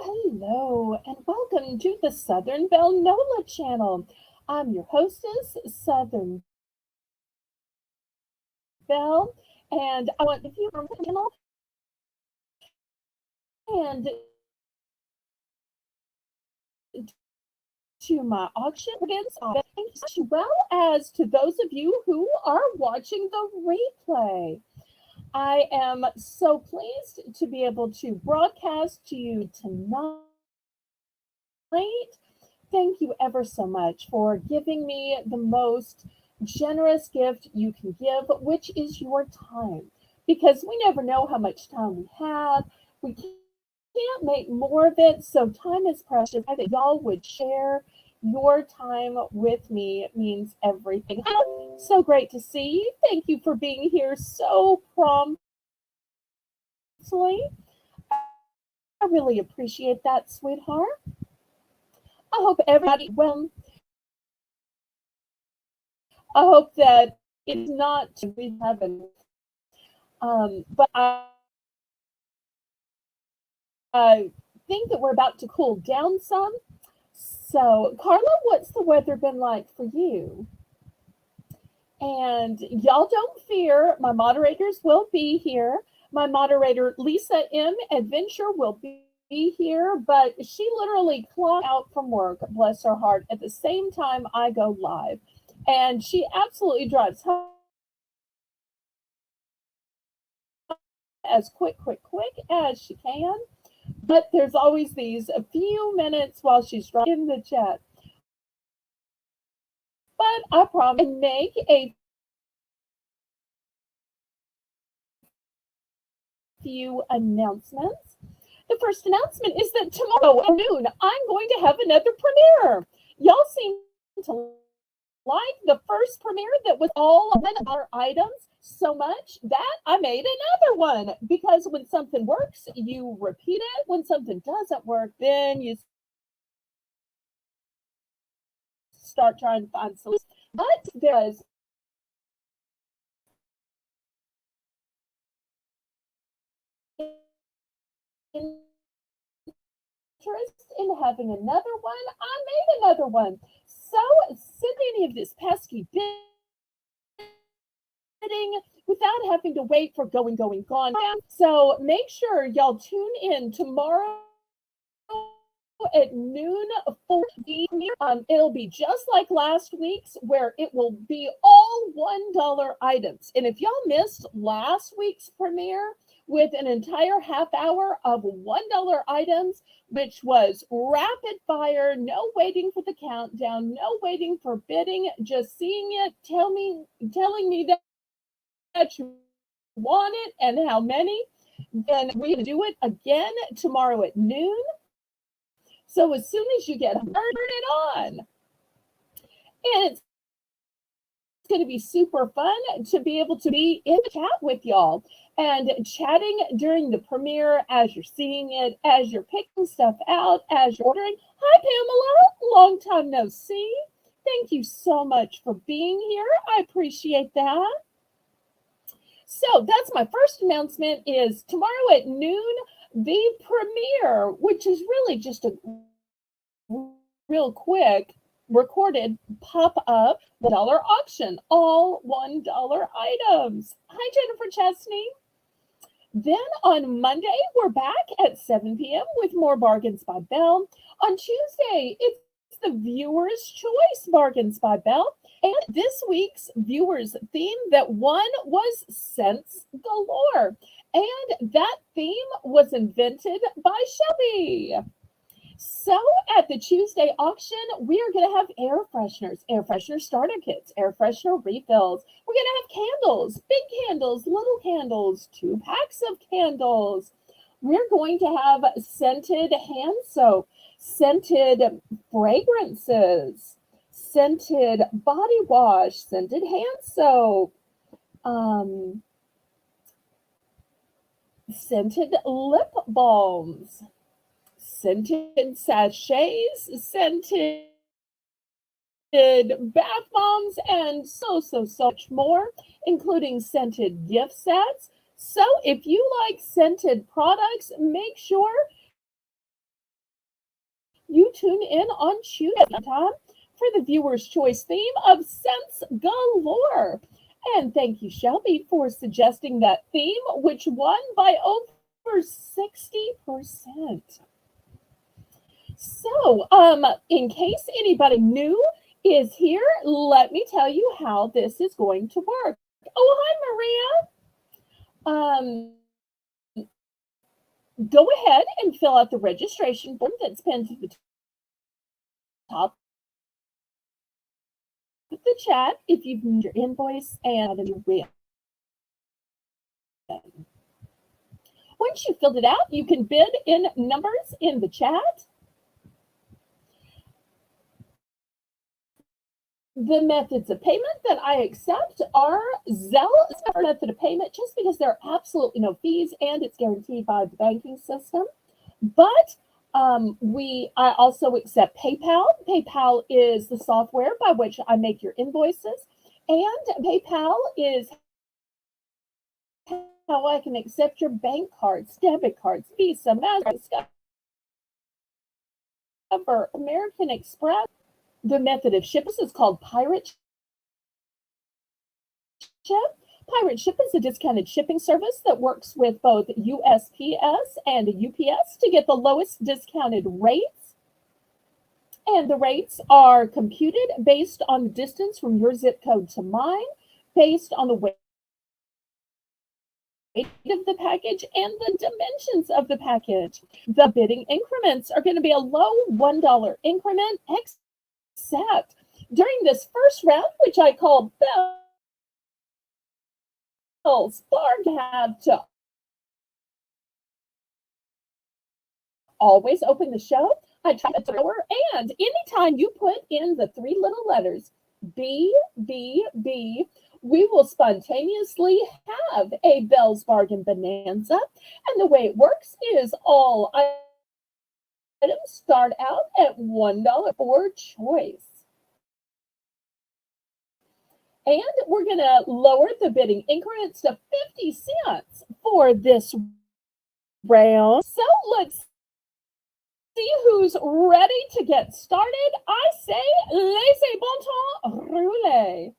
Hello, and welcome to the Southern Belle Nola channel. I'm your hostess, Southern Belle, and I want if you are on the channel and to my auction audience, as well as to those of you who are watching the replay. I am so pleased to be able to broadcast to you tonight. Thank you ever so much for giving me the most generous gift you can give, which is your time. Because we never know how much time we have. We can't make more of it, so time is precious. That y'all would share your time with me means everything. So great to see you. Thank you for being here so promptly. I really appreciate that, sweetheart. I hope everybody well. I hope that it's not we haven't. But I think that we're about to cool down some. So, Carla, what's the weather been like for you? And y'all don't fear, my moderators will be here. My moderator, Lisa M. Adventure, will be here, but she literally clocked out from work, bless her heart, at the same time I go live. And she absolutely drives home as quick as she can. But there's always these a few minutes while she's in the chat. But I promise and make a few announcements. The first announcement is that tomorrow at noon, I'm going to have another premiere. Y'all seem to like the first premiere that was all of our items so much that I made another one. Because when something works, you repeat it. When something doesn't work, then you start trying to find solutions. But there's interest in having another one, I made another one. So send any of this pesky bidding without having to wait for gone. So make sure y'all tune in tomorrow at noon for the it'll be just like last week's, where it will be all $1 items. And if y'all missed last week's premiere with an entire half hour of $1 items, which was rapid fire, no waiting for the countdown, no waiting for bidding, just seeing it, telling me that you want it and how many, then we're going to do it again tomorrow at noon. So as soon as you get turn it on. And it's going to be super fun to be able to be in the chat with y'all and chatting during the premiere as you're seeing it, as you're picking stuff out, as you're ordering. Hi, Pamela. Long time no see. Thank you so much for being here. I appreciate that. So that's my first announcement is tomorrow at noon, the premiere, which is really just a real quick recorded pop-up $1 auction, all $1 items. Hi, Jennifer Chesney. Then on Monday, we're back at 7 p.m. with more Bargains by Belle. On Tuesday, it's the Viewer's Choice Bargains by Belle. And this week's viewers theme that won was Scents Galore. And that theme was invented by Shelby. So at the Tuesday auction, we are going to have air freshener starter kits, air freshener refills. We're going to have candles, big candles, little candles, 2 packs of candles. We're going to have scented hand soap, scented fragrances, scented body wash, scented hand soap, scented lip balms, scented sachets, scented bath bombs, and so much more, including scented gift sets. So if you like scented products, make sure tune in on Tuesday time for the viewer's choice theme of Sense Galore. And thank you, Shelby, for suggesting that theme, which won by over 60%. So, in case anybody new is here, let me tell you how this is going to work. Oh, hi, Maria. Go ahead and fill out the registration form that's pinned to the top of the chat if you've moved your invoice and your win. Once you've filled it out, you can bid in numbers in the chat. The methods of payment that I accept are Zelle is our method of payment just because there are absolutely no fees and it's guaranteed by the banking system. But I also accept PayPal. PayPal is the software by which I make your invoices. And PayPal is how I can accept your bank cards, debit cards, Visa, Mastercard, Discover, American Express. The method of shipping is called Pirate Ship. Pirate Ship is a discounted shipping service that works with both USPS and UPS to get the lowest discounted rates. And the rates are computed based on the distance from your zip code to mine, based on the weight of the package and the dimensions of the package. The bidding increments are going to be a low $1 increment, except during this first round, which I call Belle's Bargain, have to always open the show. I try to throw her, and anytime you put in the three little letters B, we will spontaneously have a Belle's Bargain Bonanza. And the way it works is all items start out at $1 for choice. And we're going to lower the bidding increments to 50 cents for this round. So let's see who's ready to get started. I say, laissez bon temps rouler,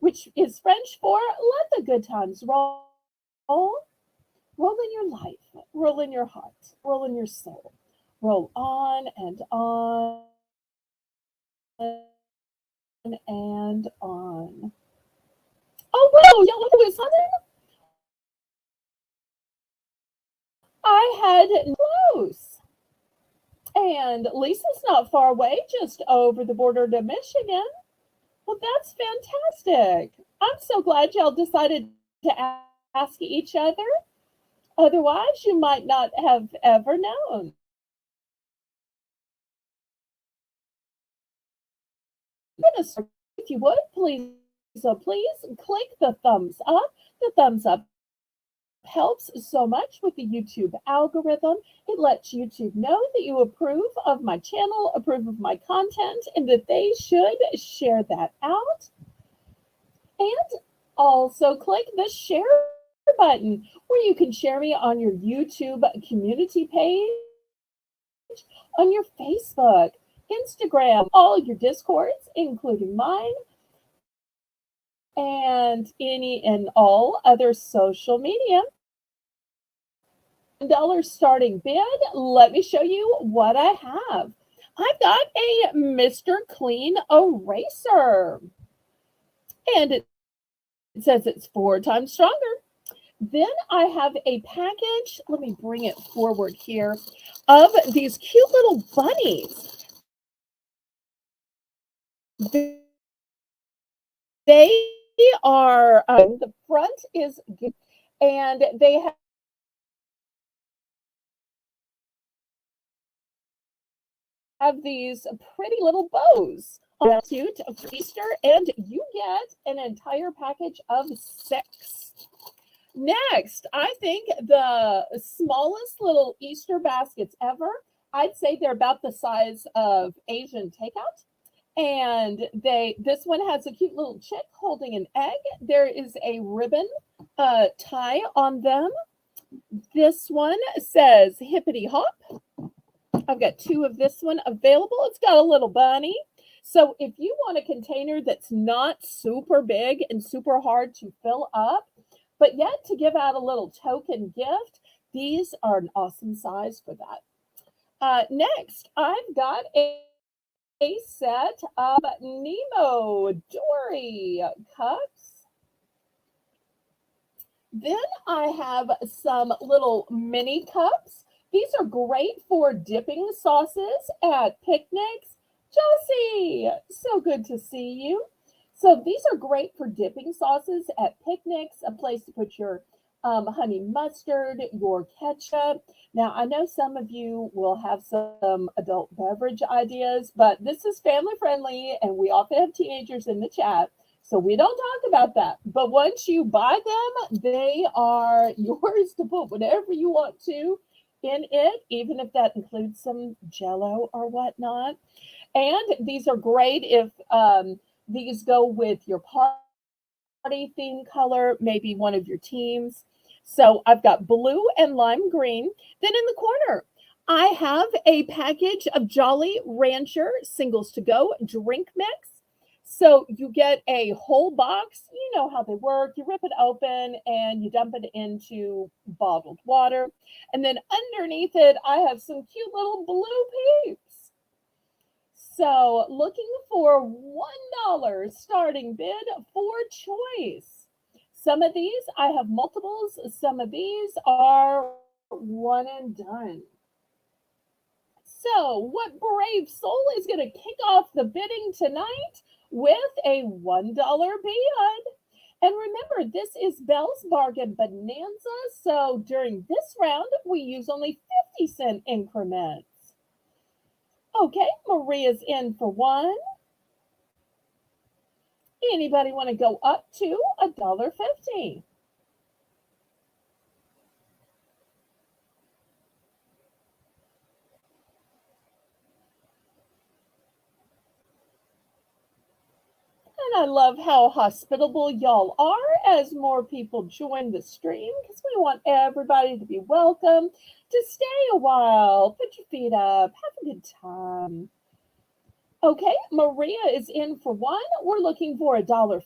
which is French for let the good times roll. Roll in your life, roll in your heart, roll in your soul. Roll on and on and on. Oh, wow, y'all look who's hunting. I had close. And Lisa's not far away, just over the border to Michigan. Well, that's fantastic. I'm so glad y'all decided to ask each other. Otherwise, you might not have ever known. If you would, please click the thumbs up. The thumbs up helps so much with the YouTube algorithm. It lets YouTube know that you approve of my channel, approve of my content, and that they should share that out. And also click the share button where you can share me on your YouTube community page, on your Facebook, Instagram, all your Discords, including mine, and any and all other social media. $1 starting bid. Let me show you what I have. I've got a Mr. Clean eraser. And it says it's 4 times stronger. Then I have a package, let me bring it forward here, of these cute little bunnies. They are, the front is, and they have these pretty little bows. Cute for Easter, and you get an entire package of 6. Next, I think the smallest little Easter baskets ever. I'd say they're about the size of Asian takeout. And this one has a cute little chick holding an egg. There is a ribbon tie on them. This one says hippity hop. I've got two of this one available. It's got a little bunny. So if you want a container that's not super big and super hard to fill up, but yet to give out a little token gift, these are an awesome size for that. Next, I've got a set of Nemo Dory cups. Then I have some little mini cups. These are great for dipping sauces at picnics. Josie, so good to see you. So these are great for dipping sauces at picnics, a place to put your honey mustard, your ketchup. Now, I know some of you will have some adult beverage ideas, but this is family friendly, and we often have teenagers in the chat. So we don't talk about that. But once you buy them, they are yours to put whatever you want to in it, even if that includes some jello or whatnot. And these are great if these go with your party theme color, maybe one of your teams. So I've got blue and lime green. Then in the corner, I have a package of Jolly Rancher singles to go drink mix. So you get a whole box. You know how they work. You rip it open and you dump it into bottled water. And then underneath it, I have some cute little blue peeps. So looking for $1 starting bid for choice. Some of these, I have multiples. Some of these are one and done. So what brave soul is going to kick off the bidding tonight with a $1 bid? And remember, this is Belle's Bargain Bonanza. So during this round, we use only 50-cent increments. Okay, Maria's in for one. Anybody want to go up to $1.50? And I love how hospitable y'all are as more people join the stream, because we want everybody to be welcome, to stay a while, put your feet up, have a good time. Okay, Maria is in for one. We're looking for $1.50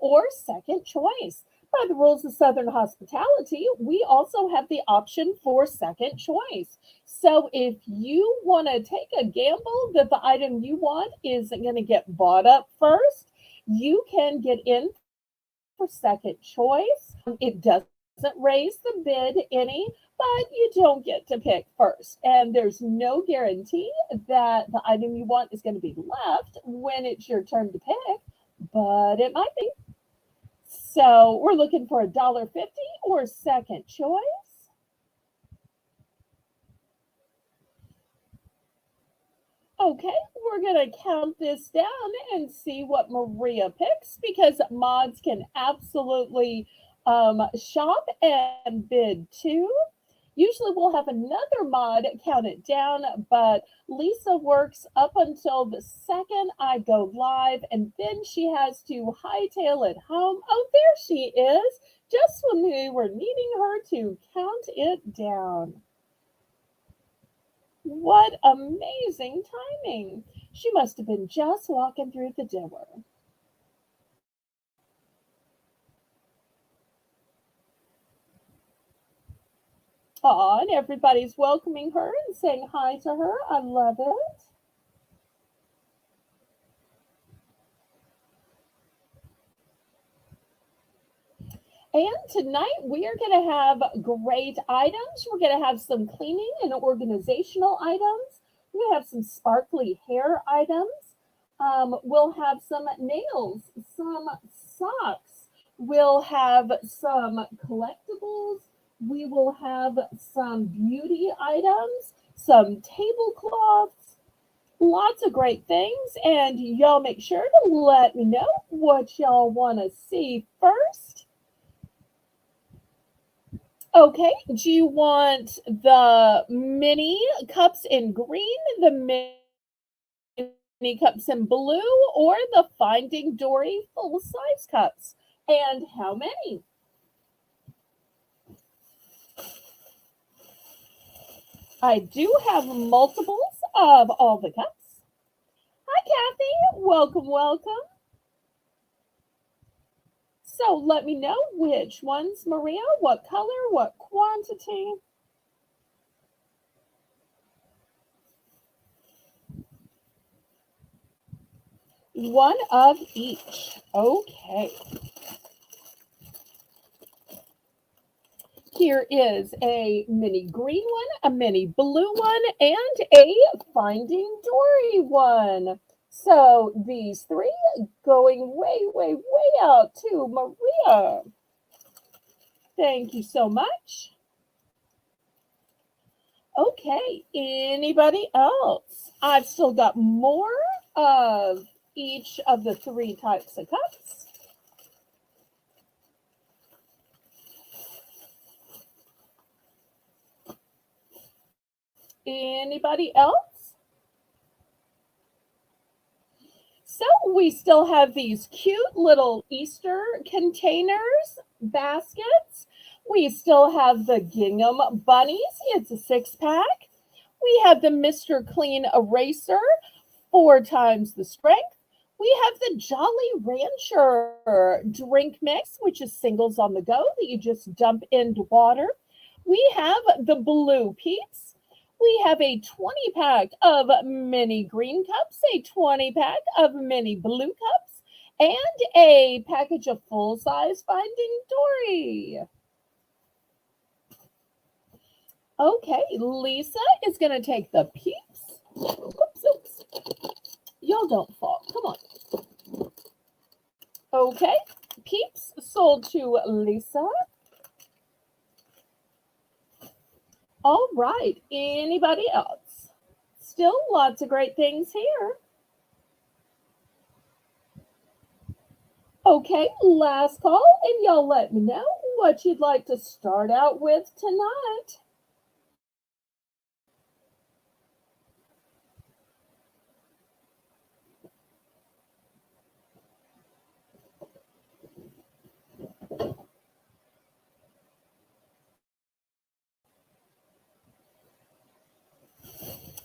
or second choice. By the rules of Southern hospitality, we also have the option for second choice. So if you want to take a gamble that the item you want isn't going to get bought up first, you can get in for second choice. It doesn't raise the bid any, but you don't get to pick first. And there's no guarantee that the item you want is going to be left when it's your turn to pick, but it might be. So we're looking for $1.50 or second choice. Okay, we're going to count this down and see what Maria picks, because mods can absolutely shop and bid too. Usually we'll have another mod count it down, but Lisa works up until the second I go live, and then she has to hightail it home. Oh, there she is, just when we were needing her to count it down. What amazing timing. She must have been just walking through the door. Aw, and everybody's welcoming her and saying hi to her. I love it. And tonight we are going to have great items. We're going to have some cleaning and organizational items. We're going to have some sparkly hair items. We'll have some nails, some socks. We'll have some collectibles. We will have some beauty items, some tablecloths, lots of great things. And y'all make sure to let me know what y'all want to see first. Okay, do you want the mini cups in green, the mini cups in blue, or the Finding Dory full-size cups? And how many? I do have multiples of all the cups. Hi, Kathy. Welcome, welcome. So let me know which ones, Maria, what color, what quantity. One of each. Okay. Here is a mini green one, a mini blue one, and a Finding Dory one. So these three going way, way, way out to Maria. Thank you so much. Okay, anybody else? I've still got more of each of the three types of cups. Anybody else? So we still have these cute little Easter containers, baskets. We still have the gingham bunnies. It's a 6-pack. We have the Mr. Clean Eraser, 4 times the strength. We have the Jolly Rancher drink mix, which is singles on the go that you just dump into water. We have the Blue Peeps. We have a 20-pack of mini green cups, a 20-pack of mini blue cups, and a package of full-size Finding Dory. Okay, Lisa is going to take the Peeps. Oops, oops. Y'all don't fall. Come on. Okay, Peeps sold to Lisa. All right, anybody else? Still lots of great things here. Okay, last call, and y'all let me know what you'd like to start out with tonight.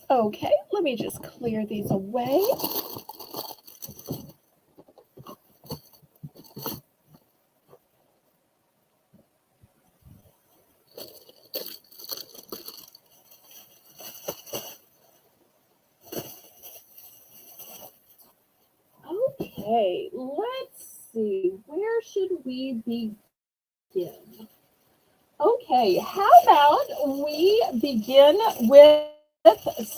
Okay, let me just clear these away. Okay, let's see. Where should we begin? Okay, how about we begin with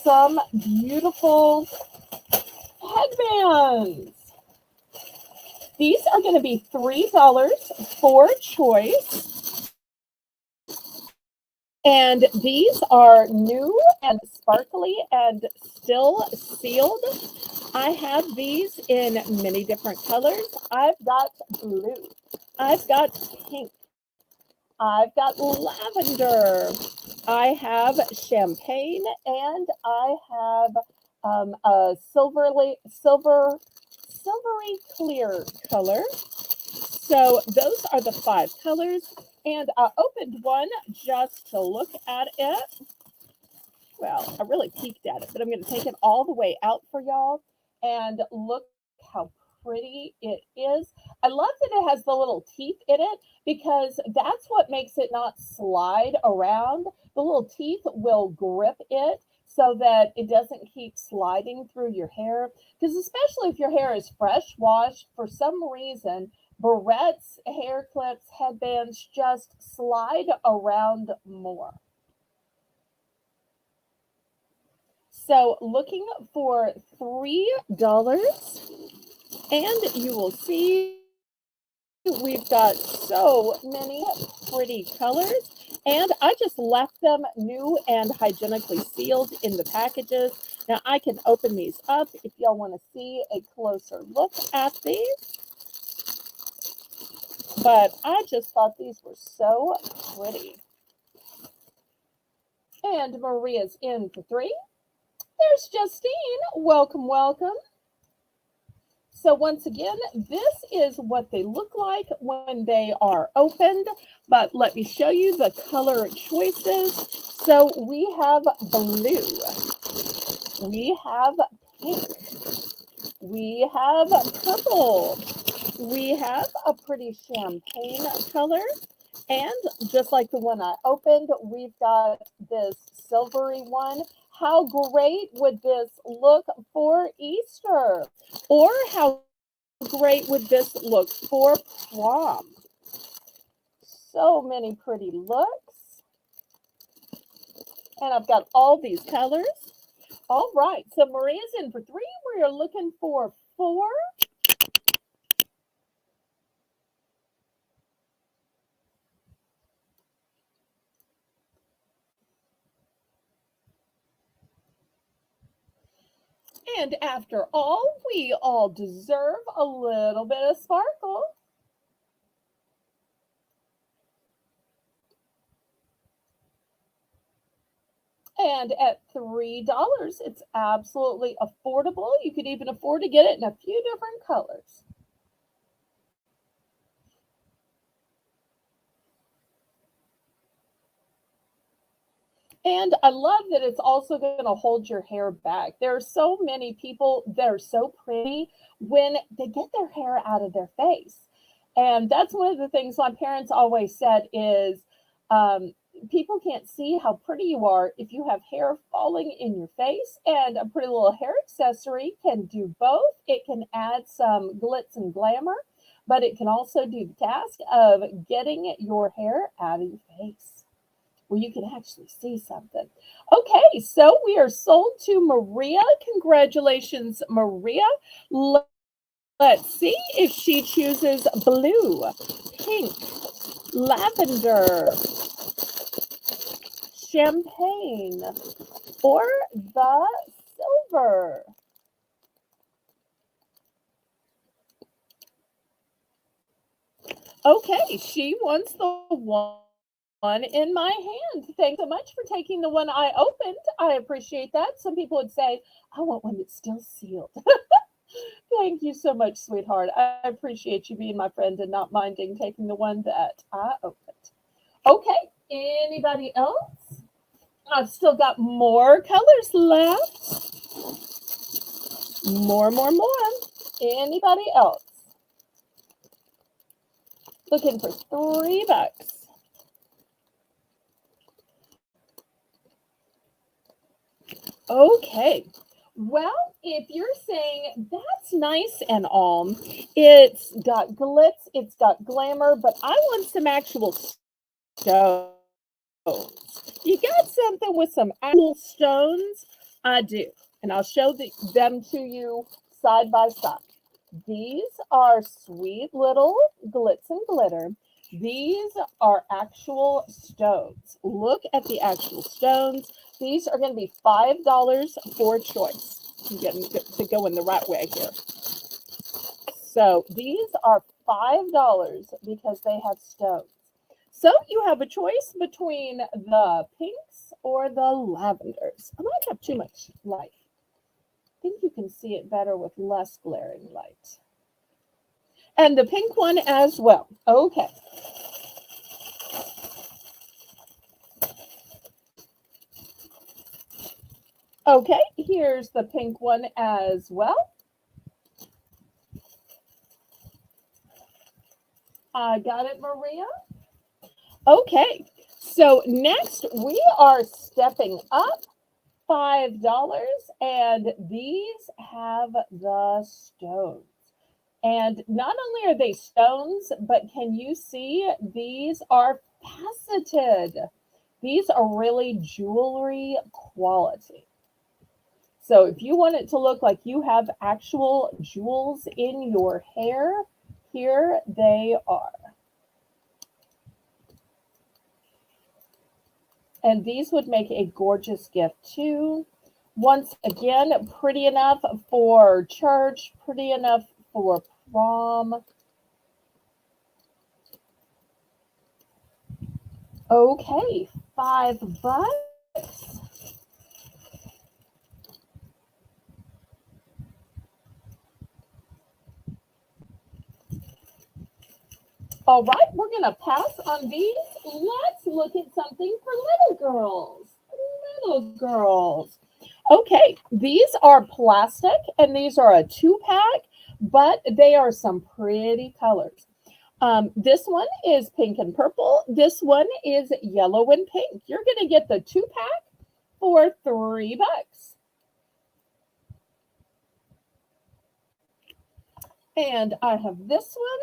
some beautiful headbands? These are going to be $3 for choice. And these are new and sparkly and still sealed. I have these in many different colors. I've got blue. I've got pink. I've got lavender. I have champagne, and I have a silvery clear color. So those are the 5 colors. And I opened one just to look at it. Well, I really peeked at it, but I'm going to take it all the way out for y'all. And look how pretty it is. I love that it has the little teeth in it because that's what makes it not slide around. The little teeth will grip it so that it doesn't keep sliding through your hair. Because especially if your hair is fresh washed, for some reason, barrettes, hair clips, headbands just slide around more. So looking for $3, and you will see we've got so many pretty colors, and I just left them new and hygienically sealed in the packages. Now I can open these up if y'all want to see a closer look at these. But I just thought these were so pretty. And Maria's in for 3. There's Justine. Welcome, welcome. So once again, this is what they look like when they are opened, but let me show you the color choices. So we have blue, we have pink, we have purple, we have a pretty champagne color, and just like the one I opened, we've got this silvery one. How great would this look for Easter? Or how great would this look for prom? So many pretty looks. And I've got all these colors. All right, so Maria's in for 3. We are looking for 4. And after all, we all deserve a little bit of sparkle. And at $3, it's absolutely affordable. You could even afford to get it in a few different colors. And I love that it's also going to hold your hair back. There are so many people that are so pretty when they get their hair out of their face. And that's one of the things my parents always said is people can't see how pretty you are if you have hair falling in your face. And a pretty little hair accessory can do both. It can add some glitz and glamour, but it can also do the task of getting your hair out of your face where you can actually see something. Okay, so we are sold to Maria. Congratulations, Maria. Let's see if she chooses blue, pink, lavender, champagne, or the silver. Okay, she wants the one in my hand. Thanks so much for taking the one I opened. I appreciate that. Some people would say, I want one that's still sealed. Thank you so much, sweetheart. I appreciate you being my friend and not minding taking the one that I opened. Okay, anybody else? I've still got more colors left. More. Anybody else? Looking for $3. Okay. Well, if you're saying that's nice and all, it's got glitz, it's got glamour, but I want some actual stones. You got something with some actual stones? I do. And I'll show them to you side by side. These are sweet little glitz and glitter. These are actual stones. Look at the actual stones. These are going to be $5 for choice. I'm getting to go in the right way here. So these are $5 because they have stones. So you have a choice between the pinks or the lavenders. I might have too much light. I think you can see it better with less glaring light. And the pink one as well. Okay. Okay, here's the pink one as well. I got it, Maria. Okay, so next we are stepping up $5, and these have the stones. And not only are they stones, but can you see these are faceted? These are really jewelry quality. So if you want it to look like you have actual jewels in your hair, here they are. And these would make a gorgeous gift too. Once again, pretty enough for church, pretty enough for prom. Okay, $5. All right, we're going to pass on these. Let's look at something for little girls. Little girls. Okay, these are plastic, and these are a 2-pack, but they are some pretty colors. This one is pink and purple. This one is yellow and pink. You're going to get the 2-pack for $3. And I have this one,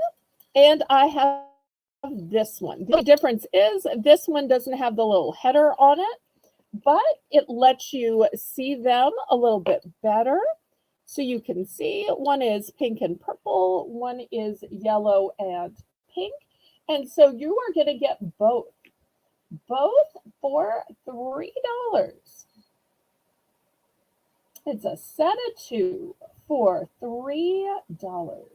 and I have this one. The difference is this one doesn't have the little header on it, but it lets you see them a little bit better. So you can see one is pink and purple, one is yellow and pink. And so you are going to get both for $3. It's a set of 2 for $3.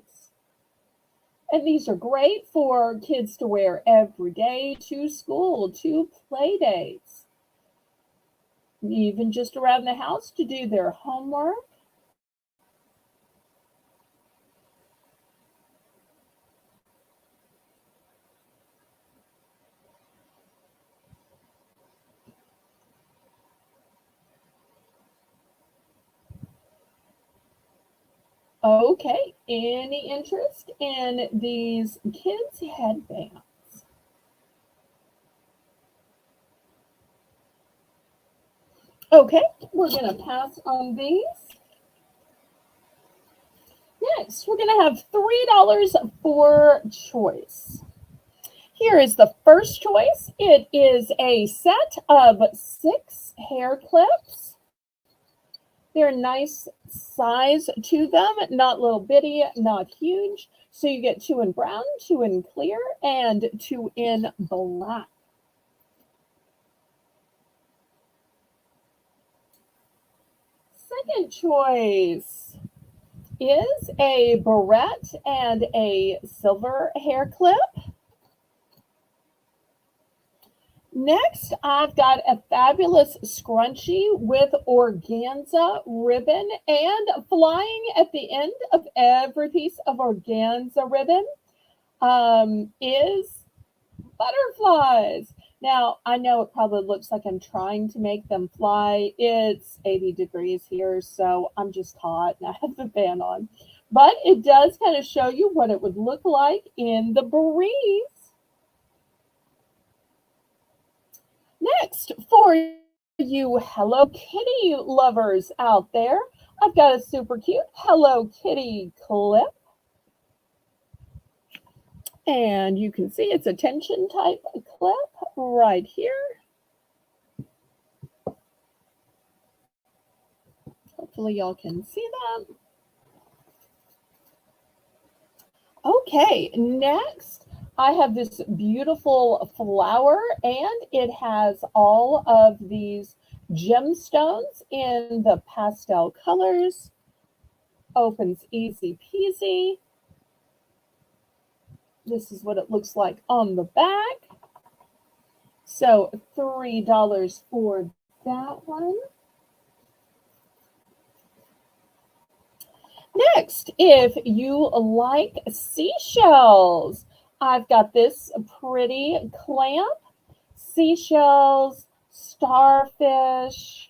And these are great for kids to wear every day to school, to play dates, even just around the house to do their homework. Okay, any interest in these kids' headbands? Okay, we're going to pass on these. Next, we're going to have $3 for choice. Here is the first choice. It is a set of 6 hair clips. They're nice size to them, not little bitty, not huge. So you get 2 in brown, 2 in clear, and 2 in black. Second choice is a barrette and a silver hair clip. Next, I've got a fabulous scrunchie with organza ribbon, and flying at the end of every piece of organza ribbon is butterflies. Now, I know it probably looks like I'm trying to make them fly. It's 80 degrees here, so I'm just hot and I have the fan on. But it does kind of show you what it would look like in the breeze. Next, for you Hello Kitty lovers out there, I've got a super cute Hello Kitty clip. And you can see it's a tension type clip right here. Hopefully y'all can see that. Okay, next I have this beautiful flower, and it has all of these gemstones in the pastel colors. Opens easy peasy. This is what it looks like on the back. So $3 for that one. Next, if you like seashells, I've got this pretty clamp. Seashells, starfish,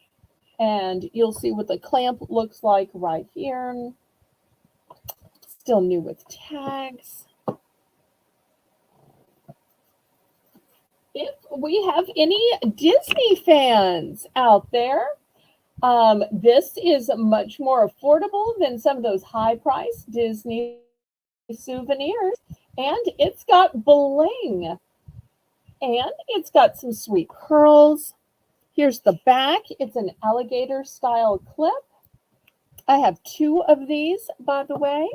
and you'll see what the clamp looks like right here. Still new with tags. If we have any Disney fans out there, this is much more affordable than some of those high-priced Disney souvenirs, and it's got bling, and it's got some sweet pearls. Here's the back. It's an alligator-style clip. I have 2 of these, by the way.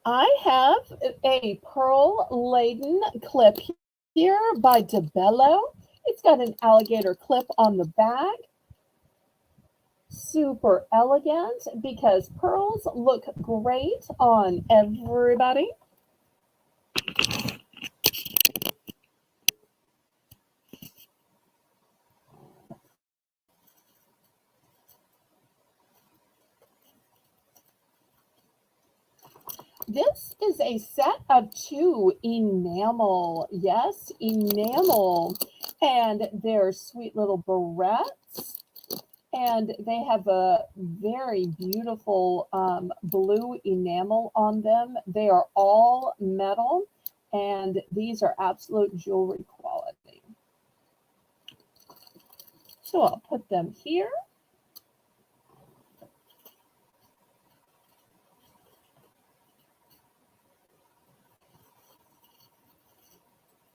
I have a pearl-laden clip here by Bello. It's got an alligator clip on the back. Super elegant because pearls look great on everybody. This is a set of 2 enamel. Yes, enamel. And they're sweet little barrettes. And they have a very beautiful blue enamel on them. They are all metal. And these are absolute jewelry quality. So I'll put them here.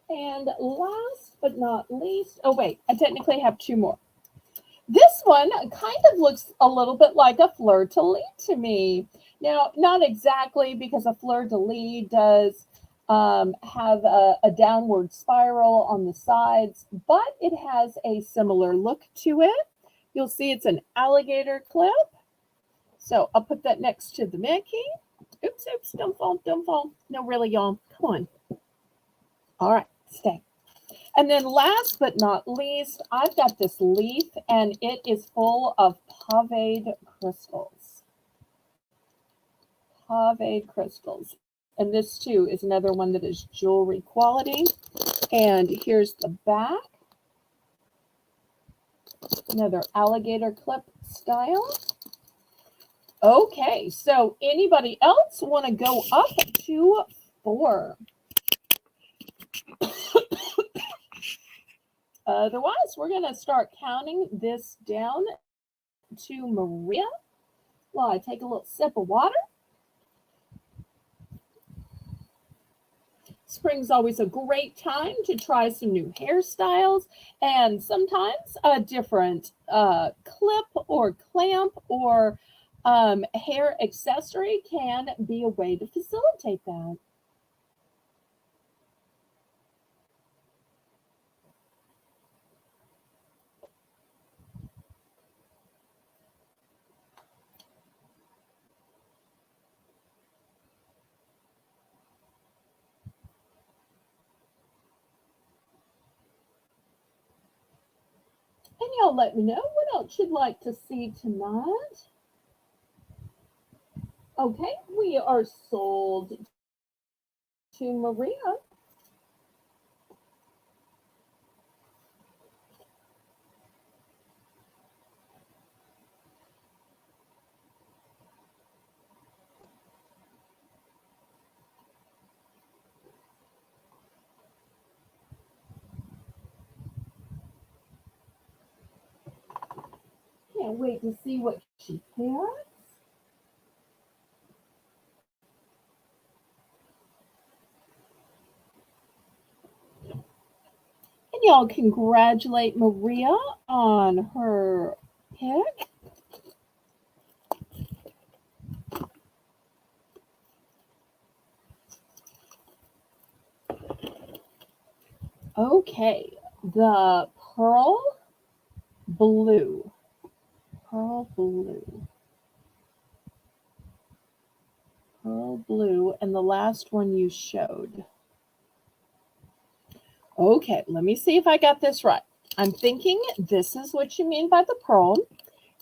And last but not least, oh wait, I technically have 2 more. This one kind of looks a little bit like a fleur-de-lis to me. Now, not exactly, because a fleur-de-lis does have a downward spiral on the sides, but it has a similar look to it. You'll see it's an alligator clip. So I'll put that next to the Mickey. Oops, oops, don't fall, don't fall. No, really, y'all. Come on. All right, stay. And then last but not least, I've got this leaf, and it is full of paved crystals. Paved crystals. And this, too, is another one that is jewelry quality. And here's the back. Another alligator clip style. Okay, so anybody else want to go up to 4? Otherwise, we're going to start counting this down to Maria while I take a little sip of water. Spring's always a great time to try some new hairstyles, and sometimes a different clip or clamp or hair accessory can be a way to facilitate that. And y'all let me know what else you'd like to see tonight. Okay, we are sold to Maria. Can't wait to see what she has. And y'all congratulate Maria on her pick. Okay, the pearl blue. Pearl blue. Pearl blue, and the last one you showed. Okay, let me see if I got this right. I'm thinking this is what you mean by the pearl.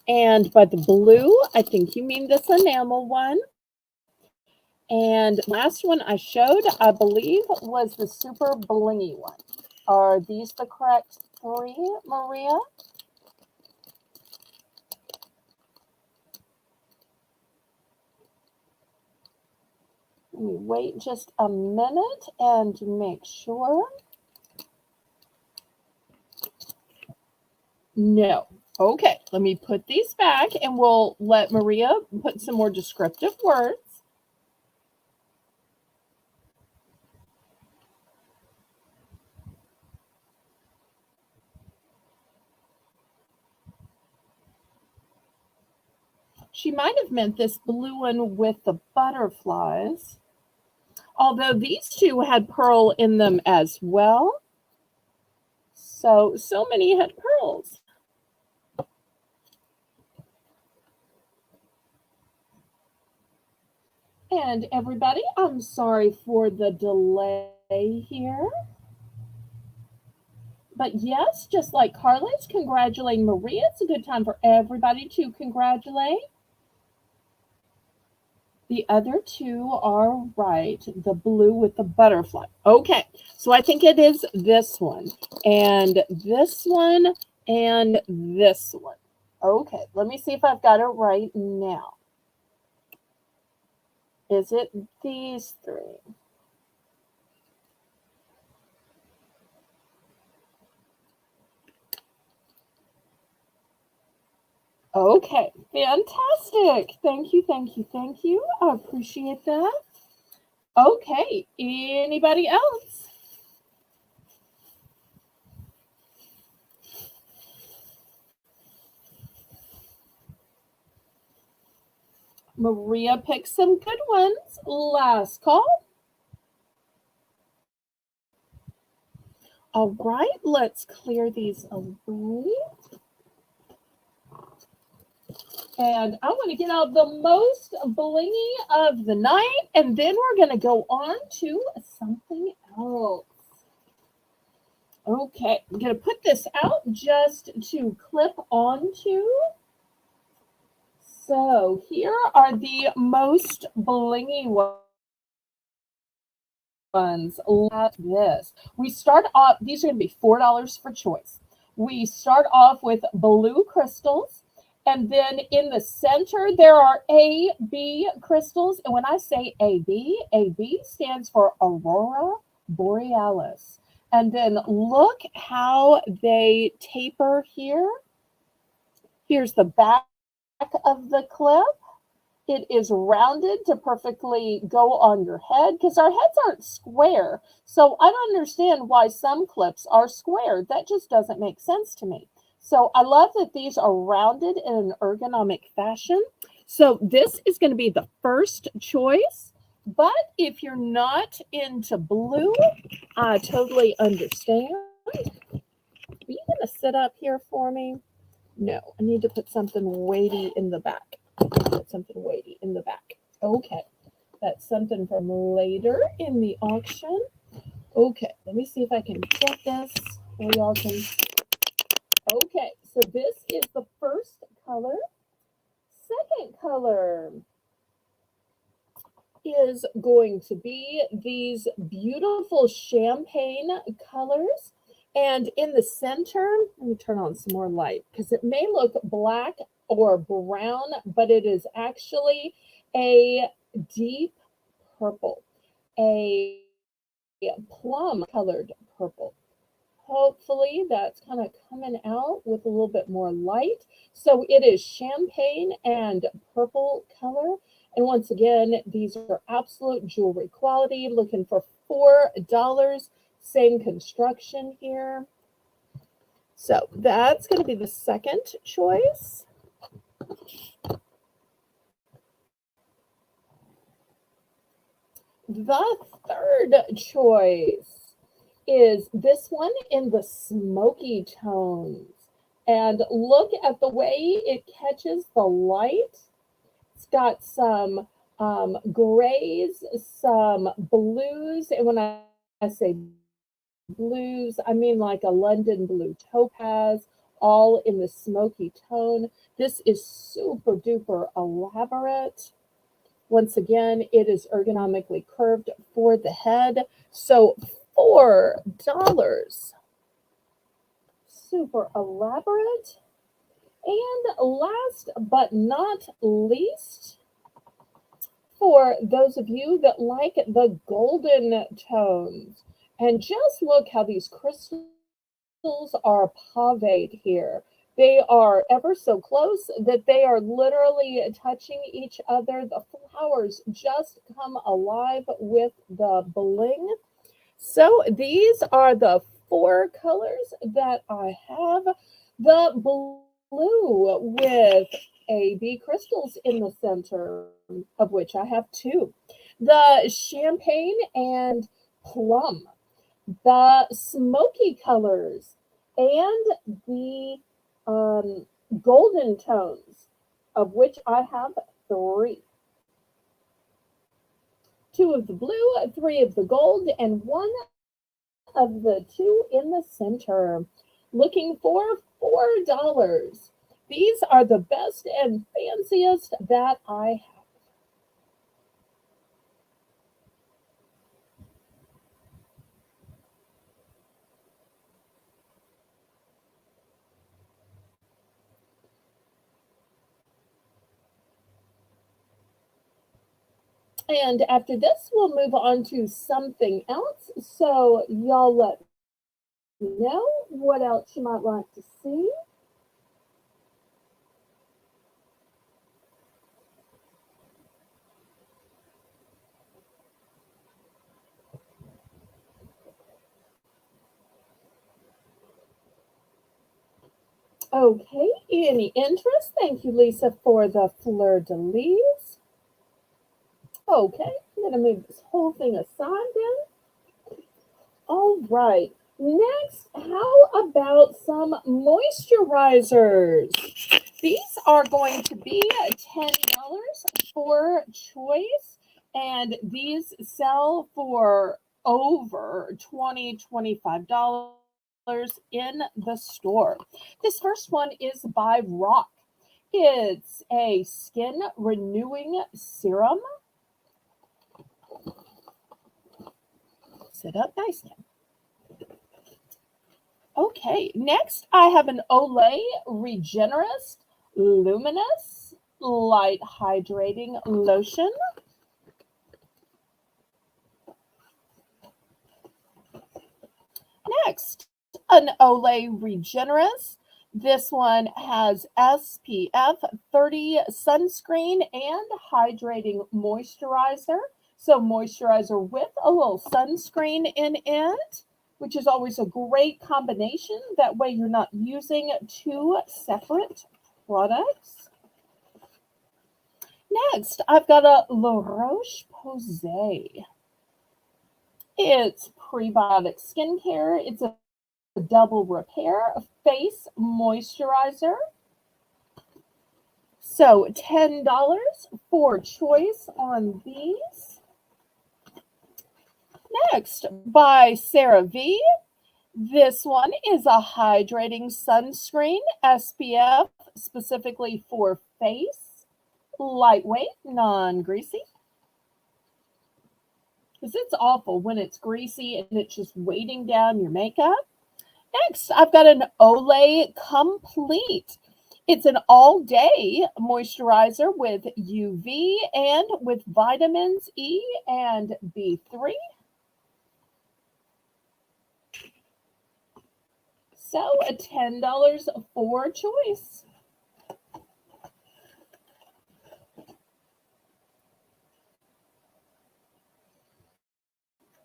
And by the blue, I think you mean this enamel one. And last one I showed, I believe, was the super blingy one. Are these the correct 3, Maria? Let me wait just a minute and make sure. No. Okay, let me put these back and we'll let Maria put some more descriptive words. She might have meant this blue one with the butterflies, although these 2 had pearl in them as well. So many had pearls. And everybody, I'm sorry for the delay here. But yes, just like Carlos congratulating Maria, it's a good time for everybody to congratulate. The other two are right. The blue with the butterfly. Okay, so I think it is this one, and this one, and this one. Okay, let me see if I've got it right now. Is it these three? Okay, fantastic. Thank you, thank you, thank you. I appreciate that. Okay, anybody else? Maria picked some good ones. Last call. All right, let's clear these away. And I want to get out the most blingy of the night, and then we're going to go on to something else. Okay, I'm going to put this out just to clip onto. So here are the most blingy ones. Look at this. We start off, these are going to be $4 for choice. We start off with blue crystals. And then in the center, there are AB crystals. And when I say AB stands for Aurora Borealis. And then look how they taper here. Here's the back of the clip. It is rounded to perfectly go on your head because our heads aren't square. So I don't understand why some clips are square. That just doesn't make sense to me. So I love that these are rounded in an ergonomic fashion. So this is going to be the first choice. But if you're not into blue, I totally understand. Are you going to sit up here for me? No, I need to put something weighty in the back. Put something weighty in the back. Okay, that's something from later in the auction. Okay, let me see if I can get this where y'all can. Okay, so this is the first color. Second color is going to be these beautiful champagne colors. And in the center, let me turn on some more light because it may look black or brown, but it is actually a deep purple, a plum colored purple. Hopefully that's kind of coming out with a little bit more light. So it is champagne and purple color. And once again, these are absolute jewelry quality. Looking for $4. Same construction here. So that's going to be the second choice. The third choice is this one in the smoky tones. And look at the way it catches the light. It's got some grays, some blues. And when I say blues, I mean like a London blue topaz, all in the smoky tone. This is super duper elaborate. Once again, it is ergonomically curved for the head. So $4. Super elaborate. And last but not least, for those of you that like the golden tones, and just look how these crystals are paved here. They are ever so close that they are literally touching each other. The flowers just come alive with the bling. So these are the four colors that I have. The blue with AB crystals in the center, of which I have two. The champagne and plum. The smoky colors and the golden tones, of which I have three. Two of the blue, three of the gold, and one of the two in the center. Looking for $4. These are the best and fanciest that I have. And after this, we'll move on to something else. So y'all let me know what else you might like to see. Okay, any interest? Thank you, Lisa, for the fleur de lis. Okay, I'm going to move this whole thing aside then. All right. Next, how about some moisturizers? These are going to be $10 for choice, and these sell for over $25 in the store. This first one is by Rock. It's a skin renewing serum. Sit up nice now. Okay, next I have an Olay Regenerist Luminous Light Hydrating Lotion. Next, an Olay Regenerist. This one has SPF 30 sunscreen and hydrating moisturizer. So moisturizer with a little sunscreen in it, which is always a great combination. That way you're not using two separate products. Next, I've got a La Roche-Posay. It's prebiotic skincare. It's a double repair face moisturizer. So $10 for choice on these. Next, by CeraVe. This one is a hydrating sunscreen, SPF, specifically for face, lightweight, non-greasy. Because it's awful when it's greasy and it's just weighting down your makeup. Next, I've got an Olay Complete. It's an all-day moisturizer with UV and with vitamins E and B3. So $10 for choice.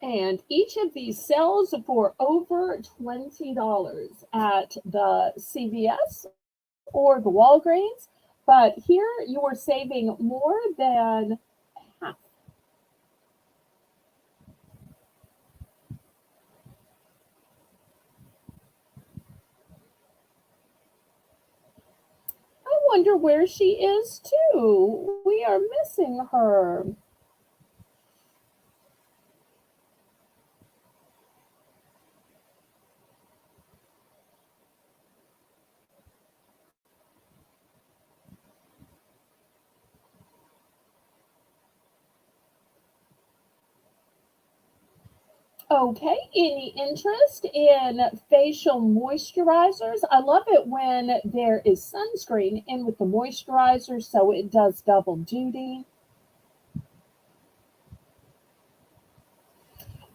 And each of these sells for over $20 at the CVS or the Walgreens. But here you are saving more than half. I wonder where she is too. We are missing her. Okay, any interest in facial moisturizers? I love it when there is sunscreen in with the moisturizer so it does double duty.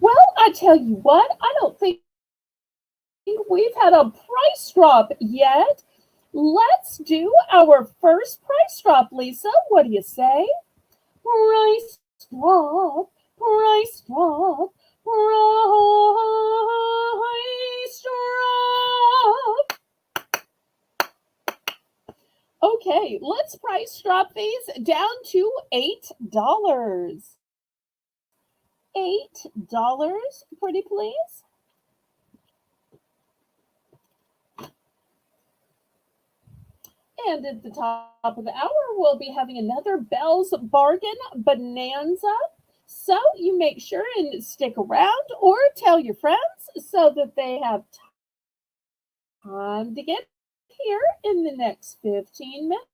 Well, I tell you what, I don't think we've had a price drop yet. Let's do our first price drop, Lisa. What do you say? Price drop, price drop, price drop. Okay, let's price drop these down to $8. $8, pretty please. And at the top of the hour, we'll be having another Belle's Bargain Bonanza. So you make sure and stick around or tell your friends so that they have time to get here in the next 15 minutes.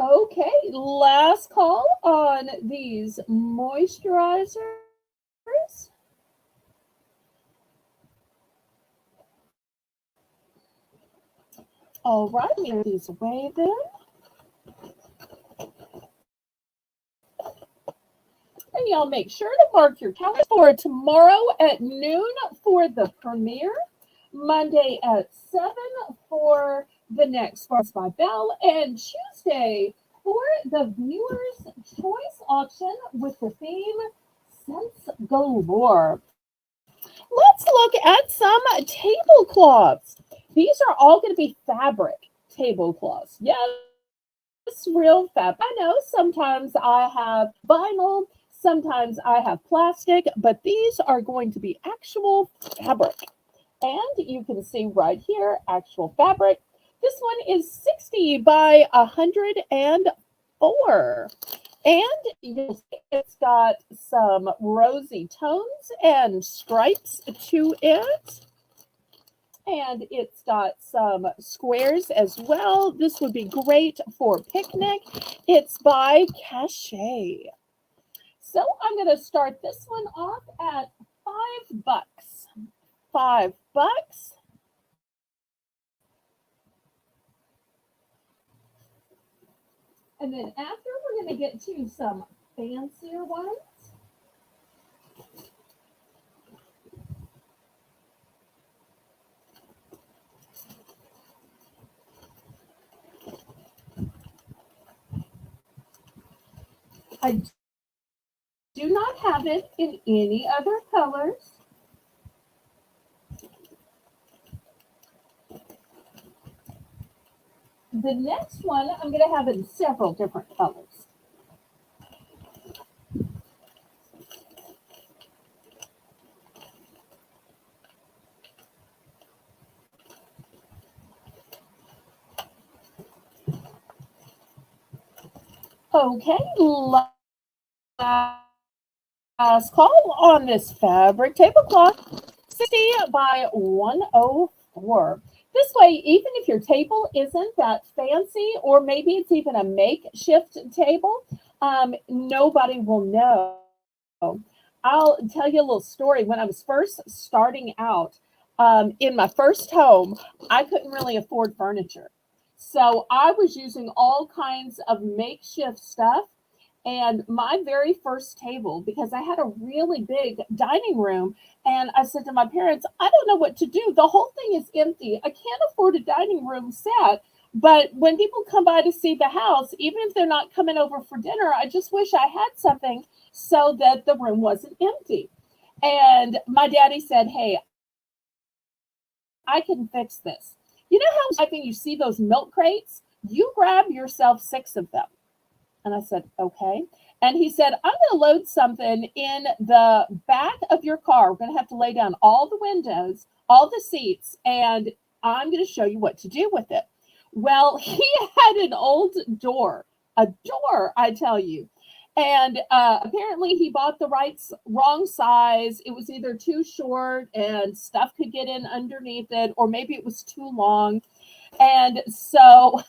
Okay, last call on these moisturizers. All right, let me get these away then. And y'all make sure to mark your calendar for tomorrow at noon for the premiere, Monday at 7 for the next Bargains by Belle, and Tuesday for the Viewer's Choice auction with the theme Sense Galore. Let's look at some tablecloths. These are all going to be fabric tablecloths. Yes, real fabric. I know sometimes I have vinyl, sometimes I have plastic, but these are going to be actual fabric. And you can see right here, actual fabric. This one is 60 by 104. And you'll see it's got some rosy tones and stripes to it. And it's got some squares as well. This would be great for picnic. It's by Cachet. So I'm going to start this one off at $5. $5. And then after, we're going to get to some fancier ones. I do not have it in any other colors. The next one, I'm going to have in several different colors. Okay, last call on this fabric tablecloth, 60 by 104. This way, even if your table isn't that fancy, or maybe it's even a makeshift table, nobody will know. I'll tell you a little story. When I was first starting out in my first home, I couldn't really afford furniture. So I was using all kinds of makeshift stuff. And my very first table, because I had a really big dining room, and I said to my parents, I don't know what to do. The whole thing is empty. I can't afford a dining room set. But when people come by to see the house, even if they're not coming over for dinner, I just wish I had something so that the room wasn't empty. And my daddy said, hey, I can fix this. You know how I think you see those milk crates? You grab yourself 6 of them. And I said, okay. And he said, I'm going to load something in the back of your car. We're going to have to lay down all the windows, all the seats, and I'm going to show you what to do with it. Well, he had an old door, a door, I tell you. And apparently he bought the wrong size. It was either too short and stuff could get in underneath it, or maybe it was too long. And so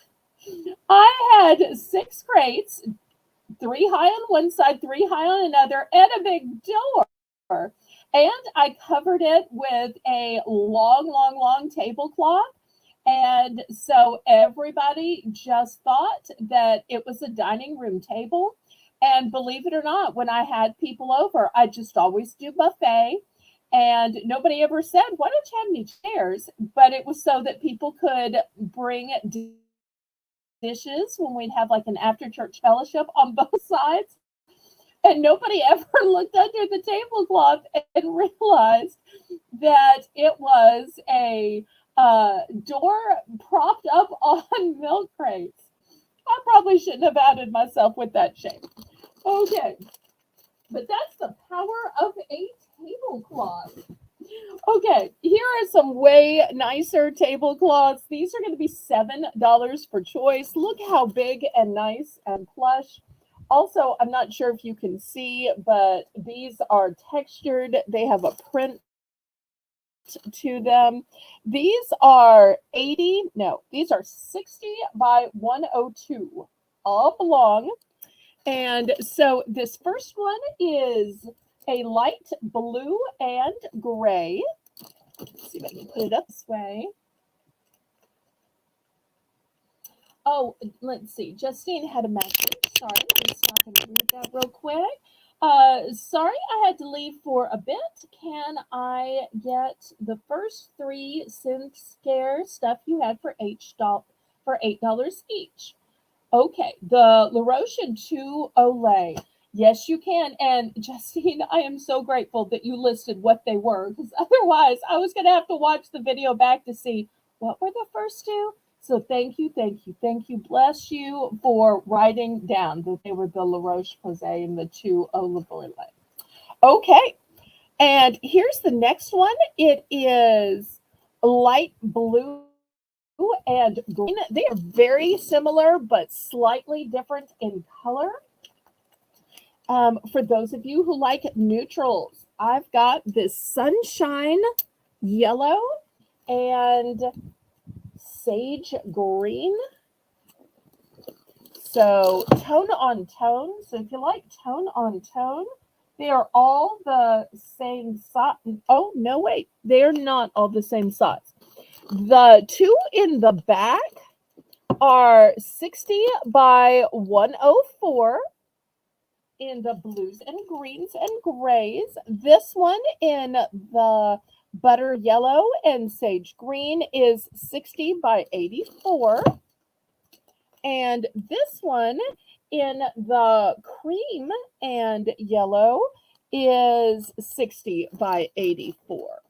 I had 6 crates, 3 high on one side, 3 high on another, and a big door. And I covered it with a long tablecloth. And so everybody just thought that it was a dining room table. And believe it or not, when I had people over, I just always do buffet. And nobody ever said, why don't you have any chairs? But it was so that people could bring dishes when we'd have like an after church fellowship on both sides. And nobody ever looked under the tablecloth and realized that it was a door propped up on milk crates. I probably shouldn't have outed myself with that shame. Okay, but that's the power of a tablecloth. Okay, here are some way nicer tablecloths. These are going to be $7 for choice. Look how big and nice and plush. Also, I'm not sure if you can see, but these are textured. They have a print to them. These are 60 by 102. all belong. And so this first one is a light blue and gray. Let's see if I can put it up this way. Oh, let's see. Justine had a message. Sorry, let me stop and read that real quick. Sorry, I had to leave for a bit. Can I get the first 3 synth scare stuff you had for $8 each? Okay, the LaRoche 2 Olay. Yes, you can. And Justine, I am so grateful that you listed what they were, because otherwise I was going to have to watch the video back to see what were the first 2. So thank you, thank you, thank you. Bless you for writing down that they were the LaRoche Posay and the 2 Olay. Okay, and here's the next one. It is light blue and green. They are very similar, but slightly different in color. For those of you who like neutrals, I've got this sunshine yellow and sage green. So tone on tone. So if you like tone on tone, they are all the same size. Oh, no, wait. They're not all the same size. The 2 in the back are 60 by 104 in the blues and greens and grays. This one in the butter yellow and sage green is 60 by 84. And this one in the cream and yellow is 60 by 84.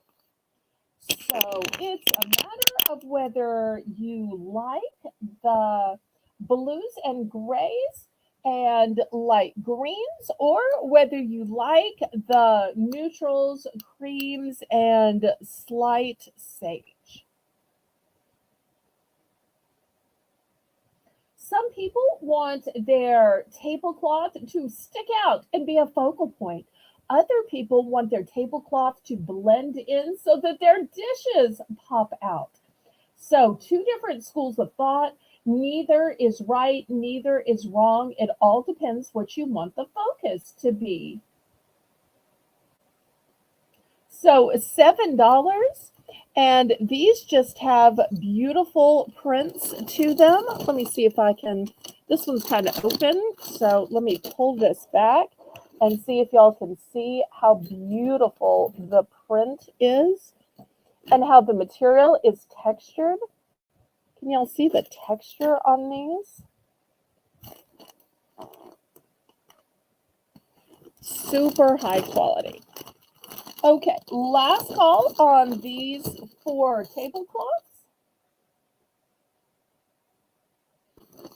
So it's a matter of whether you like the blues and grays and light greens, or whether you like the neutrals, creams, and slight sage. Some people want their tablecloth to stick out and be a focal point. Other people want their tablecloth to blend in so that their dishes pop out. So 2 different schools of thought. Neither is right, neither is wrong. It all depends what you want the focus to be. So $7. And these just have beautiful prints to them. Let me see if I can, this one's kind of open. So let me pull this back and see if y'all can see how beautiful the print is and how the material is textured. Can y'all see the texture on these? Super high quality. Okay, last call on these 4 tablecloths.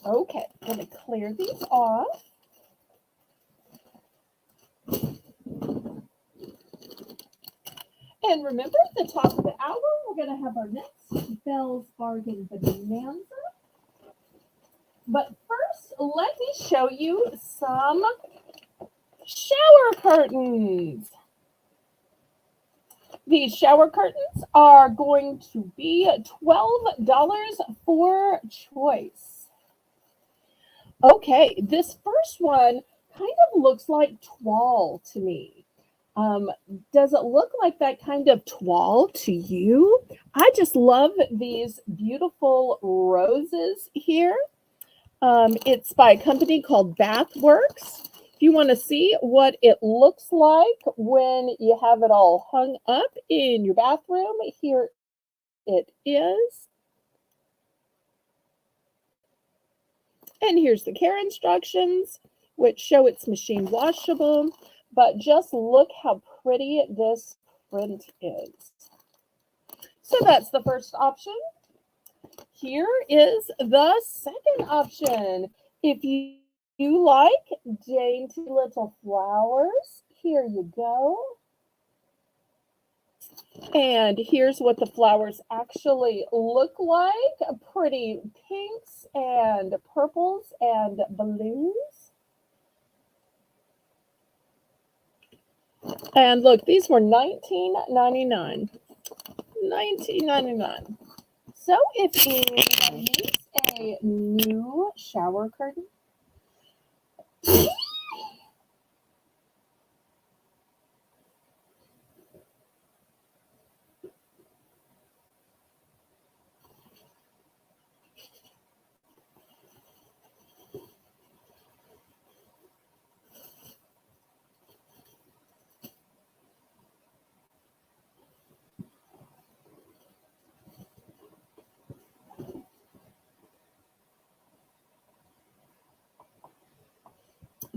Okay, I'm going to clear these off. And remember, at the top of the hour, we're going to have our next Belle's Bargain Bonanza. But first, let me show you some shower curtains. These shower curtains are going to be $12 for choice. Okay, this first one kind of looks like toile to me. Does it look like that kind of toile to you? I just love these beautiful roses here. It's by a company called Bathworks. If you want to see what it looks like when you have it all hung up in your bathroom, here it is. And here's the care instructions, which show it's machine washable. But just look how pretty this print is. So that's the first option. Here is the second option. If you like dainty little flowers, here you go. And here's what the flowers actually look like. Pretty pinks and purples and blues. And look, these were $19.99. $19.99. So if anybody needs a new shower curtain,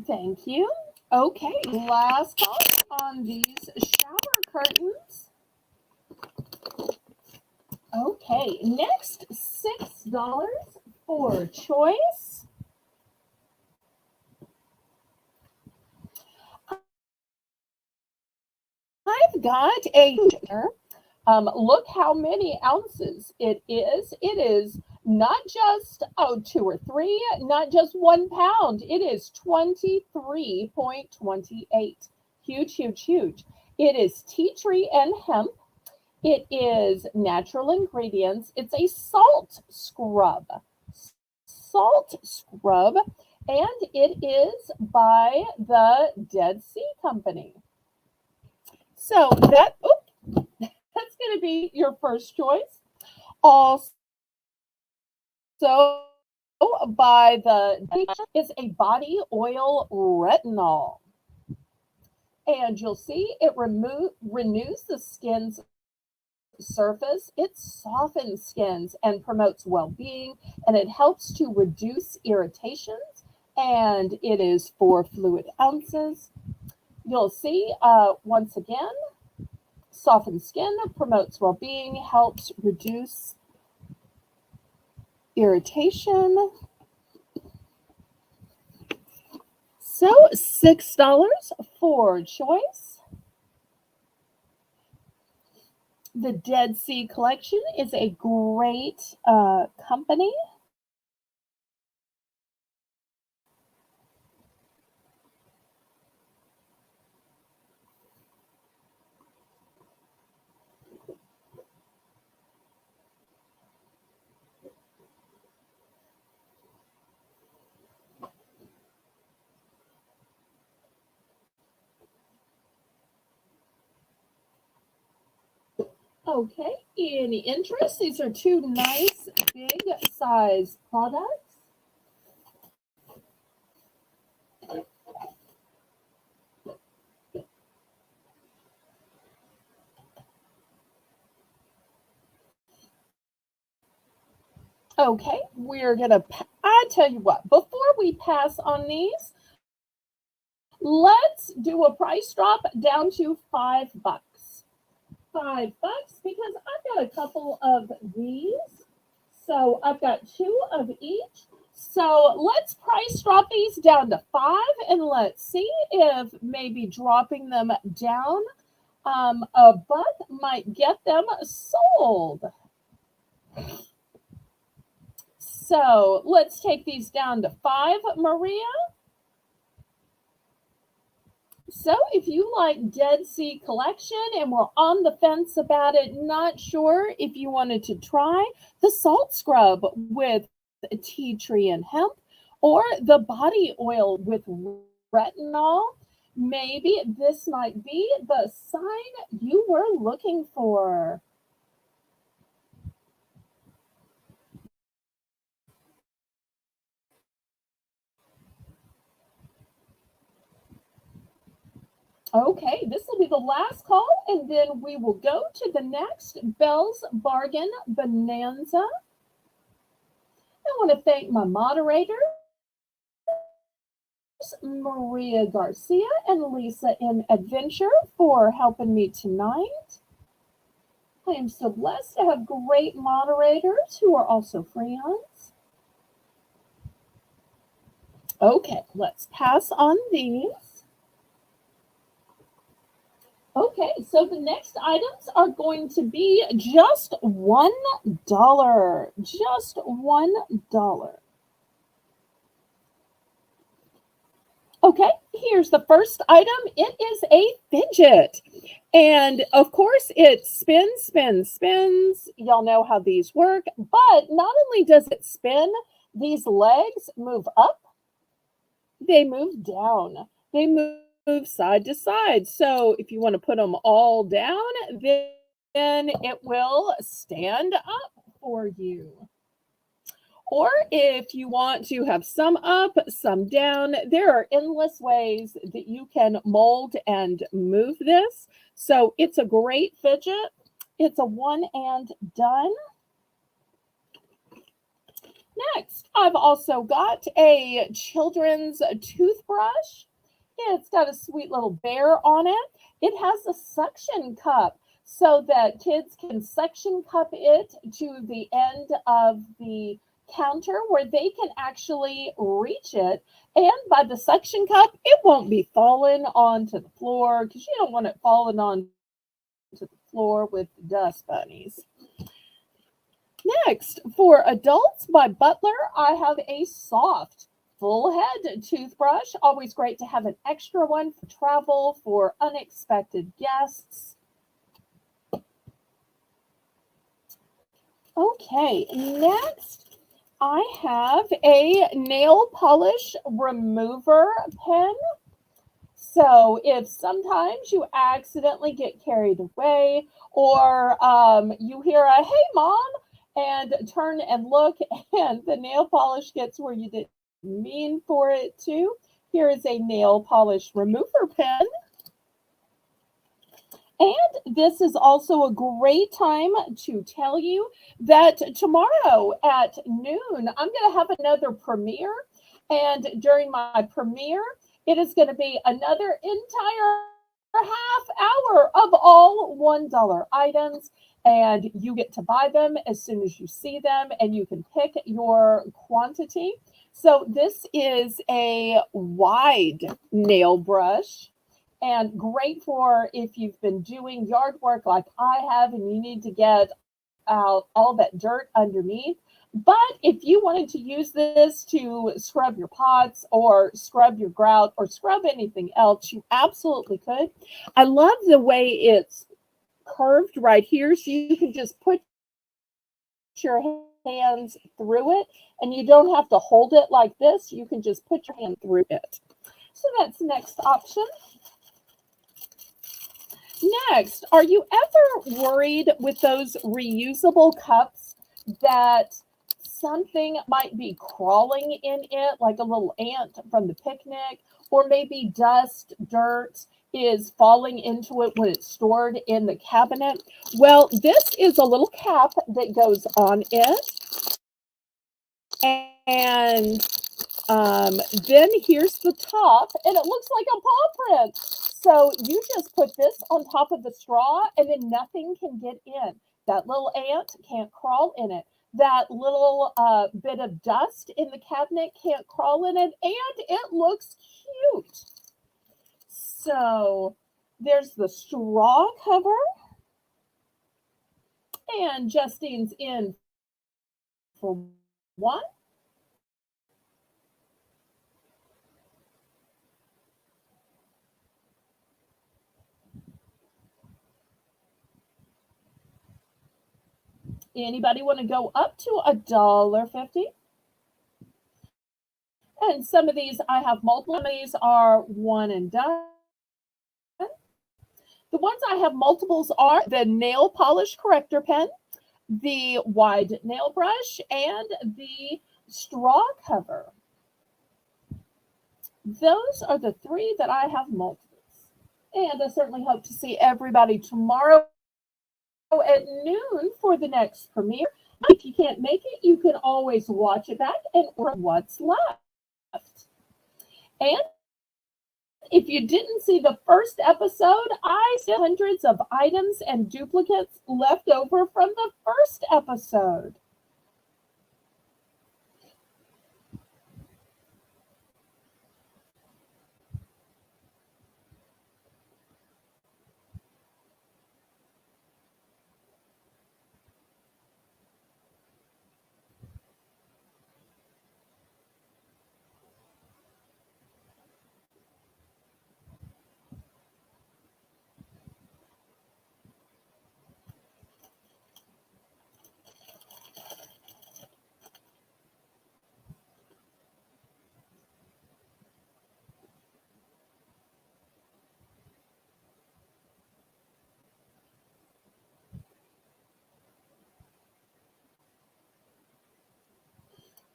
Thank you. Okay, last call on these shower curtains. Okay, next $6 for choice. I've got a look how many ounces it is. It is not just 2 or 3, not just 1 pound. It is 23.28. Huge, huge, huge. It is tea tree and hemp. It is natural ingredients. It's a salt scrub. Salt scrub. And it is by the Dead Sea Company. So that's going to be your first choice. Also by the is a body oil retinol. And you'll see it renews the skin's surface. It softens skins and promotes well-being, and it helps to reduce irritations. And it is 4 fluid ounces. You'll see once again, softens skin, promotes well-being, helps reduce irritation. So $6 for choice. The Dead Sea Collection is a great company. Okay, any interest? These are 2 nice big size products. Okay, we're gonna, I tell you what, before we pass on these, let's do a price drop down to $5. $5 because I've got a couple of these. So I've got 2 of each. So let's price drop these down to 5 and let's see if maybe dropping them down a buck might get them sold. So let's take these down to 5, Maria. So if you like Dead Sea Collection and were on the fence about it, not sure if you wanted to try the salt scrub with tea tree and hemp or the body oil with retinol, maybe this might be the sign you were looking for. Okay, this will be the last call, and then we will go to the next Belle's Bargain Bonanza. I want to thank my moderators, Maria Garcia and Lisa in Adventure, for helping me tonight. I am so blessed to have great moderators who are also friends. Okay, let's pass on these. Okay, so the next items are going to be just $1. Just $1. Okay, here's the first item. It is a fidget. And of course, it spins, spins, spins. Y'all know how these work. But not only does it spin, these legs move up, They move down. They move side to side. So if you want to put them all down, then it will stand up for you. Or if you want to have some up, some down, there are endless ways that you can mold and move this. So it's a great fidget. It's a one and done. Next, I've also got a children's toothbrush. It's got a sweet little bear on it. It has a suction cup so that kids can suction cup it to the end of the counter where they can actually reach it. And by the suction cup, it won't be falling onto the floor because you don't want it falling onto the floor with dust bunnies. Next, for adults by Butler, I have a soft full head toothbrush. Always great to have an extra one for travel, for unexpected guests. Okay, next I have a nail polish remover pen. So if sometimes you accidentally get carried away or you hear a, hey, mom, and turn and look, and the nail polish gets where you didn't mean for it to, here is a nail polish remover pen. And this is also a great time to tell you that tomorrow at noon, I'm going to have another premiere. And during my premiere, it is going to be another entire half hour of all $1 items. And you get to buy them as soon as you see them, and you can pick your quantity. So this is a wide nail brush and great for if you've been doing yard work like I have and you need to get out all that dirt underneath. But if you wanted to use this to scrub your pots or scrub your grout or scrub anything else, you absolutely could. I love the way it's curved right here, so you can just put your hands through it and you don't have to hold it like this. You can just put your hand through it. So that's the next option. Next, are you ever worried with those reusable cups that something might be crawling in it, like a little ant from the picnic, or maybe dust, dirt is falling into it when it's stored in the cabinet? Well, this is a little cap that goes on it. And then here's the top, and it looks like a paw print. So you just put this on top of the straw, and then nothing can get in. That little ant can't crawl in it. That little bit of dust in the cabinet can't crawl in it, and it looks cute. So there's the straw cover, and Justine's in for one. Anybody want to go up to $1.50? And some of these I have multiple. Some of these are one and done. The ones I have multiples are the nail polish corrector pen, the wide nail brush, and the straw cover. Those are the three that I have multiples. And I certainly hope to see everybody tomorrow at noon for the next premiere. If you can't make it, you can always watch it back and order what's left. And if you didn't see the first episode, I still have hundreds of items and duplicates left over from the first episode.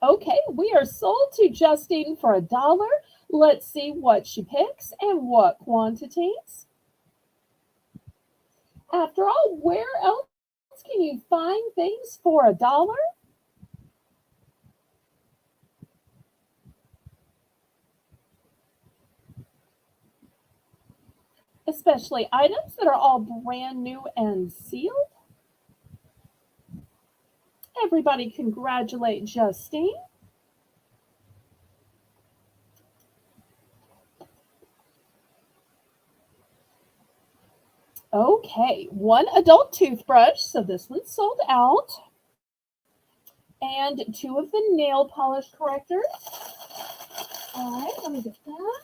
Okay, we are sold to Justine for $1. Let's see what she picks and what quantities. After all, where else can you find things for $1? Especially items that are all brand new and sealed. Everybody congratulate Justine. Okay, one adult toothbrush, so this one's sold out, and two of the nail polish correctors. All right, let me get that.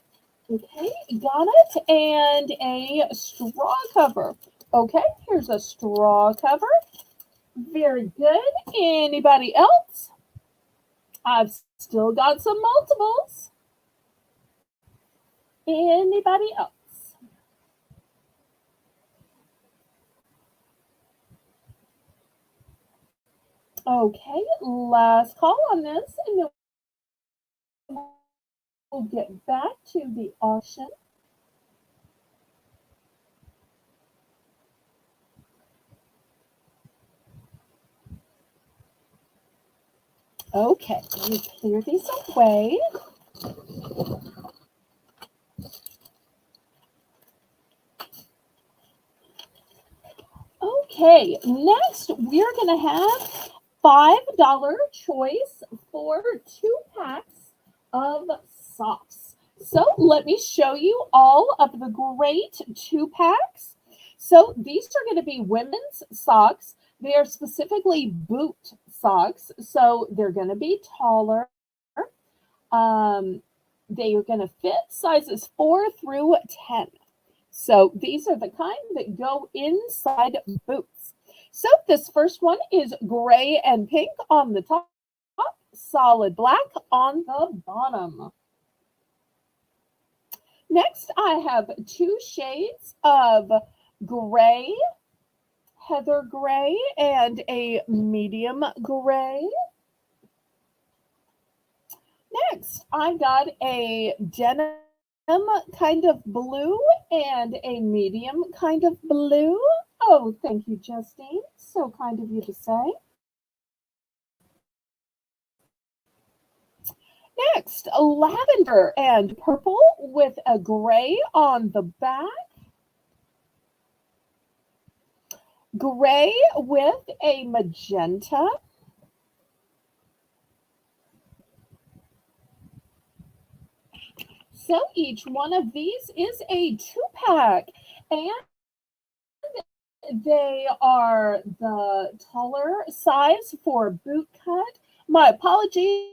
Okay, got it. And a straw cover. Okay, here's a straw cover. Very good. Anybody else? I've still got some multiples. Anybody else? Okay, last call on this, and then we'll get back to the auction. Okay, let me clear these away. Okay, next we're going to have $5 choice for 2 packs of socks. So let me show you all of the great 2 packs. So these are going to be women's socks. They are specifically boot socks, so they're going to be taller. Um, they are going to fit sizes 4 through 10. So these are the kind that go inside boots. So this first one is gray and pink on the top, solid black on the bottom. Next, I have 2 shades of gray, heather gray, and a medium gray. Next, I got a denim kind of blue and a medium kind of blue. Oh, thank you, Justine. So kind of you to say. Next, lavender and purple with a gray on the back, gray with a magenta. So each one of these is a 2 pack, and they are the taller size for boot cut. My apologies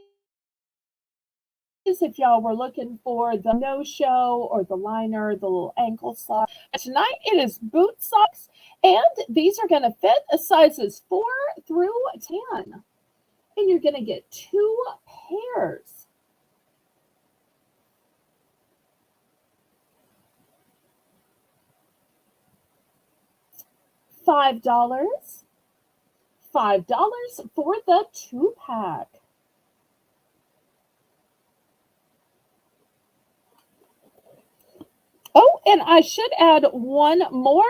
if y'all were looking for the no show or the liner, the little ankle sock. Tonight it is boot socks, and these are going to fit sizes 4 through 10. And you're going to get 2 pairs. $5. $5 for the 2 pack. Oh, and I should add one more.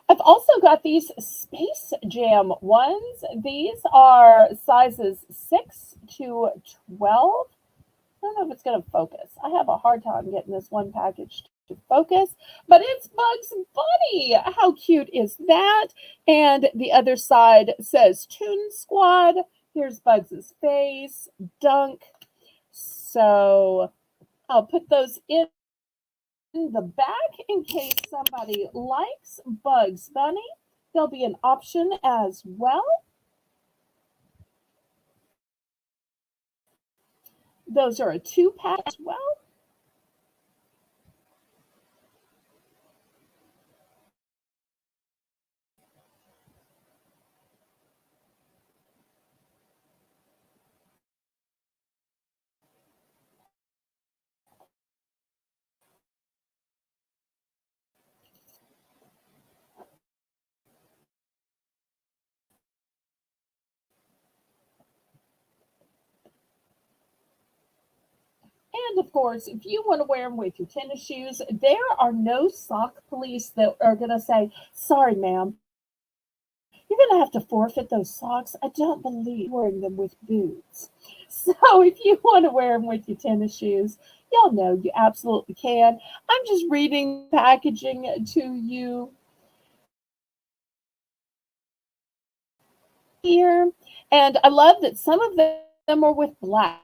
I've also got these Space Jam ones. These are sizes 6 to 12. I don't know if it's going to focus. I have a hard time getting this one package to focus, but it's Bugs Bunny. How cute is that? And the other side says Toon Squad. Here's Bugs's face, Dunk. So I'll put those in the back in case somebody likes Bugs Bunny. There'll be an option as well. Those are a 2 pack as well. of course, if you want to wear them with your tennis shoes, there are no sock police that are going to say, sorry, ma'am, you're going to have to forfeit those socks. I don't believe wearing them with boots. So if you want to wear them with your tennis shoes, y'all know you absolutely can. I'm just reading packaging to you here. And I love that some of them are with black.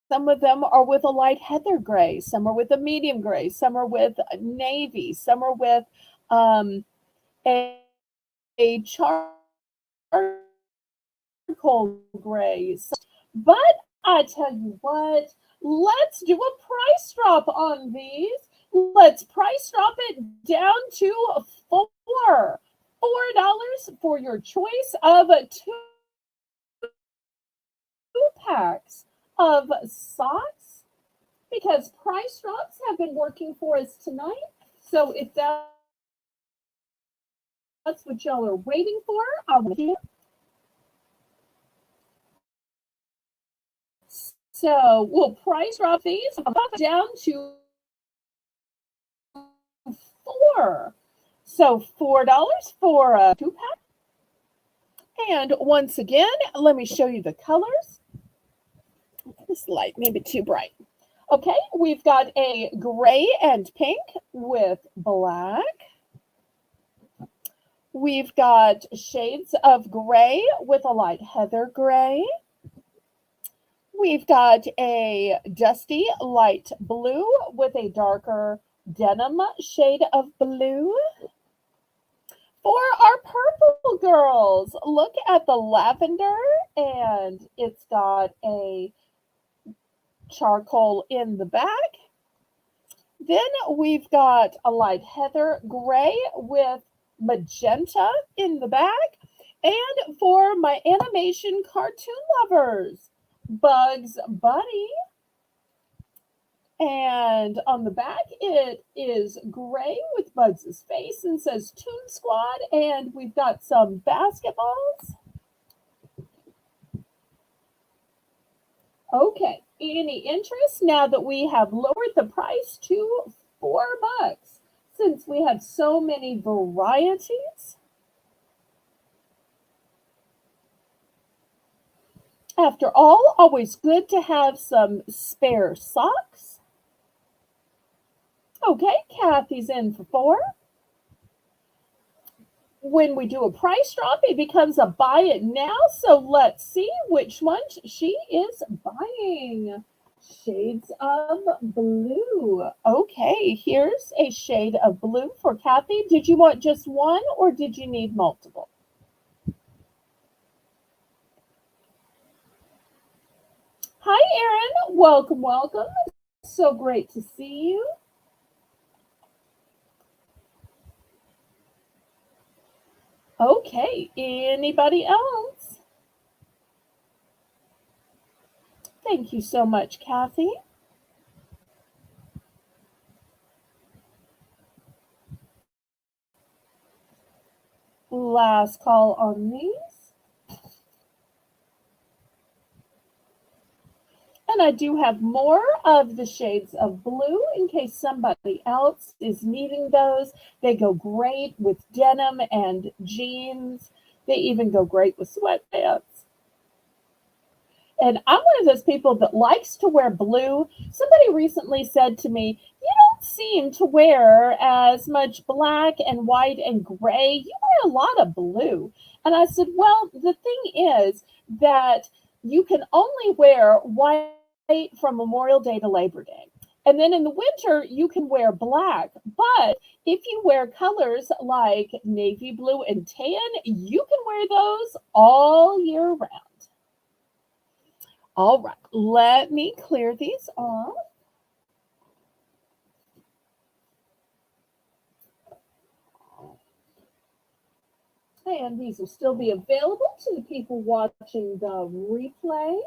Some of them are with a light heather gray. Some are with a medium gray. Some are with navy. Some are with a charcoal gray. But I tell you what, let's do a price drop on these. Let's price drop it down to $4 for your choice of two packs of socks, because price drops have been working for us tonight. So if that's what y'all are waiting for, I'll give you. So we'll price drop these down to $4. So $4 for a 2-pack. And once again, let me show you the colors. This light may be too bright. Okay, we've got a gray and pink with black. We've got shades of gray with a light heather gray. We've got a dusty light blue with a darker denim shade of blue. For our purple girls, look at the lavender, and it's got a charcoal in the back. Then we've got a light heather gray with magenta in the back. And for my animation cartoon lovers, Bugs Bunny. And on the back, it is gray with Bugs' face and says Toon Squad. And we've got some basketballs. Okay, any interest now that we have lowered the price to $4 since we have so many varieties? After all, always good to have some spare socks. Okay, Kathy's in for $4. When we do a price drop, it becomes a buy it now. So let's see which one she is buying. Shades of blue. Okay, here's a shade of blue for Kathy. Did you want just one or did you need multiple? Hi, Erin. Welcome, welcome. So great to see you. Okay, anybody else? Thank you so much, Kathy. Last call on these. And I do have more of the shades of blue in case somebody else is needing those. They go great with denim and jeans. They even go great with sweatpants. And I'm one of those people that likes to wear blue. Somebody recently said to me, you don't seem to wear as much black and white and gray. You wear a lot of blue. And I said, well, the thing is that you can only wear white from Memorial Day to Labor Day. And then in the winter, you can wear black. But if you wear colors like navy blue and tan, you can wear those all year round. All right, let me clear these off. And these will still be available to the people watching the replay.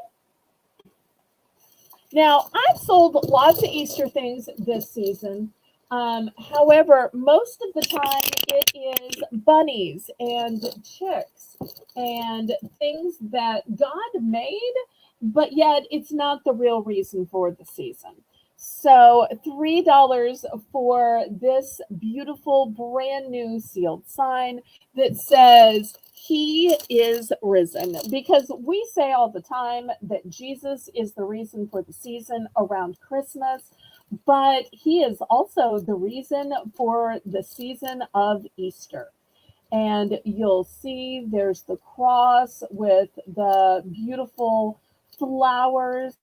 Now, I've sold lots of Easter things this season, However, most of the time it is bunnies and chicks and things that God made, but yet it's not the real reason for the season. So $3 for this beautiful brand new sealed sign that says he is risen. Because we say all the time that Jesus is the reason for the season around Christmas, but he is also the reason for the season of Easter. And you'll see there's the cross with the beautiful flowers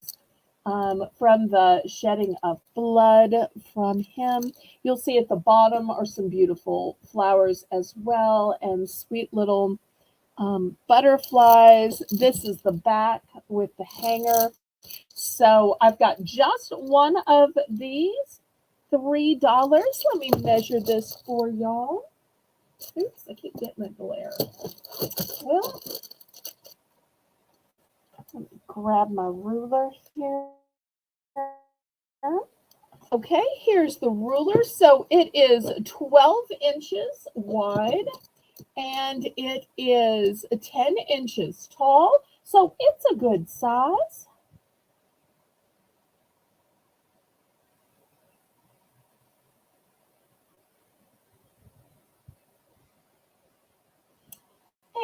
from the shedding of blood from him. You'll see at the bottom are some beautiful flowers as well and sweet little butterflies. This is the back with the hanger. So I've got just one of these, $3. Let me measure this for y'all. Oops, I keep getting a glare. Well, let me grab my ruler here. Okay, here's the ruler. So it is 12 inches wide and it is 10 inches tall. So it's a good size.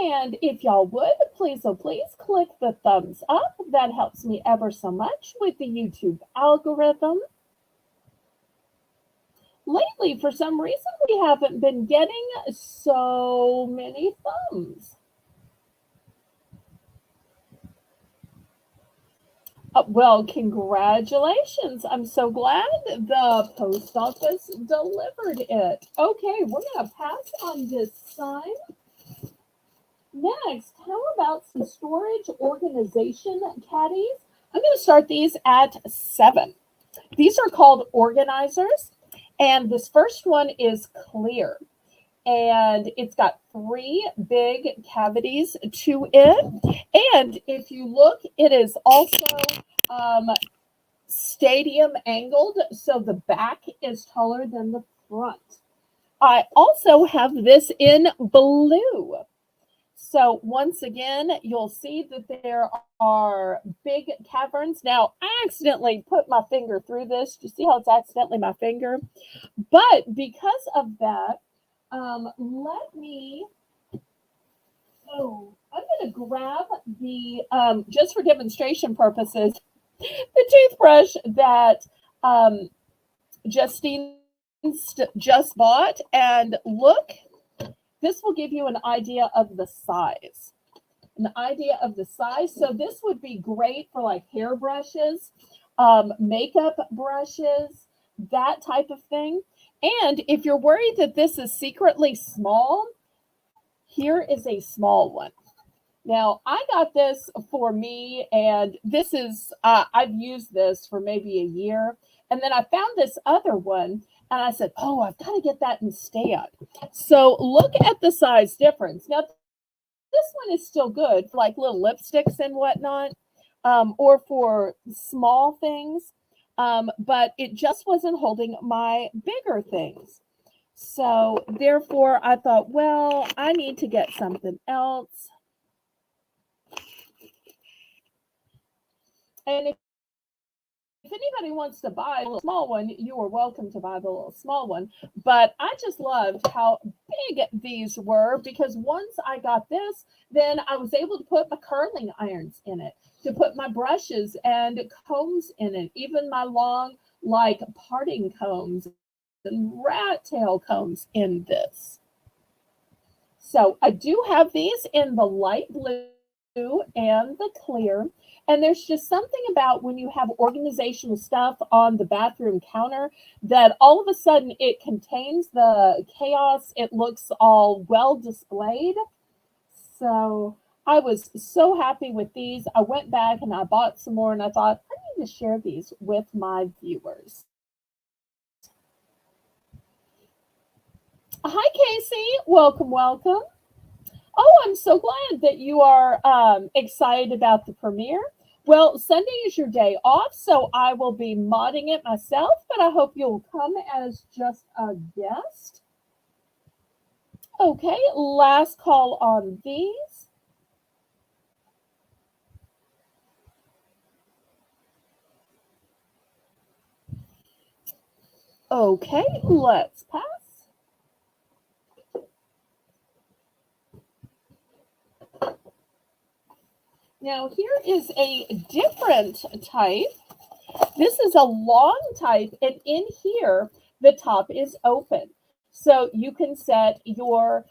And if y'all would, please, oh please, click the thumbs up. That helps me ever so much with the YouTube algorithm. Lately, for some reason, we haven't been getting so many thumbs. Well, congratulations. I'm so glad the post office delivered it. Okay, we're going to pass on this sign. Next, how about some storage organization caddies? I'm going to start these at 7. These are called organizers, and this first one is clear, and it's got 3 big cavities to it. And if you look, it is also stadium angled, so the back is taller than the front. I also have this in blue. So once again, you'll see that there are big caverns. Now, I accidentally put my finger through this. Do you see how it's accidentally my finger? But because of that, let me, I'm going to grab the, just for demonstration purposes, the toothbrush that Justine just bought. And look, this will give you an idea of the size. So this would be great for like hair brushes, makeup brushes, that type of thing. And if you're worried that this is secretly small, here is a small one. Now, I got this for me, and this is, I've used this for maybe a year. And then I found this other one, and I said, oh, I've got to get that instead. So look at the size difference. Now, this one is still good for like little lipsticks and whatnot, or for small things, but it just wasn't holding my bigger things. So therefore, I thought, well, I need to get something else. And if anybody wants to buy a little small one, you are welcome to buy the little small one. But I just loved how big these were, because once I got this, then I was able to put my curling irons in it, to put my brushes and combs in it, even my long, like parting combs and rat tail combs in this. So I do have these in the light blue and the clear. And there's just something about when you have organizational stuff on the bathroom counter that all of a sudden it contains the chaos. It looks all well displayed. So I was so happy with these. I went back and I bought some more, and I thought I need to share these with my viewers. Hi, Casey. Welcome, welcome. Oh, I'm so glad that you are excited about the premiere. Well, Sunday is your day off, so I will be modding it myself, but I hope you'll come as just a guest. Okay, last call on these. Okay, let's pass. Now, here is a different type. This is a long type, and in here, the top is open. So you can set your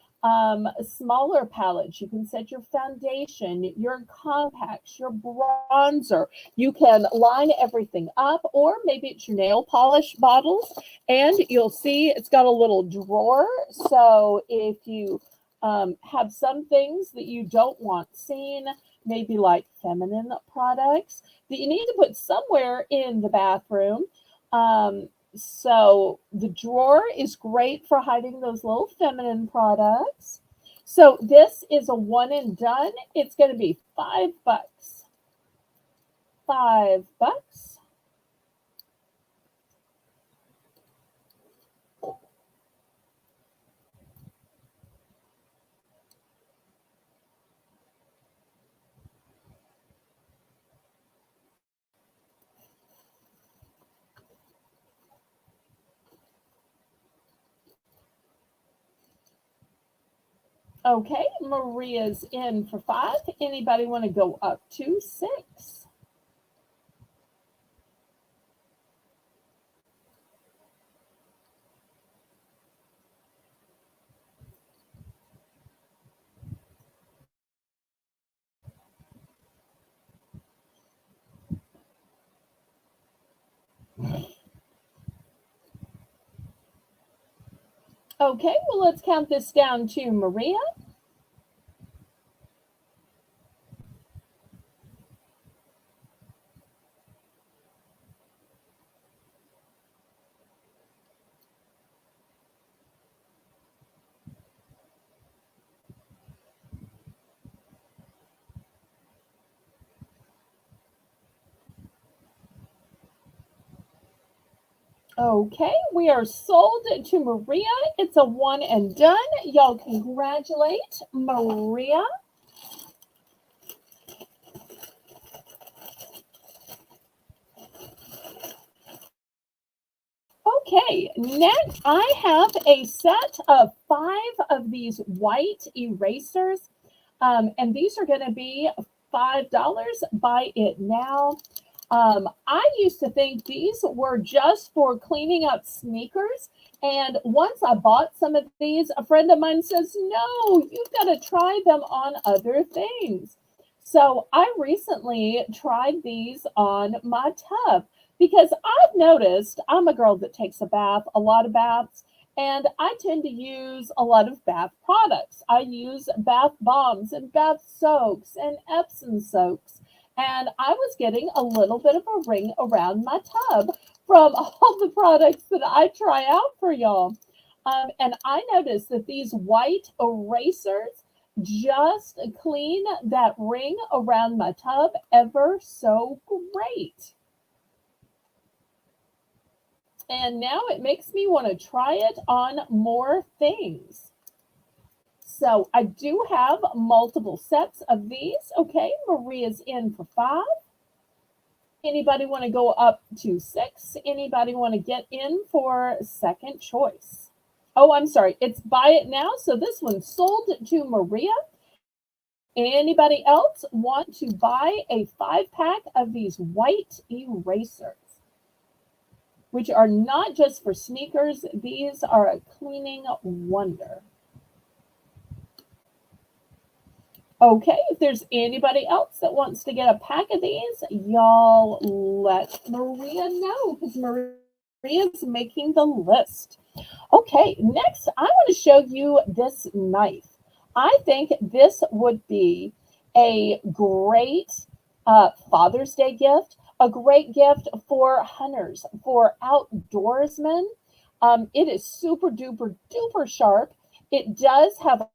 smaller palettes, you can set your foundation, your compacts, your bronzer. You can line everything up, or maybe it's your nail polish bottles, and you'll see it's got a little drawer. So if you have some things that you don't want seen, maybe like feminine products, that you need to put somewhere in the bathroom. So the drawer is great for hiding those little feminine products. So this is a one and done. It's going to be $5. $5. Okay, Maria's in for 5. Anybody want to go up to 6? Okay, well, let's count this down to Maria. Okay, we are sold to Maria. It's a one and done. Y'all congratulate Maria. Okay, next I have a set of 5 of these white erasers. And these are going to be $5. Buy it now. I used to think these were just for cleaning up sneakers. And once I bought some of these, a friend of mine says, no, you've got to try them on other things. So I recently tried these on my tub because I've noticed I'm a girl that takes a bath, a lot of baths, and I tend to use a lot of bath products. I use bath bombs and bath soaks and Epsom soaks. And I was getting a little bit of a ring around my tub from all the products that I try out for y'all. And I noticed that these white erasers just clean that ring around my tub ever so great. And now it makes me want to try it on more things. So I do have multiple sets of these. Okay, Maria's in for 5. Anybody want to go up to 6? Anybody want to get in for second choice? Oh, I'm sorry. It's buy it now. So this one's sold to Maria. Anybody else want to buy a 5-pack of these white erasers, which are not just for sneakers? These are a cleaning wonder. Okay, if there's anybody else that wants to get a pack of these, y'all let Maria know, because Maria's making the list. Okay, next I want to show you this knife. I think this would be a great Father's Day gift, a great gift for hunters, for outdoorsmen. It is super duper duper sharp. It does have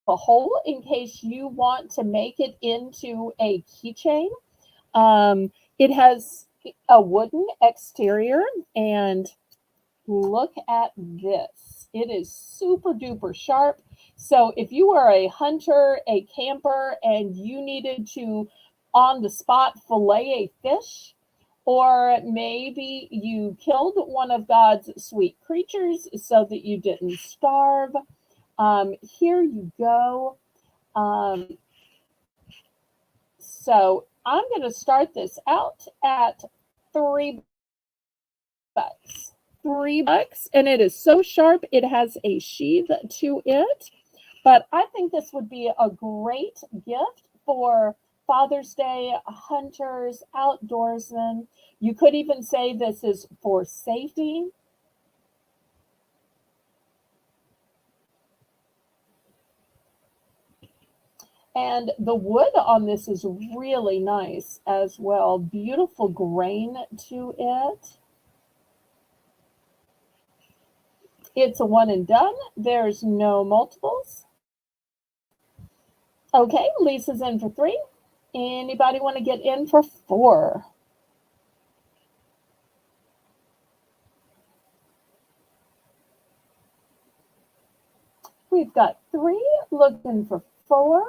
a hole in case you want to make it into a keychain. It has a wooden exterior, and look at this. It is super duper sharp. So if you are a hunter, a camper, and you needed to on the spot fillet a fish, or maybe you killed one of God's sweet creatures so that you didn't starve, here you go. Um, so I'm going to start this out at $3. $3, and it is so sharp. It has a sheath to it, but I think this would be a great gift for Father's Day, hunters, outdoorsmen. You could even say this is for safety. And the wood on this is really nice as well. Beautiful grain to it. It's a one and done. There's no multiples. Okay, Lisa's in for 3. Anybody want to get in for 4? We've got 3 looking for 4.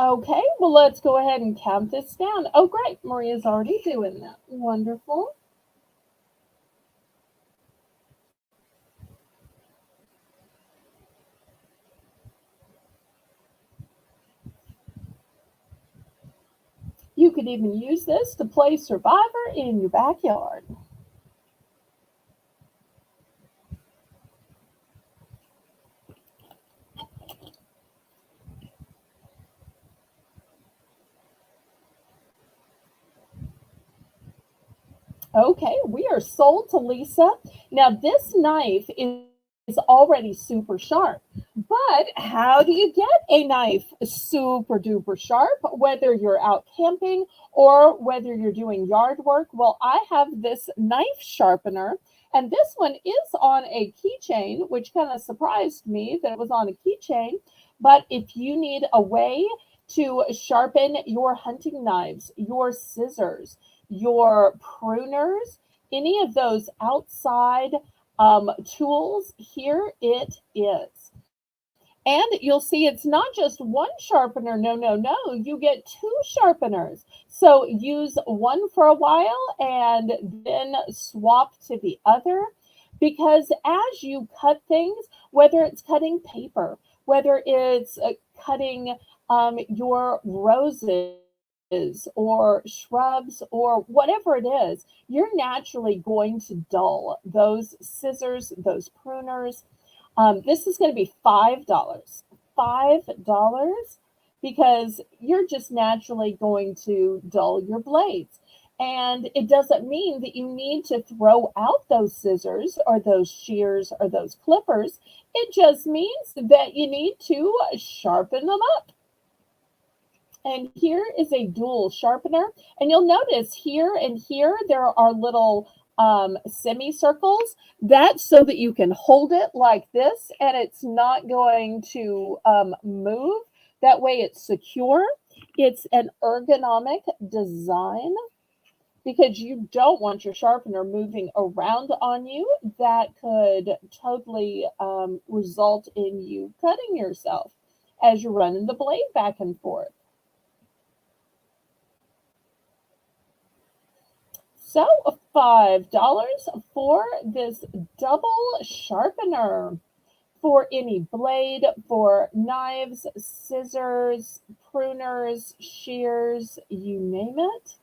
Okay, well, let's go ahead and count this down. Oh, great. Maria's already doing that. Wonderful. You could even use this to play Survivor in your backyard. Okay, we are sold to Lisa. Now, this knife is already super sharp, but how do you get a knife super duper sharp, whether you're out camping or whether you're doing yard work? Well, I have this knife sharpener, and this one is on a keychain, which kind of surprised me that it was on a keychain. But if you need a way to sharpen your hunting knives, your scissors, your pruners, any of those outside tools, here it is. And you'll see it's not just one sharpener. No, no, no. You get 2 sharpeners. So use one for a while and then swap to the other. Because as you cut things, whether it's cutting paper, whether it's cutting your roses, or shrubs or whatever it is, you're naturally going to dull those scissors, those pruners. This is going to be $5. $5 because you're just naturally going to dull your blades. And it doesn't mean that you need to throw out those scissors or those shears or those clippers. It just means that you need to sharpen them up. And here is a dual sharpener. And you'll notice here and here, there are little semicircles. That's so that you can hold it like this and it's not going to move. That way it's secure. It's an ergonomic design because you don't want your sharpener moving around on you. That could totally result in you cutting yourself as you're running the blade back and forth. So $5 for this double sharpener for any blade, for knives, scissors, pruners, shears, you name it.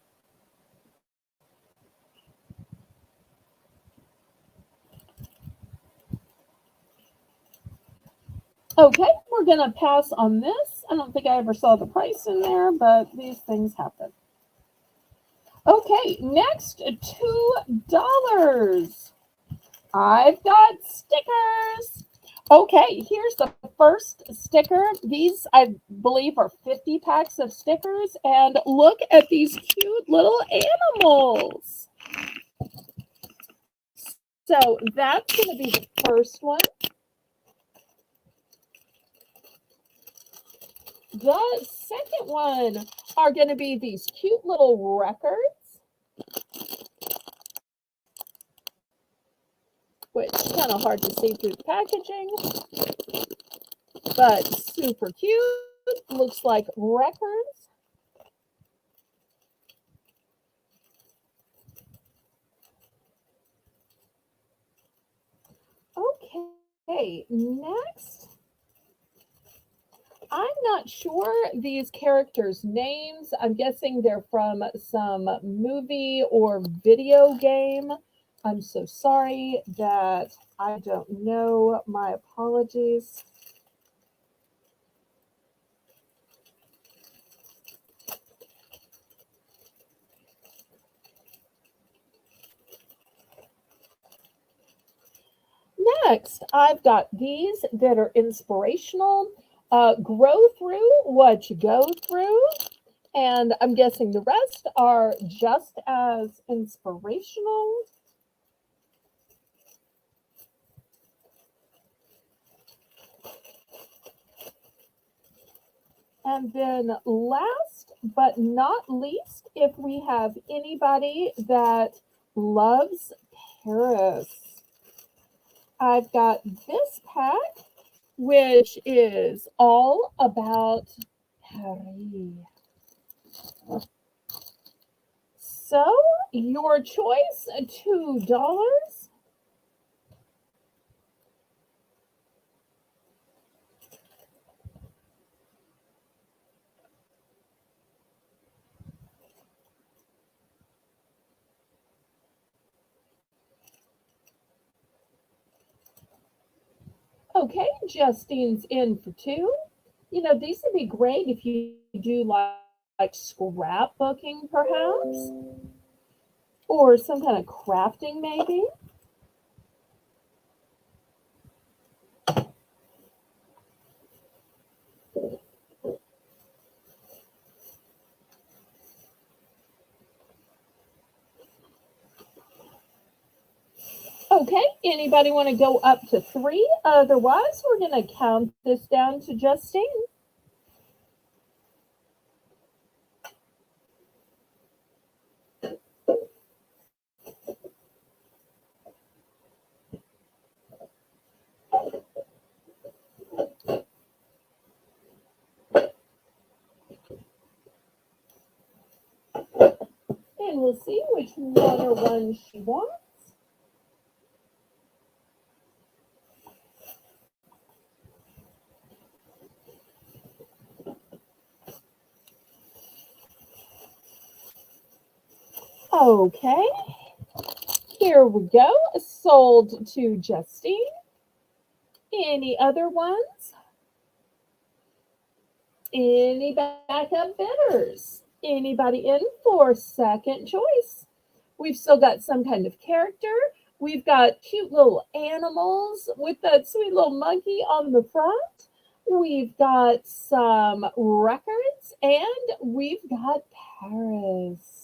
Okay, we're going to pass on this. I don't think I ever saw the price in there, but these things happen. Okay, next, $2. I've got stickers. Okay, here's the first sticker. These, I believe, are 50 packs of stickers. And look at these cute little animals. So that's going to be the first one. The second one are going to be these cute little records, which is kind of hard to see through the packaging, but super cute. Looks like records. Okay, next. I'm not sure these characters' names. I'm guessing they're from some movie or video game. I'm so sorry that I don't know. My apologies. Next, I've got these that are inspirational. Grow through what you go through. And I'm guessing the rest are just as inspirational. And then last but not least, if we have anybody that loves Paris, I've got this pack, which is all about Paris. So your choice, $2. Okay, Justine's in for two. You know, these would be great if you do like scrapbooking, perhaps, or some kind of crafting, maybe. Okay, anybody want to go up to three? Otherwise, we're going to count this down to Justine. And we'll see which one or one she wants. Okay, here we go. Sold to Justine. Any other ones? Any backup bidders? Anybody in for second choice? We've still got some kind of character. We've got cute little animals with that sweet little monkey on the front. We've got some records and we've got Paris.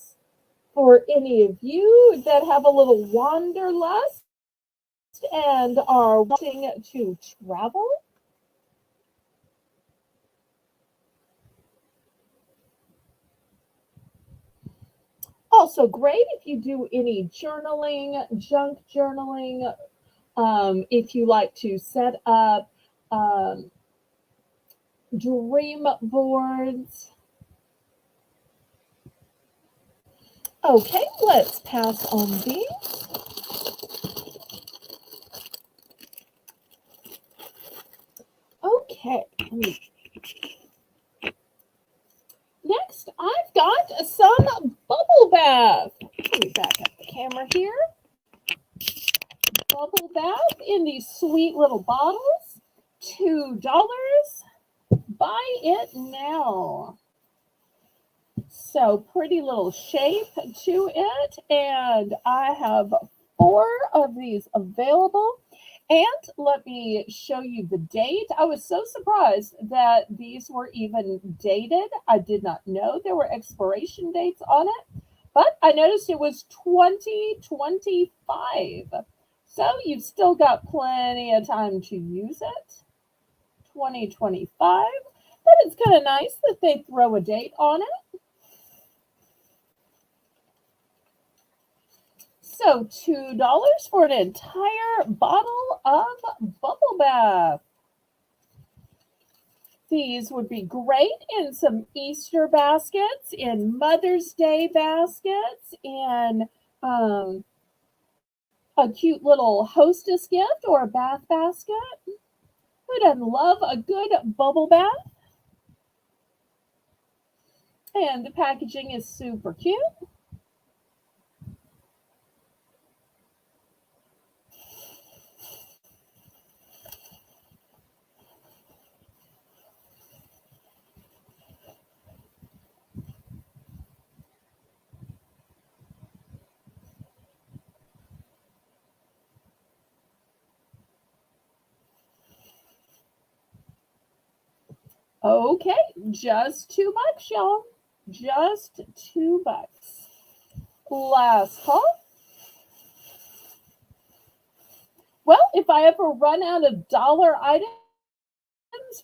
For any of you that have a little wanderlust and are wanting to travel, also great if you do any journaling, junk journaling, if you like to set up dream boards. Okay, let's pass on these. Okay. Next, I've got some bubble bath. Let me back up the camera here. Bubble bath in these sweet little bottles. $2. Buy it now. So pretty little shape to it. And I have 4 of these available. And let me show you the date. I was so surprised that these were even dated. I did not know there were expiration dates on it, but I noticed it was 2025. So you've still got plenty of time to use it. 2025. But it's kind of nice that they throw a date on it. So $2 for an entire bottle of bubble bath. These would be great in some Easter baskets, in Mother's Day baskets, in a cute little hostess gift or a bath basket. Who doesn't love a good bubble bath? And the packaging is super cute. Okay, just $2, y'all. Just $2. Last call. Well, if I ever run out of dollar items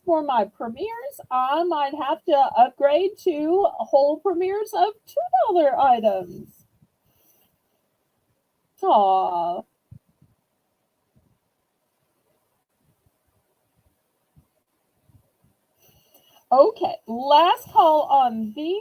for my premieres, I might have to upgrade to whole premieres of $2 items. Aw. Okay, last call on these.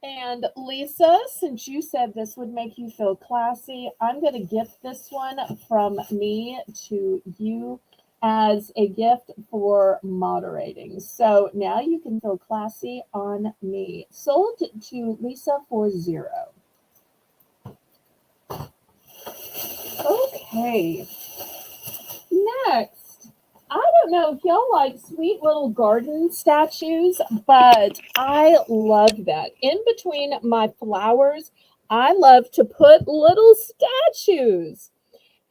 And Lisa, since you said this would make you feel classy, I'm going to gift this one from me to you as a gift for moderating. So now you can feel classy on me. Sold to Lisa for $0. Okay. Next, I don't know if y'all like sweet little garden statues, but I love that. In between my flowers, I love to put little statues.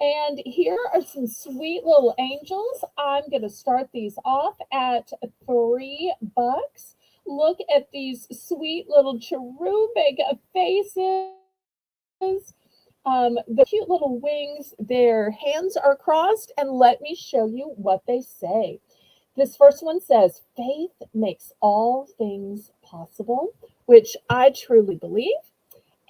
And here are some sweet little angels. I'm going to start these off at $3. Look at these sweet little cherubic faces. The cute little wings, their hands are crossed, and let me show you what they say. This first one says, faith makes all things possible, which I truly believe.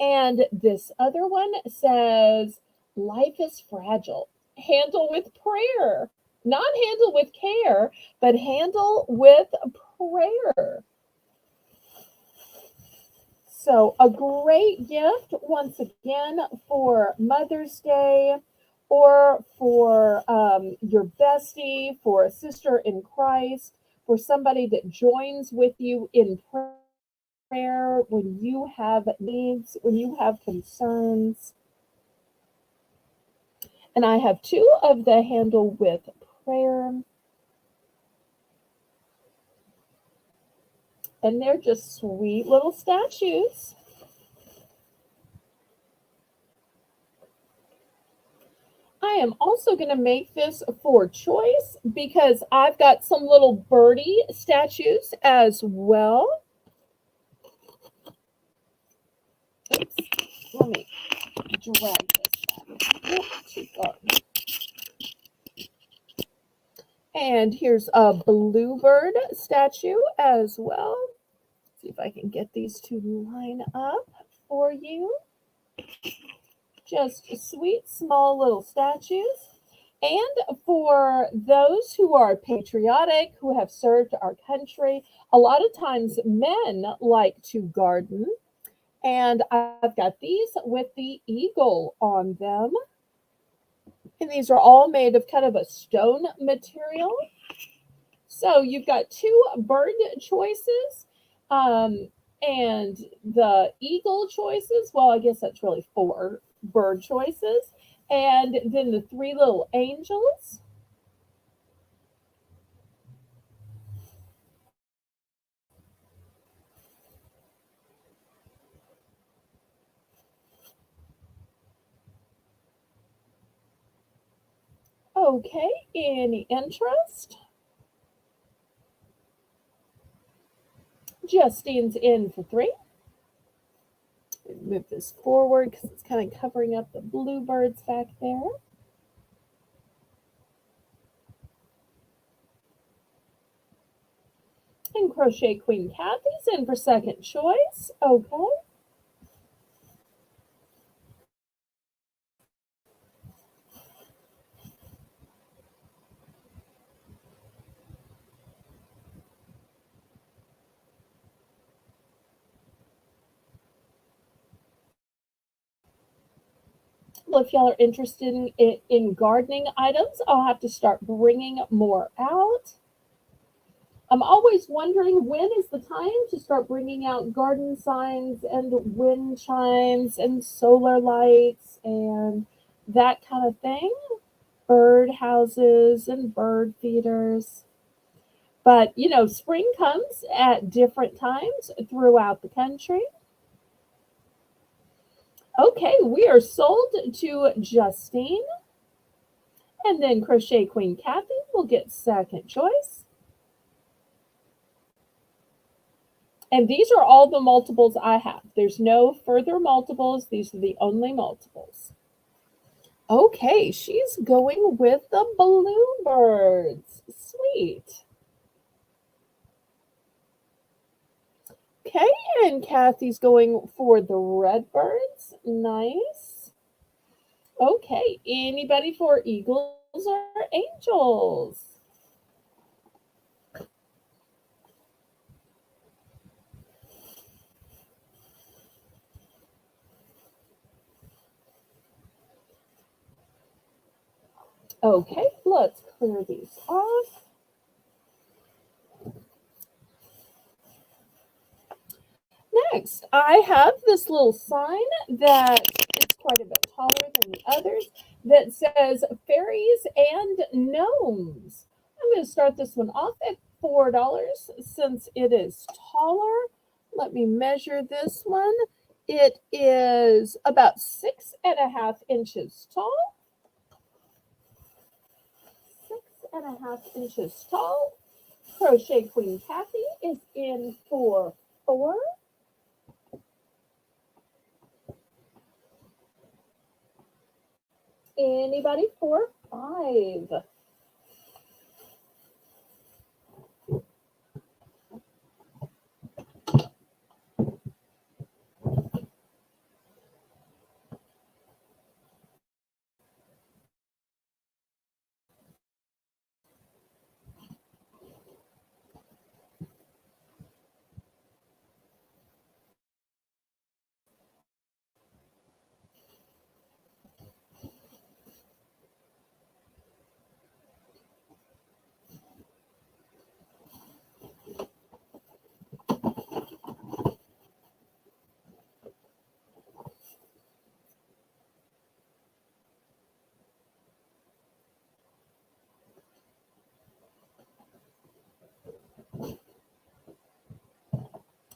And this other one says, life is fragile. Handle with prayer. Not handle with care, but handle with prayer. So, a great gift once again for Mother's Day or for your bestie, for a sister in Christ, for somebody that joins with you in prayer when you have needs, when you have concerns. And I have two of the handle with prayer. And they're just sweet little statues. I am also going to make this for choice because I've got some little birdie statues as well. Oops, let me drag this back. Too far. And here's a bluebird statue as well. See if I can get these to line up for you. Just sweet, small little statues. And for those who are patriotic, who have served our country, a lot of times men like to garden. And I've got these with the eagle on them. And these are all made of kind of a stone material. So you've got two bird choices. And the eagle choices, well, I guess that's really 4 bird choices. And then the 3 little angels. Okay, any interest? Justine's in for 3. Move this forward because it's kind of covering up the bluebirds back there. And Crochet Queen Kathy's in for second choice. Okay. Well, if y'all are interested in gardening items, I'll have to start bringing more out. I'm always wondering when is the time to start bringing out garden signs and wind chimes and solar lights and that kind of thing. Bird houses and bird feeders. But, spring comes at different times throughout the country. Okay, we are sold to Justine. And then Crochet Queen Kathy will get second choice. And these are all the multiples I have. There's no further multiples. These are the only multiples. Okay, she's going with the bluebirds. Sweet. Okay, and Kathy's going for the redbirds. Nice. Okay, anybody for eagles or angels? Okay, let's clear these off. Next, I have this little sign that is quite a bit taller than the others that says fairies and gnomes. I'm going to start this one off at $4 since it is taller. Let me measure this one. It is about 6.5 inches tall. 6.5 inches tall. Crochet Queen Kathy is in for 4. Anybody for 5?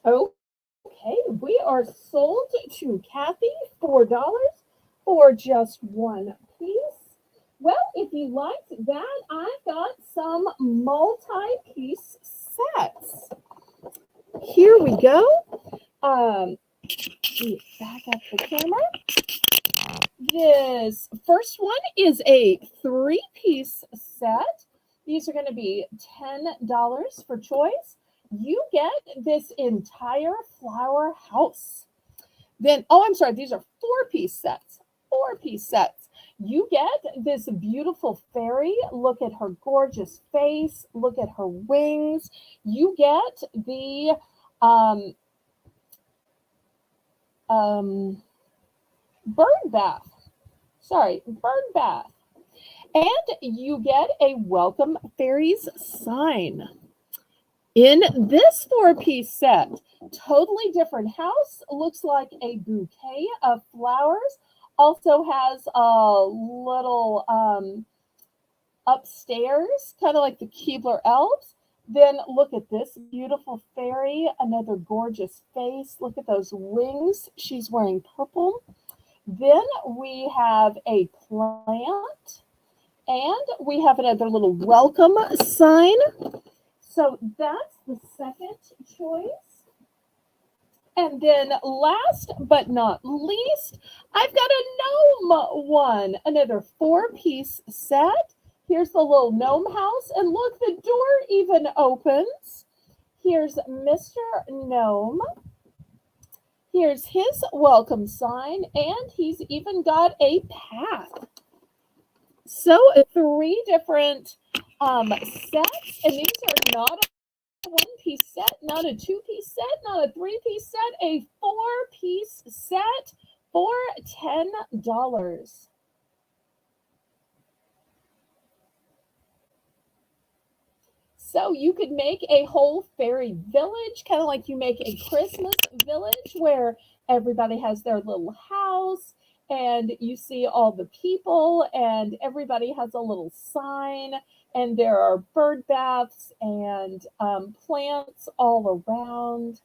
Okay, we are sold to Kathy $4 for just one piece. Well, if you liked that, I've got some multi-piece sets. Here we go. Let me back up the camera. This first one is a 3-piece set. These are going to be $10 for choice. You get this entire flower house. Then, I'm sorry, these are 4-piece sets. 4-piece sets. You get this beautiful fairy. Look at her gorgeous face. Look at her wings. You get the bird bath. Sorry, bird bath. And you get a welcome fairies sign. In this 4-piece set, totally different house. Looks like a bouquet of flowers. Also has a little upstairs, kind of like the Keebler elves. Then look at this beautiful fairy, another gorgeous face. Look at those wings. She's wearing purple. Then we have a plant. And we have another little welcome sign. So that's the second choice. And then last but not least, I've got a gnome one, another 4-piece set. Here's the little gnome house, and look, the door even opens. Here's Mr. Gnome. Here's his welcome sign, and he's even got a path. So 3 different sets, and these are not a 1-piece set, not a 2-piece set, not a 3-piece set, a 4-piece set for $10. So you could make a whole fairy village, kind of like you make a Christmas village where everybody has their little house and you see all the people and everybody has a little sign and there are bird baths and plants all around.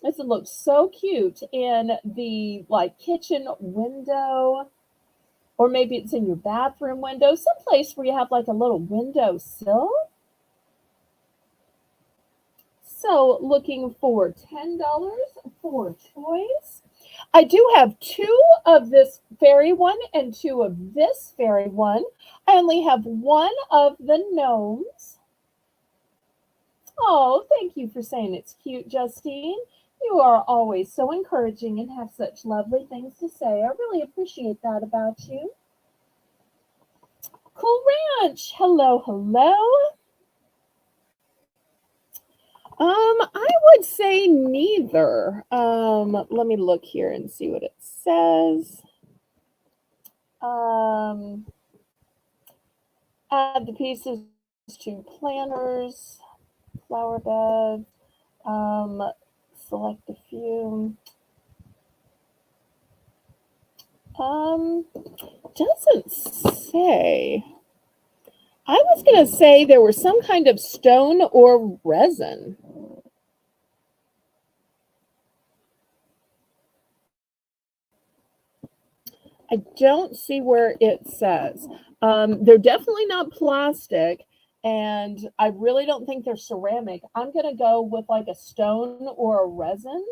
This looks so cute in the like kitchen window, or maybe it's in your bathroom window, someplace where you have like a little window sill. So looking for $10 for choice. I do have 2 of this fairy one and 2 of this fairy one. I only have 1 of the gnomes. Oh, thank you for saying it's cute, Justine. You are always so encouraging and have such lovely things to say. I really appreciate that about you. Cool Ranch. Hello, hello. I would say neither. Let me look here and see what it says. Add the pieces to planters, flower bed, select a few. Doesn't say. I was going to say there was some kind of stone or resin. I don't see where it says. They're definitely not plastic, and I really don't think they're ceramic. I'm going to go with like a stone or a resin.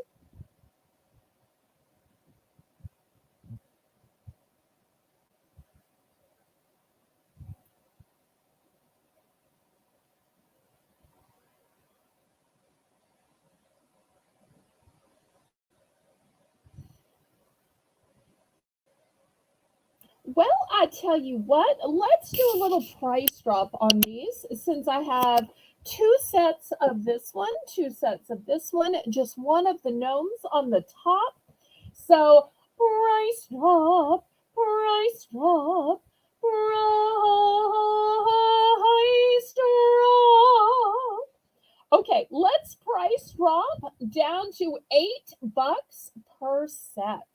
Well, I tell you what, let's do a little price drop on these since I have 2 sets of this one, 2 sets of this one, just 1 of the gnomes on the top. So price drop, price drop, price drop. Okay, let's price drop down to $8 per set.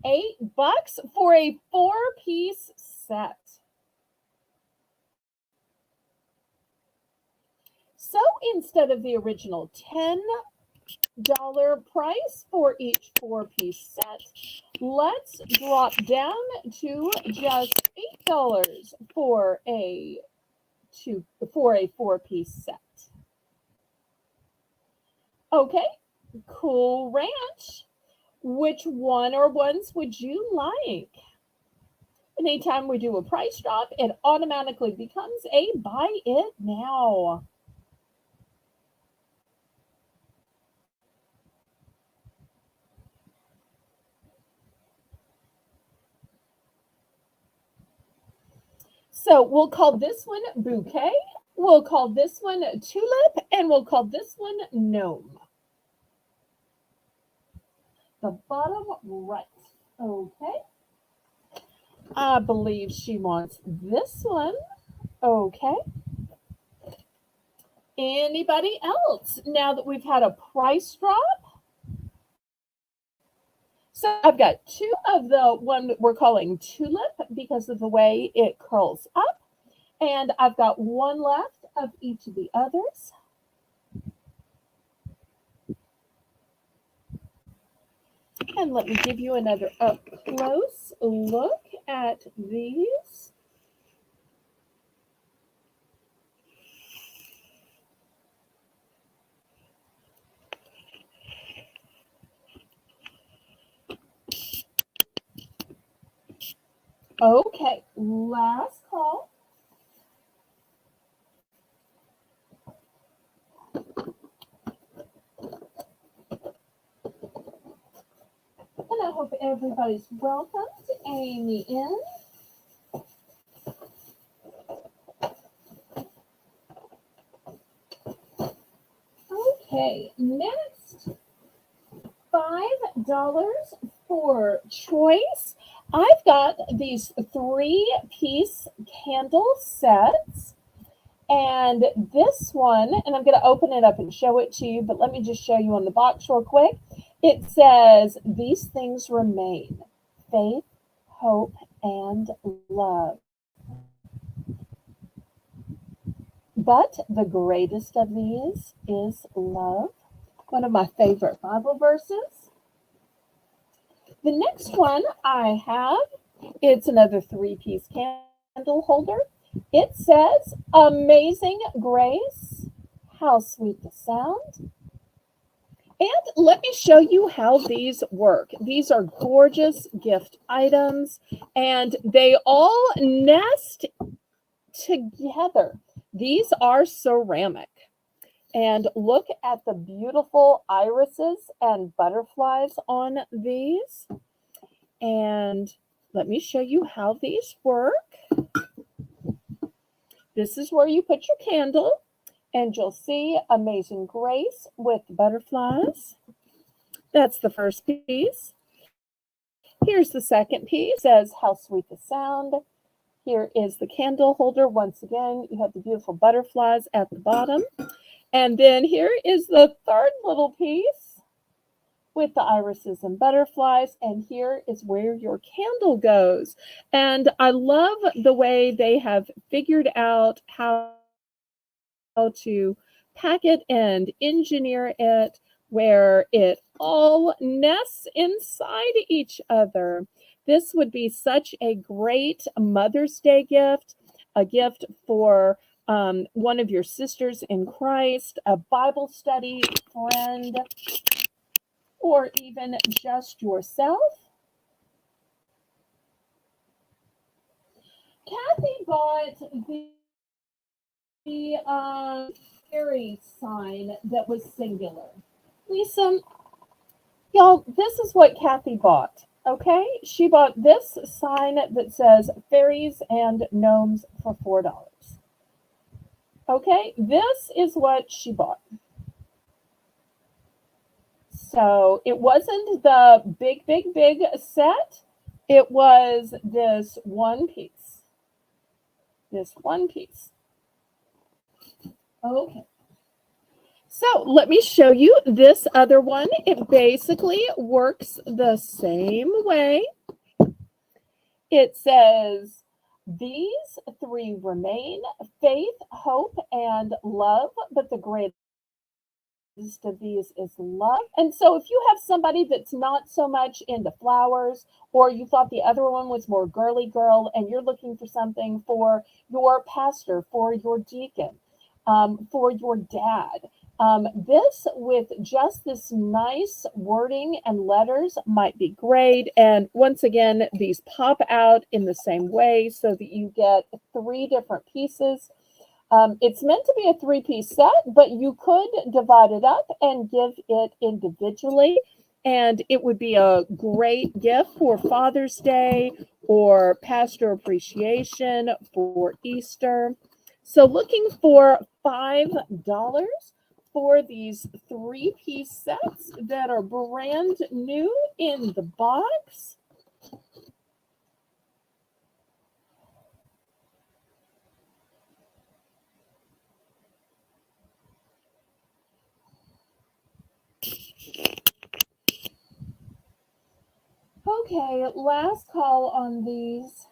$8 for a 4-piece set. So instead of the original $10 price for each 4-piece set, let's drop down to just $8 for a 4-piece set. Okay, Cool Ranch. Which one or ones would you like? Anytime we do a price drop, it automatically becomes a buy it now. So we'll call this one bouquet, we'll call this one tulip, and we'll call this one gnome. The bottom right. Okay. I believe she wants this one. Okay. Anybody else? Now that we've had a price drop. So I've got 2 of the one that we're calling tulip because of the way it curls up. And I've got 1 left of each of the others. And let me give you another up close look at these. Okay, last call. And I hope everybody's welcome to Amy in. Okay, next $5 for choice. I've got these 3-piece candle sets. And this one, and I'm going to open it up and show it to you, but let me just show you on the box real quick. It says, "These things remain: faith, hope, and love. But the greatest of these is love." One of my favorite Bible verses. The next one I have, it's another 3-piece candle holder. It says, "Amazing grace, how sweet the sound." And let me show you how these work. These are gorgeous gift items, and they all nest together. These are ceramic. And look at the beautiful irises and butterflies on these. And let me show you how these work. This is where you put your candle, and you'll see Amazing Grace with butterflies. That's the first piece. Here's the second piece. It says, "How sweet the sound." Here is the candle holder. Once again, you have the beautiful butterflies at the bottom. And then here is the third little piece with the irises and butterflies. And here is where your candle goes. And I love the way they have figured out how to pack it and engineer it where it all nests inside each other. This would be such a great Mother's Day gift, a gift for one of your sisters in Christ, a Bible study friend, or even just yourself. Kathy bought the fairy sign that was singular. Lisa, y'all, this is what Kathy bought. Okay, she bought this sign that says fairies and gnomes for $4. Okay, this is what she bought. So it wasn't the big set. It was this one piece. This one piece. Okay. So let me show you this other one. It basically works the same way. It says, "These 3 remain: faith, hope, and love, but the greatest of these is love." And so if you have somebody that's not so much into flowers, or you thought the other one was more girly girl, and you're looking for something for your pastor, for your deacon, for your dad, this with just this nice wording and letters might be great. And once again, these pop out in the same way so that you get 3 different pieces. It's meant to be a 3-piece set, but you could divide it up and give it individually. And it would be a great gift for Father's Day or Pastor Appreciation for Easter. So looking for $5 for these 3-piece sets that are brand new in the box. Okay, last call on these.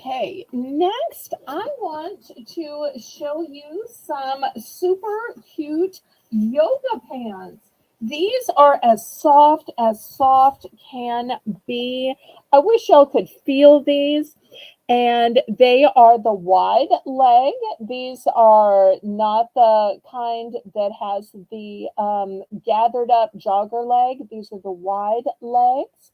Okay, next I want to show you some super cute yoga pants. These are as soft can be. I wish y'all could feel these. And they are the wide leg. These are not the kind that has the gathered up jogger leg. These are the wide legs.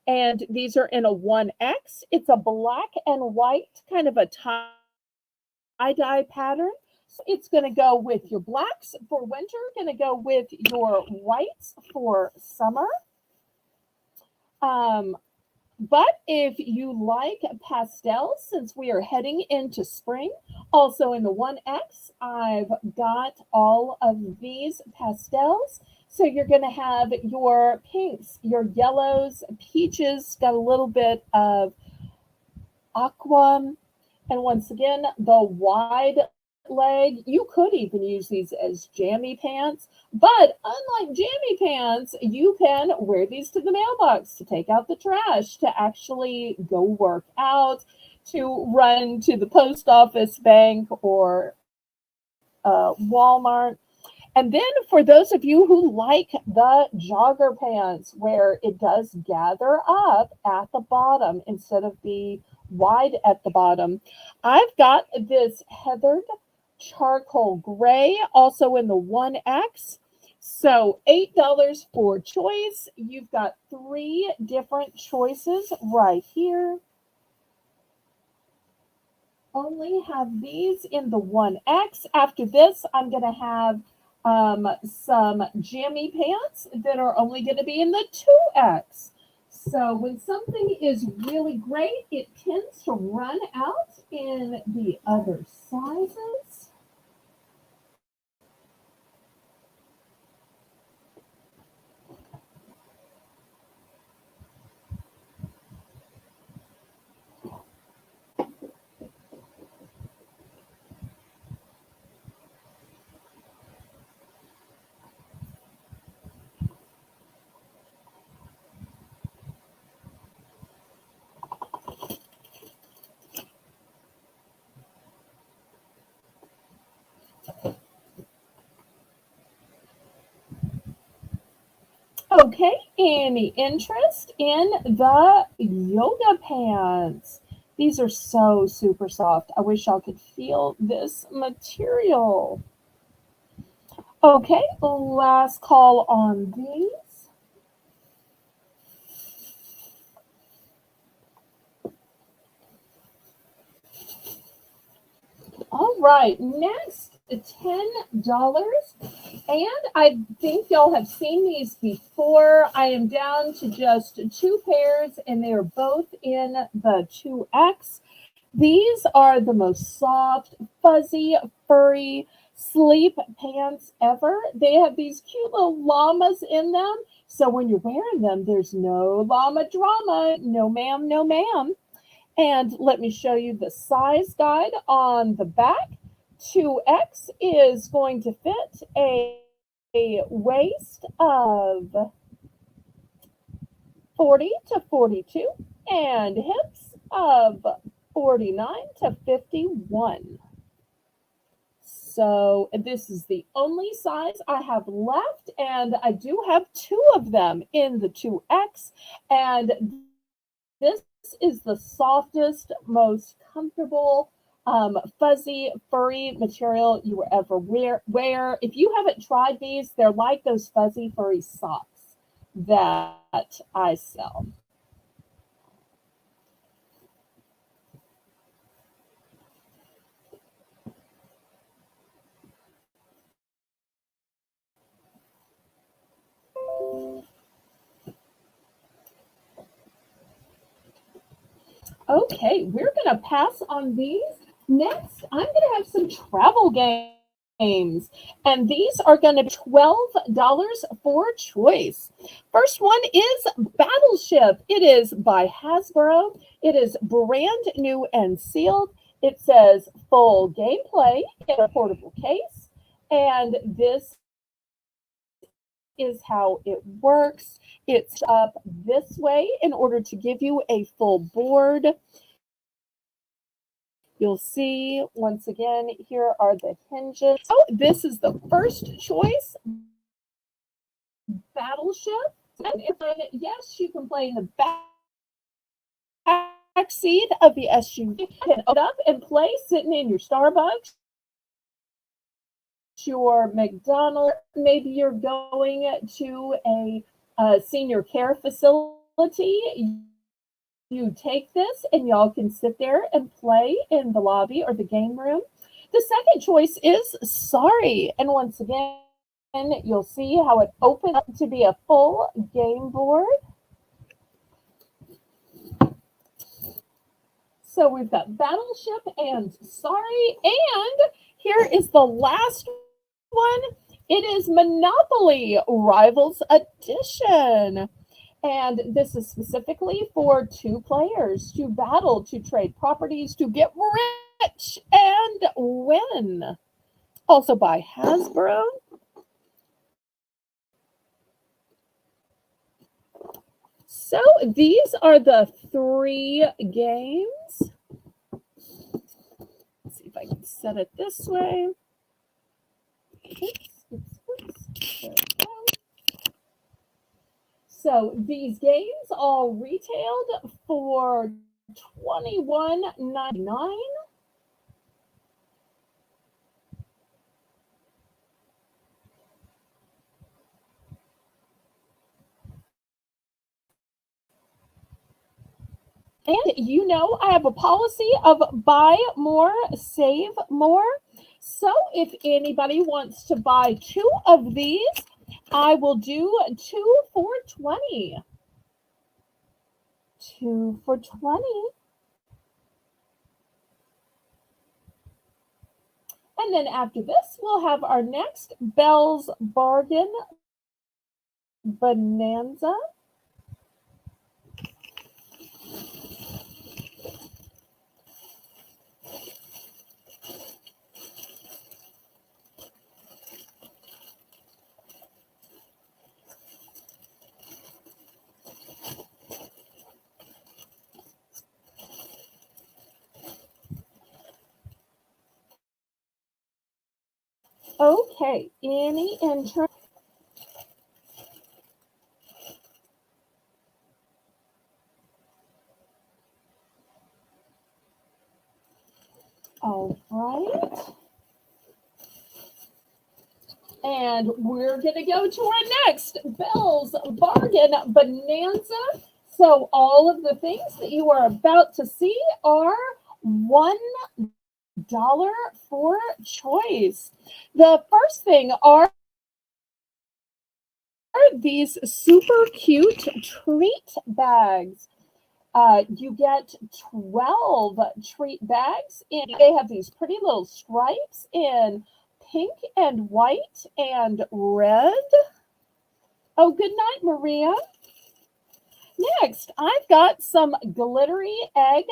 And these are in a 1X. It's a black and white kind of a tie-dye pattern. So it's going to go with your blacks for winter, going to go with your whites for summer. Um, but if you like pastels, since we are heading into spring, also in the 1X, I've got all of these pastels. So you're going to have your pinks, your yellows, peaches, got a little bit of aqua. And once again, the wide leg, you could even use these as jammy pants. But unlike jammy pants, you can wear these to the mailbox to take out the trash, to actually go work out, to run to the post office, bank, or Walmart. And then for those of you who like the jogger pants where it does gather up at the bottom instead of be wide at the bottom, I've got this heathered charcoal gray also in the 1X. So $8 for choice. You've got 3 different choices right here. Only have these in the 1X. After this, I'm going to have some jammy pants that are only going to be in the 2X. So when something is really great, it tends to run out in the other sizes. Okay, any interest in the yoga pants? These are so super soft. I wish y'all could feel this material. Okay, last call on these. All right, next $10. And I think y'all have seen these before. I am down to just 2 pairs, and they are both in the 2X. These are the most soft, fuzzy, furry sleep pants ever. They have these cute little llamas in them. So when you're wearing them, there's no llama drama. No, ma'am, no, ma'am. And let me show you the size guide on the back. 2X is going to fit a waist of 40 to 42 and hips of 49 to 51. So this is the only size I have left, and I do have 2 of them in the 2X, and this is the softest, most comfortable, fuzzy, furry material you will ever wear. If you haven't tried these, they're like those fuzzy, furry socks that I sell. Okay, we're going to pass on these. Next, I'm going to have some travel games, and these are going to be $12 for choice. First one is Battleship. It is by Hasbro. It is brand new and sealed. It says full gameplay in a portable case, and this is how it works. It's up this way in order to give you a full board. You'll see once again, here are the hinges. So this is the first choice, battleship. And yes, you can play in the back seat of the SUV. You can open up and play sitting in your Starbucks, your McDonald's. Maybe you're going to a senior care facility. You take this and y'all can sit there and play in the lobby or the game room. The second choice is sorry. And once again, you'll see how it opens up to be a full game board. So we've got Battleship and Sorry. And here is the last one. It is Monopoly Rivals Edition. And this is specifically for two players to battle, to trade properties, to get rich and win. Also by Hasbro. So these are the three games. Let's see if I can set it this way. So these games all retailed for $21.99. And you know, I have a policy of buy more, save more. So if anybody wants to buy two of these, I will do two for 20. Two for 20. And then after this, we'll have our next Belle's Bargain Bonanza. Okay, any interest? All right. And we're going to go to our next Belle's Bargain Bonanza. So all of the things that you are about to see are $1 for choice. The first thing are these super cute treat bags. You get 12 treat bags, and they have these pretty little stripes in pink and white and red. Oh, good night, Maria. Next, I've got some glittery egg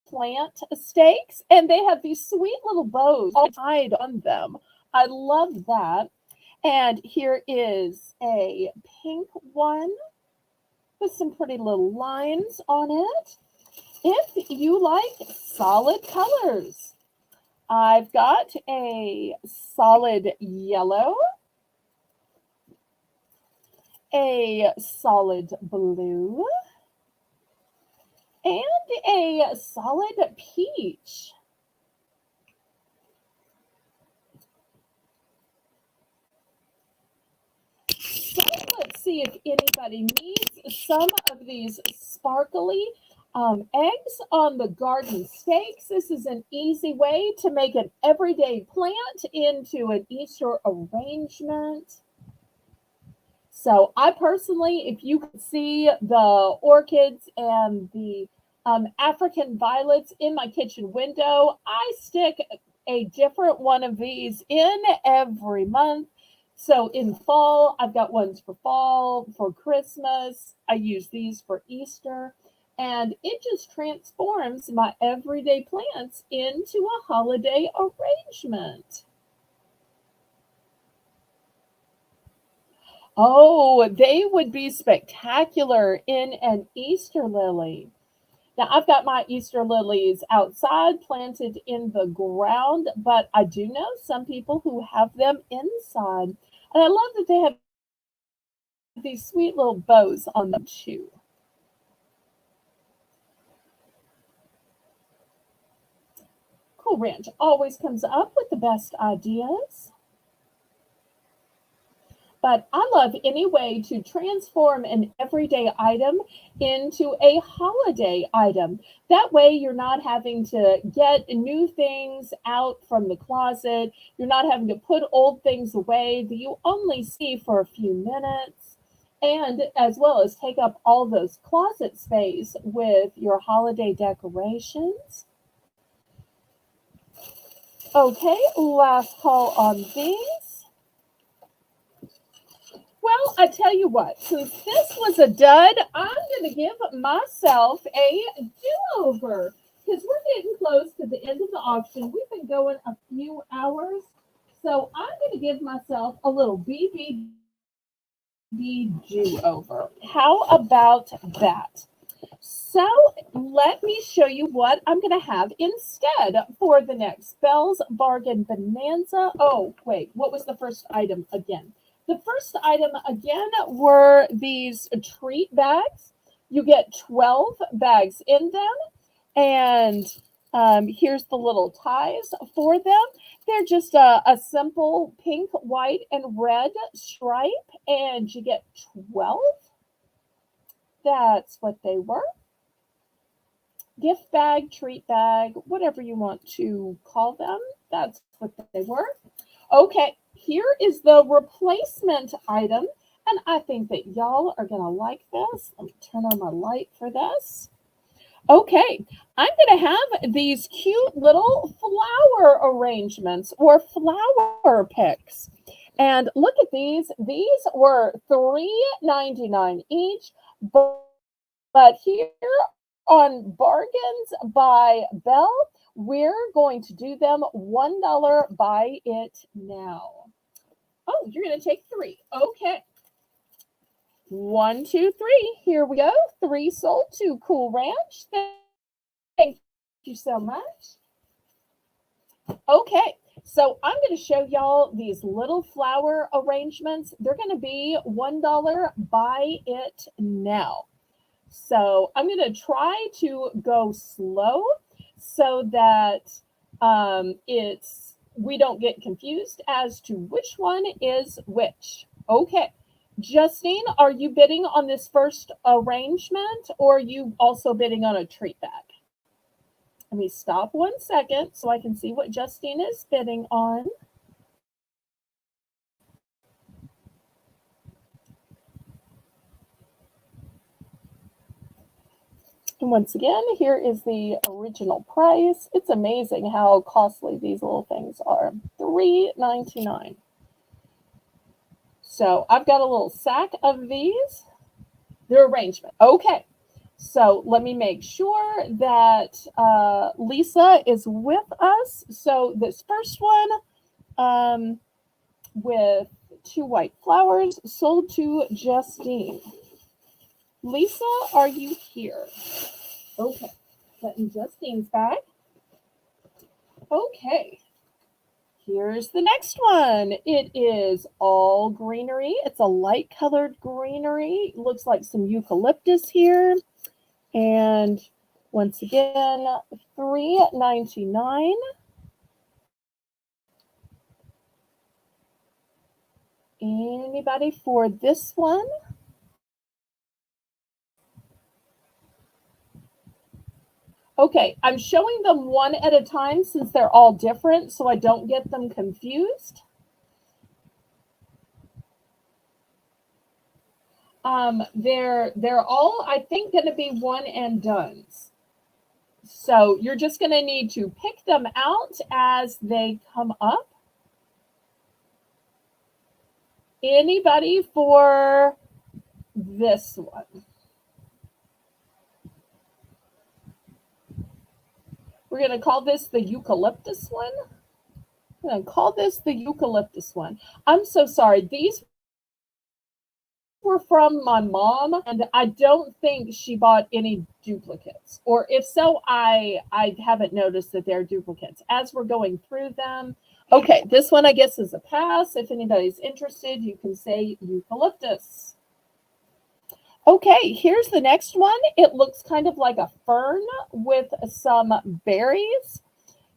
plant stakes, and they have these sweet little bows all tied on them. I love that. And here is a pink one with some pretty little lines on it. If you like solid colors, I've got a solid yellow, a solid blue, and a solid peach. So let's see if anybody needs some of these sparkly eggs on the garden stakes. This is an easy way to make an everyday plant into an Easter arrangement. So I personally, if you can see the orchids and the African violets in my kitchen window, I stick a different one of these in every month. So in fall, I've got ones for fall, for Christmas. I use these for Easter. And it just transforms my everyday plants into a holiday arrangement. Oh, they would be spectacular in an Easter lily. Now, I've got my Easter lilies outside planted in the ground, but I do know some people who have them inside. And I love that they have these sweet little bows on them too. Cool Ranch always comes up with the best ideas. But I love any way to transform an everyday item into a holiday item. That way, you're not having to get new things out from the closet. You're not having to put old things away that you only see for a few minutes. And as well as take up all those closet space with your holiday decorations. Okay, last call on these. Well, I tell you what, since this was a dud, I'm going to give myself a do-over because we're getting close to the end of the auction. We've been going a few hours, so I'm going to give myself a little BBB do-over. How about that? So let me show you what I'm going to have instead for the next Belle's Bargain Bonanza. Oh, wait, what was the first item again? The first item again were these treat bags. You get 12 bags in them. And here's the little ties for them. They're just a simple pink, white, and red stripe. And you get 12. That's what they were. Gift bag, treat bag, whatever you want to call them. That's what they were. Okay, here is the replacement item. And I think that y'all are going to like this. Let me turn on my light for this. Okay, I'm going to have these cute little flower arrangements or flower picks. And look at these. These were $3.99 each. But here on Bargains by Belle, we're going to do them $1 buy it now. Oh, you're going to take 3. Okay. 1, 2, 3. Here we go. 3 sold to Cool Ranch. Thank you so much. Okay. So I'm going to show y'all these little flower arrangements. They're going to be $1 buy it now. So I'm going to try to go slow so that we don't get confused as to which one is which. Okay. Justine, are you bidding on this first arrangement or are you also bidding on a treat bag? Let me stop 1 second so I can see what Justine is bidding on. And once again, here is the original price. It's amazing how costly these little things are. $3.99. So I've got a little sack of these. Their arrangement. Okay. So let me make sure that Lisa is with us. So this first one with 2 white flowers sold to Justine. Lisa, are you here? Okay. Putting Justine's bag. Okay. Here's the next one. It is all greenery. It's a light colored greenery. Looks like some eucalyptus here. And once again, $3.99. Anybody for this one? Okay, I'm showing them one at a time since they're all different so I don't get them confused. They're all, I think, going to be one and dones. So you're just going to need to pick them out as they come up. Anybody for this one? We're going to call this the eucalyptus one. I'm going to call this the eucalyptus one. I'm so sorry. These were from my mom, and I don't think she bought any duplicates. Or if so, I haven't noticed that they're duplicates. As we're going through them, okay, this one I guess is a pass. If anybody's interested, you can say eucalyptus. Okay, here's the next one. It looks kind of like a fern with some berries.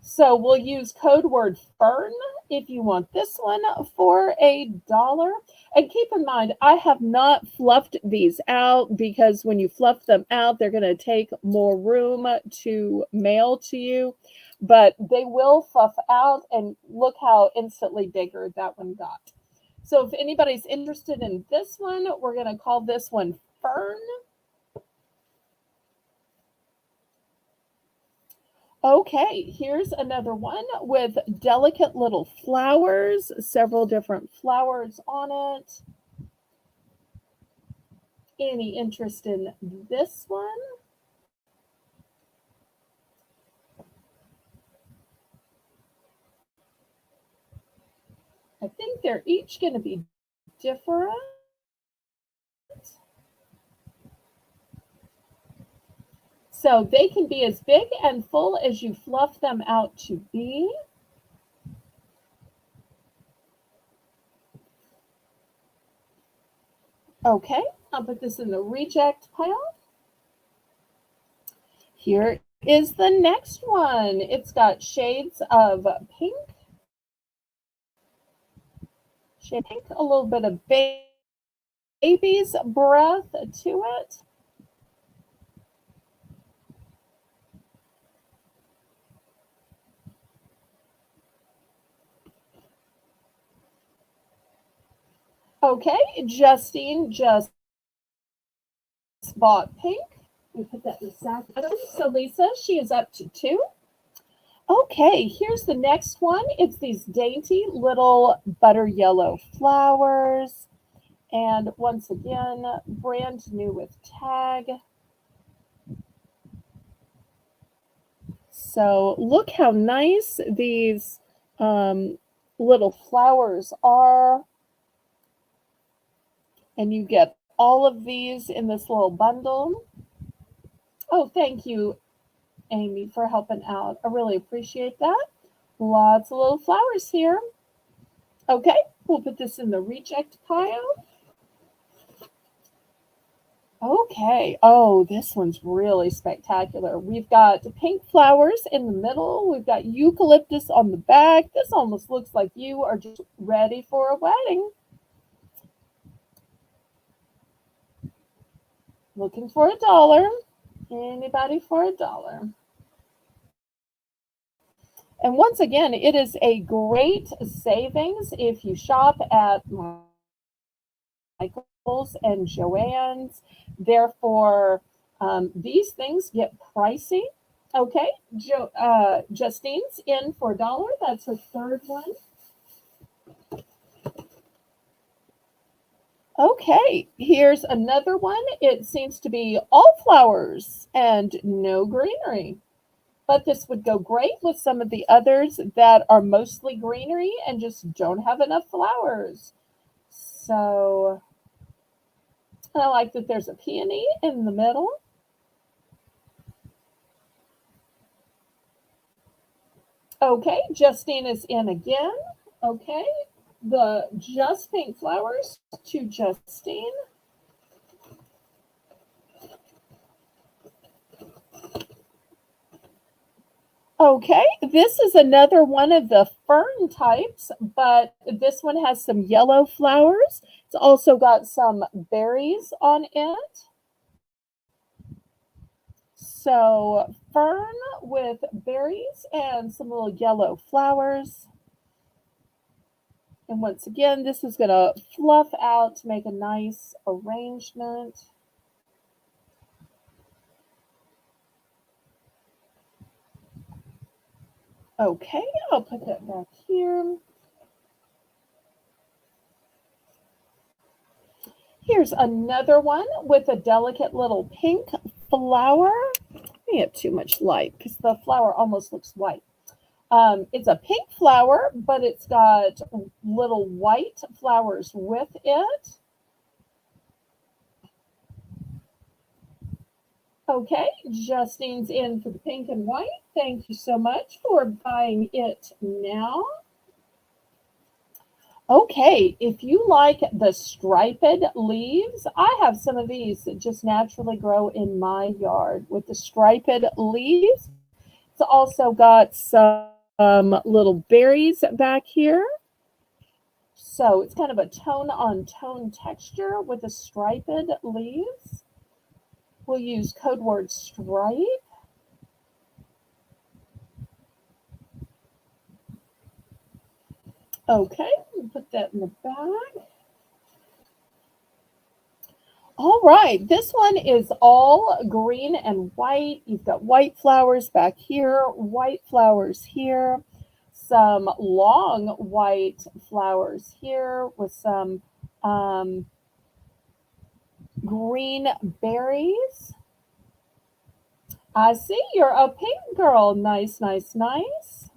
So we'll use code word fern if you want this one for $1. And keep in mind, I have not fluffed these out because when you fluff them out, they're going to take more room to mail to you. But they will fluff out, and look how instantly bigger that one got. So if anybody's interested in this one, we're going to call this one fern. Okay, here's another one with delicate little flowers, several different flowers on it. Any interest in this one? I think they're each going to be different. So they can be as big and full as you fluff them out to be. Okay, I'll put this in the reject pile. Here is the next one. It's got shades of pink, shade pink, a little bit of baby's breath to it. Okay, Justine just bought pink. We put that in the sack. So Lisa, she is up to 2. Okay, here's the next one. It's these dainty little butter yellow flowers. And once again, brand new with tag. So look how nice these little flowers are. And you get all of these in this little bundle. Oh, thank you, Amy, for helping out. I really appreciate that. Lots of little flowers here. Okay, we'll put this in the reject pile. Okay, oh, this one's really spectacular. We've got pink flowers in the middle. We've got eucalyptus on the back. This almost looks like you are just ready for a wedding. Looking for $1. Anybody for $1? And once again, it is a great savings if you shop at Michael's and Joann's. Therefore, these things get pricey. Okay, Justine's in for $1. That's her third one. Okay, here's another one. It seems to be all flowers and no greenery. But this would go great with some of the others that are mostly greenery and just don't have enough flowers. So I like that there's a peony in the middle. Okay, Justine is in again. Okay, the just pink flowers to Justine. Okay, this is another one of the fern types, but this one has some yellow flowers. It's also got some berries on it. So fern with berries and some little yellow flowers. And once again, this is going to fluff out to make a nice arrangement. Okay, I'll put that back here. Here's another one with a delicate little pink flower. I have too much light because the flower almost looks white. It's a pink flower, but it's got little white flowers with it. Okay, Justine's in for the pink and white. Thank you so much for buying it now. Okay, if you like the striped leaves, I have some of these that just naturally grow in my yard with the striped leaves. It's also got some little berries back here. So it's kind of a tone on tone texture with the striped leaves. We'll use code word stripe. Okay, we'll put that in the bag. All right, this one is all green and white. You've got white flowers back here, white flowers here, some long white flowers here with some um, green berries. I see you're a pink girl. Nice, nice, nice.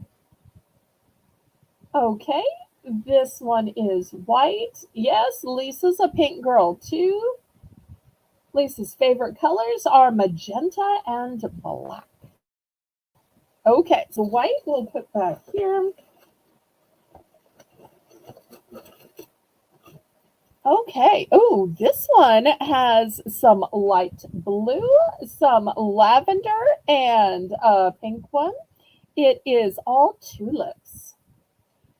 Okay, this one is white. Yes, Lisa's a pink girl too. Lisa's favorite colors are magenta and black. Okay, so white we'll put back here. Okay, oh, this one has some light blue, some lavender, and a pink one. It is all tulips.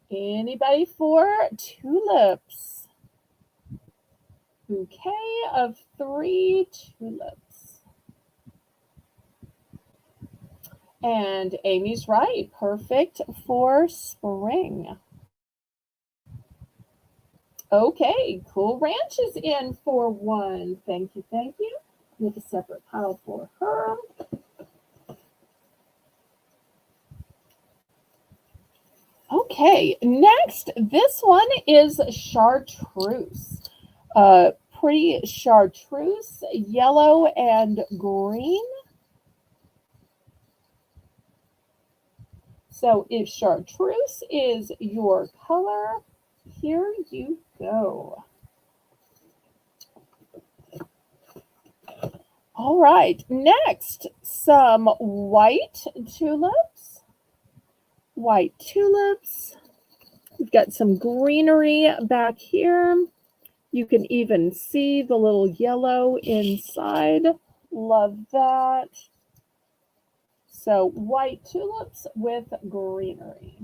Anybody for tulips? Bouquet of 3 tulips. And Amy's right, perfect for spring. Okay, Cool Ranch is in for 1. Thank you, thank you. Make a separate pile for her. Okay, next, this one is chartreuse. Pretty chartreuse, yellow and green. So if chartreuse is your color, here you go. All right, next, some white tulips. White tulips. We've got some greenery back here. You can even see the little yellow inside. Love that. So white tulips with greenery.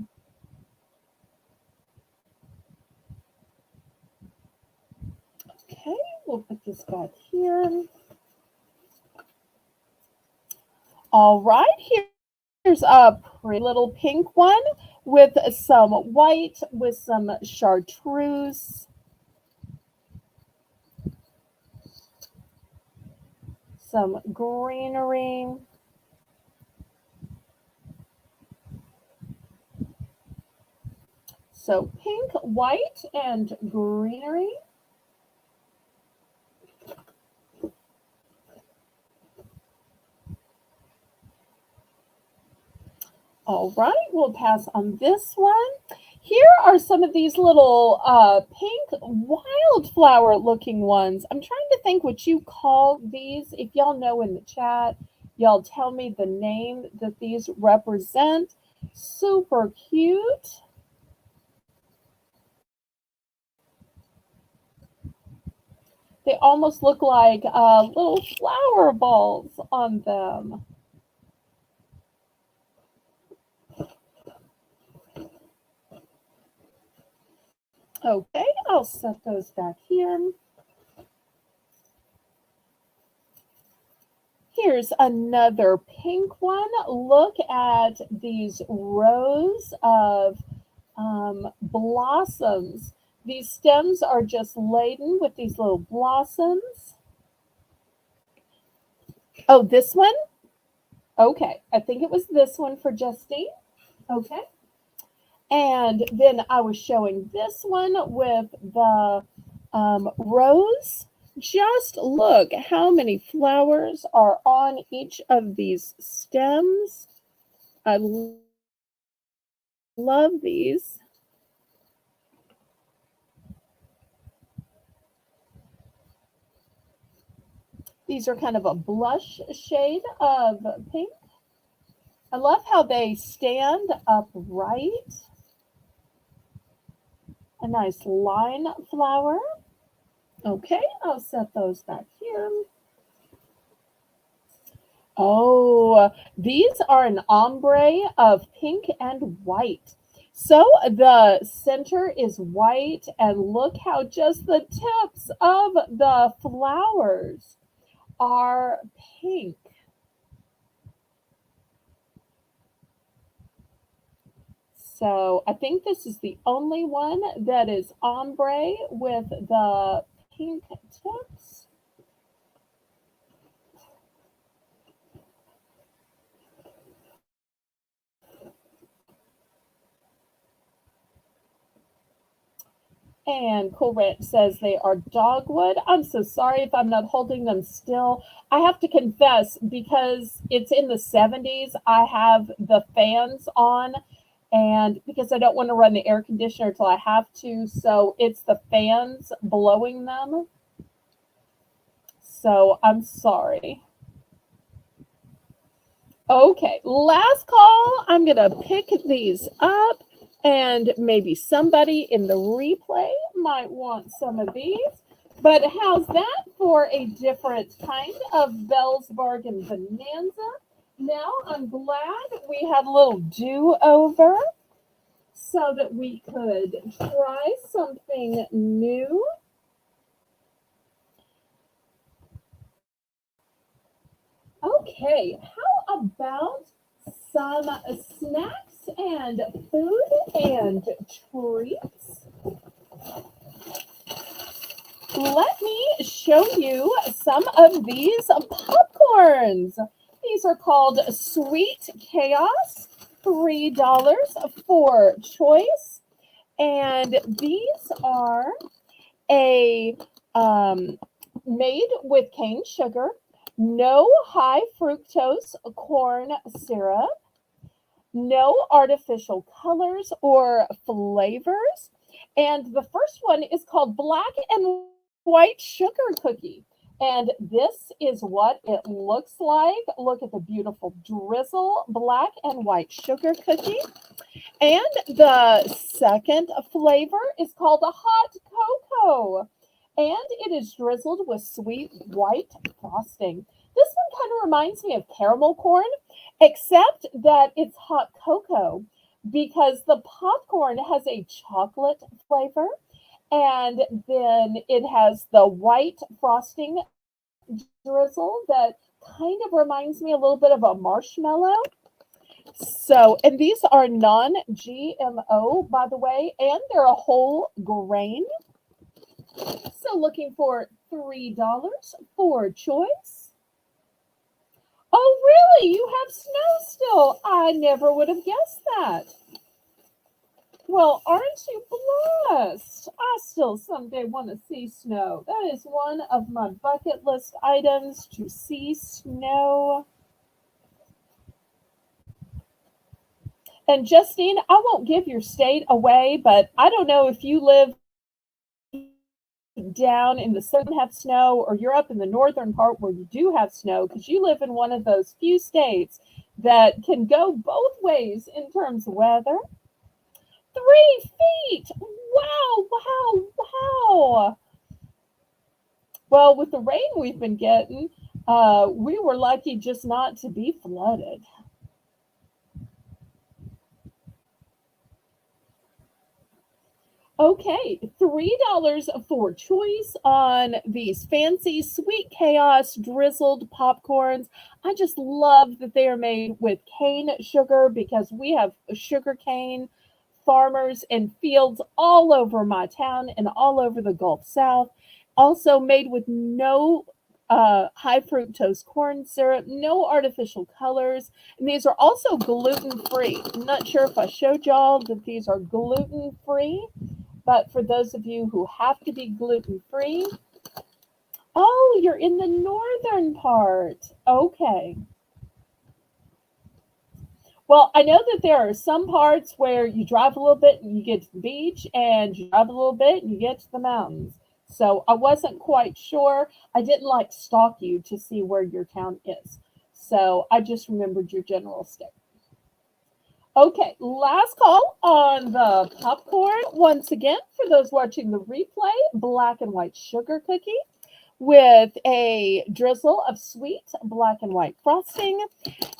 Okay, we'll put this back here. All right, here's a pretty little pink one with some white, with some chartreuse. Some greenery. So pink, white, and greenery. All right, we'll pass on this one. Here are some of these little pink wildflower looking ones. I'm trying to think what you call these. If y'all know in the chat, y'all tell me the name that these represent. Super cute. They almost look like little flower balls on them. Okay, I'll set those back here. Here's another pink one. Look at these rows of blossoms. These stems are just laden with these little blossoms. Oh, this one? Okay, I think it was this one for Justine. Okay. And then I was showing this one with the rose. Just look how many flowers are on each of these stems. I love these. These are kind of a blush shade of pink. I love how they stand upright. A nice line flower. Okay, I'll set those back here. Oh, these are an ombre of pink and white. So the center is white, and look how just the tips of the flowers are pink. So I think this is the only one that is ombre with the pink tips. And Cool Ranch says they are dogwood. I'm so sorry if I'm not holding them still. I have to confess, because it's in the 70s, I have the fans on, and because I don't want to run the air conditioner till I have to, so it's the fans blowing them. So I'm sorry. Okay, last call. I'm going to pick these up, and maybe somebody in the replay might want some of these. But how's that for a different kind of Belle's Bargain Bonanza? Now I'm glad we had a little do-over so that we could try something new. Okay, how about some snacks and food and treats? Let me show you some of these popcorns. These are called Sweet Chaos, $3 for choice. And these are a made with cane sugar, no high fructose corn syrup, no artificial colors or flavors. And the first one is called Black and White Sugar Cookie. And this is what it looks like. Look at the beautiful drizzle, black and white sugar cookie. And the second flavor is called a hot cocoa. And it is drizzled with sweet white frosting. This one kind of reminds me of caramel corn, except that it's hot cocoa because the popcorn has a chocolate flavor, and then it has the white frosting drizzle that kind of reminds me a little bit of a marshmallow. So, and these are non-GMO, by the way, and they're a whole grain. So looking for $3 for choice. Oh, really? You have snow still? I never would have guessed that. Well, aren't you blessed? I still someday want to see snow. That is one of my bucket list items, to see snow. And Justine, I won't give your state away, but I don't know if you live down in the southern have snow, or you're up in the northern part where you do have snow, because you live in one of those few states that can go both ways in terms of weather. 3 feet! Wow, wow, wow! Well, with the rain we've been getting, we were lucky just not to be flooded. Okay, $3 for choice on these fancy Sweet Chaos drizzled popcorns. I just love that they are made with cane sugar, because we have sugar cane farmers and fields all over my town and all over the Gulf South. Also made with no high fructose corn syrup, no artificial colors. And these are also gluten free. I'm not sure if I showed y'all that these are gluten free. But for those of you who have to be gluten-free, oh, you're in the northern part. Okay. Well, I know that there are some parts where you drive a little bit and you get to the beach, and you drive a little bit and you get to the mountains. So I wasn't quite sure. I didn't like stalk you to see where your town is. So I just remembered your general state. Okay, last call on the popcorn. Once again, for those watching the replay, black and white sugar cookie with a drizzle of sweet black and white frosting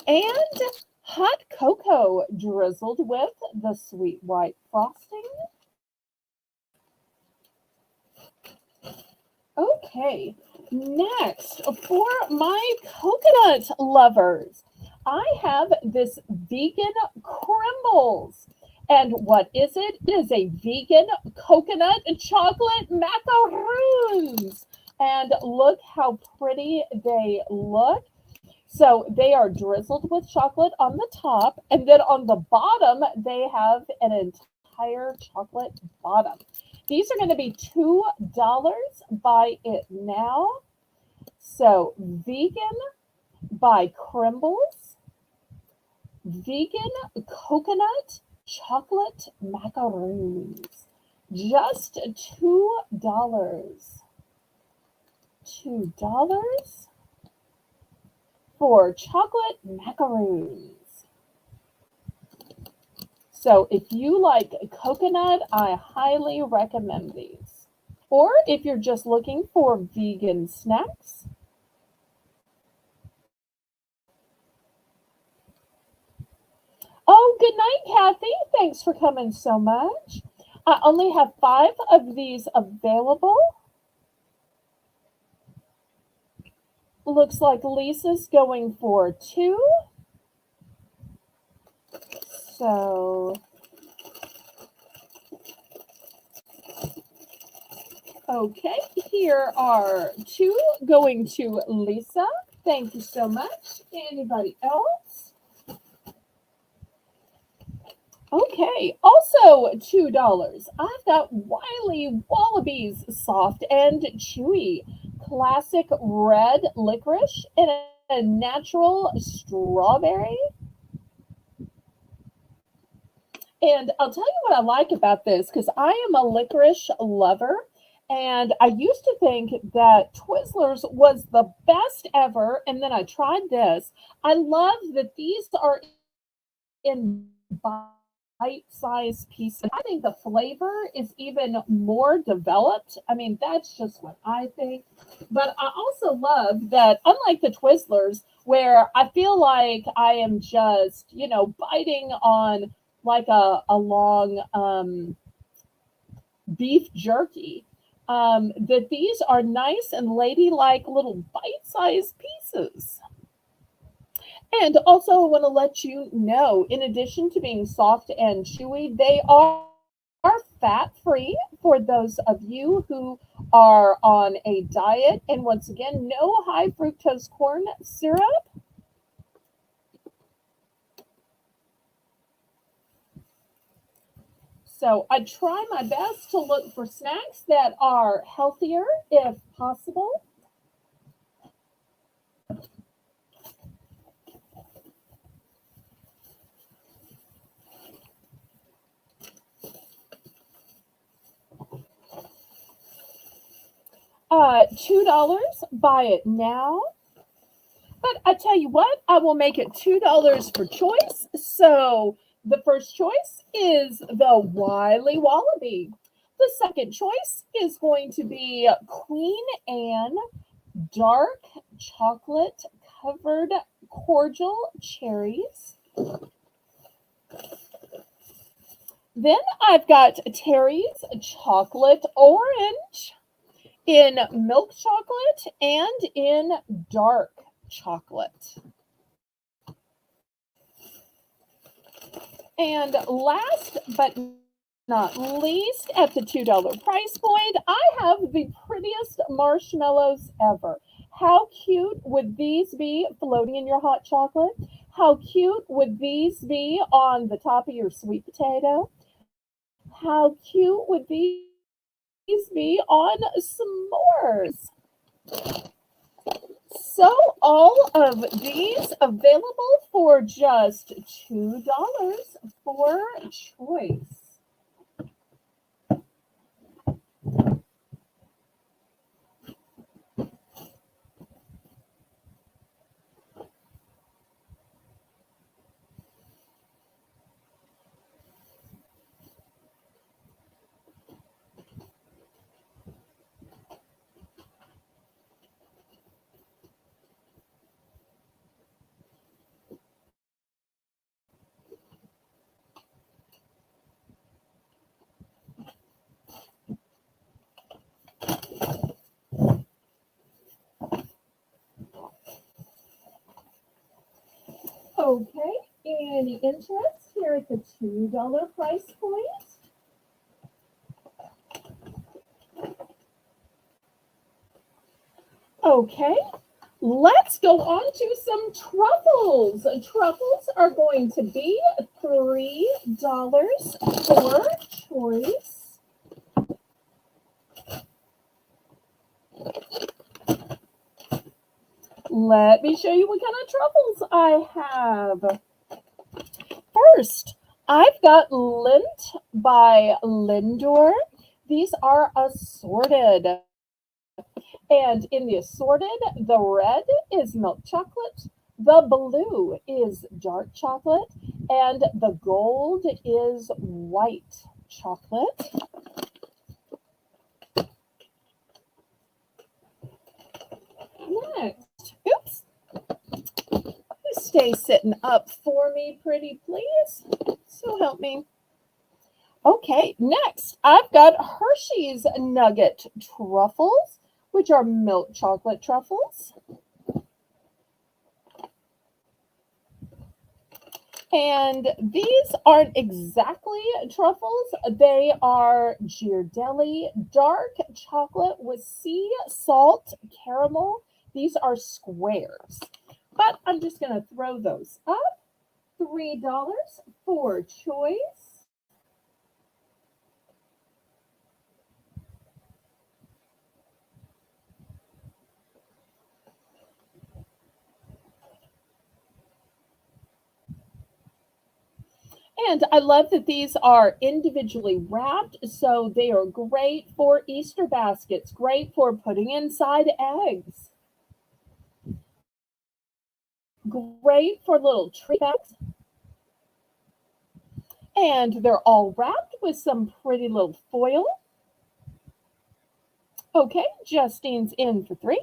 and hot cocoa drizzled with the sweet white frosting. Okay, next for my coconut lovers, I have this vegan crumbles. And what is it? It is a vegan coconut chocolate macaroons. And look how pretty they look. So they are drizzled with chocolate on the top, and then on the bottom, they have an entire chocolate bottom. These are going to be $2. Buy it now. So vegan by Crimbles, vegan coconut chocolate macaroons. Just $2. $2 for chocolate macaroons. So if you like coconut, I highly recommend these. Or if you're just looking for vegan snacks, oh, good night, Kathy. Thanks for coming so much. I only have 5 of these available. Looks like Lisa's going for 2. So, okay, here are 2 going to Lisa. Thank you so much. Anybody else? Okay, also $2. I've got Wiley Wallabies Soft and Chewy Classic Red Licorice and a natural strawberry. And I'll tell you what I like about this, because I am a licorice lover. And I used to think that Twizzlers was the best ever. And then I tried this. I love that these are in bite-sized pieces. I think the flavor is even more developed. I mean, that's just what I think. But I also love that, unlike the Twizzlers, where I feel like I am just, biting on like a long beef jerky, that these are nice and ladylike little bite-sized pieces. And also, I want to let you know, in addition to being soft and chewy, they are fat-free for those of you who are on a diet. And once again, no high fructose corn syrup. So I try my best to look for snacks that are healthier if possible. $2, buy it now. But I tell you what, I will make it $2 for choice. So the first choice is the Wiley Wallaby. The second choice is going to be Queen Anne dark chocolate covered cordial cherries. Then I've got Terry's chocolate orange in milk chocolate and in dark chocolate. And last but not least, at the $2 price point, I have the prettiest marshmallows ever. How cute would these be floating in your hot chocolate? How cute would these be on the top of your sweet potato? How cute would these be on s'mores? So all of these available for just $2 for choice. Okay, any interest here at the $2 price point? Okay, let's go on to some truffles. Truffles are going to be $3 for choice. Let me show you what kind of truffles I have. First, I've got Lint by Lindor. These are assorted. And in the assorted, the red is milk chocolate, the blue is dark chocolate, and the gold is white chocolate. Next, oops, stay sitting up for me, pretty please. So help me. Okay, next, I've got Hershey's Nugget Truffles, which are milk chocolate truffles. And these aren't exactly truffles. They are Ghirardelli dark chocolate with sea salt caramel. These are squares. But I'm just going to throw those up. $3 for choice. And I love that these are individually wrapped, so they are great for Easter baskets, great for putting inside eggs, great for little treat bags. And they're all wrapped with some pretty little foil. Okay, Justine's in for 3.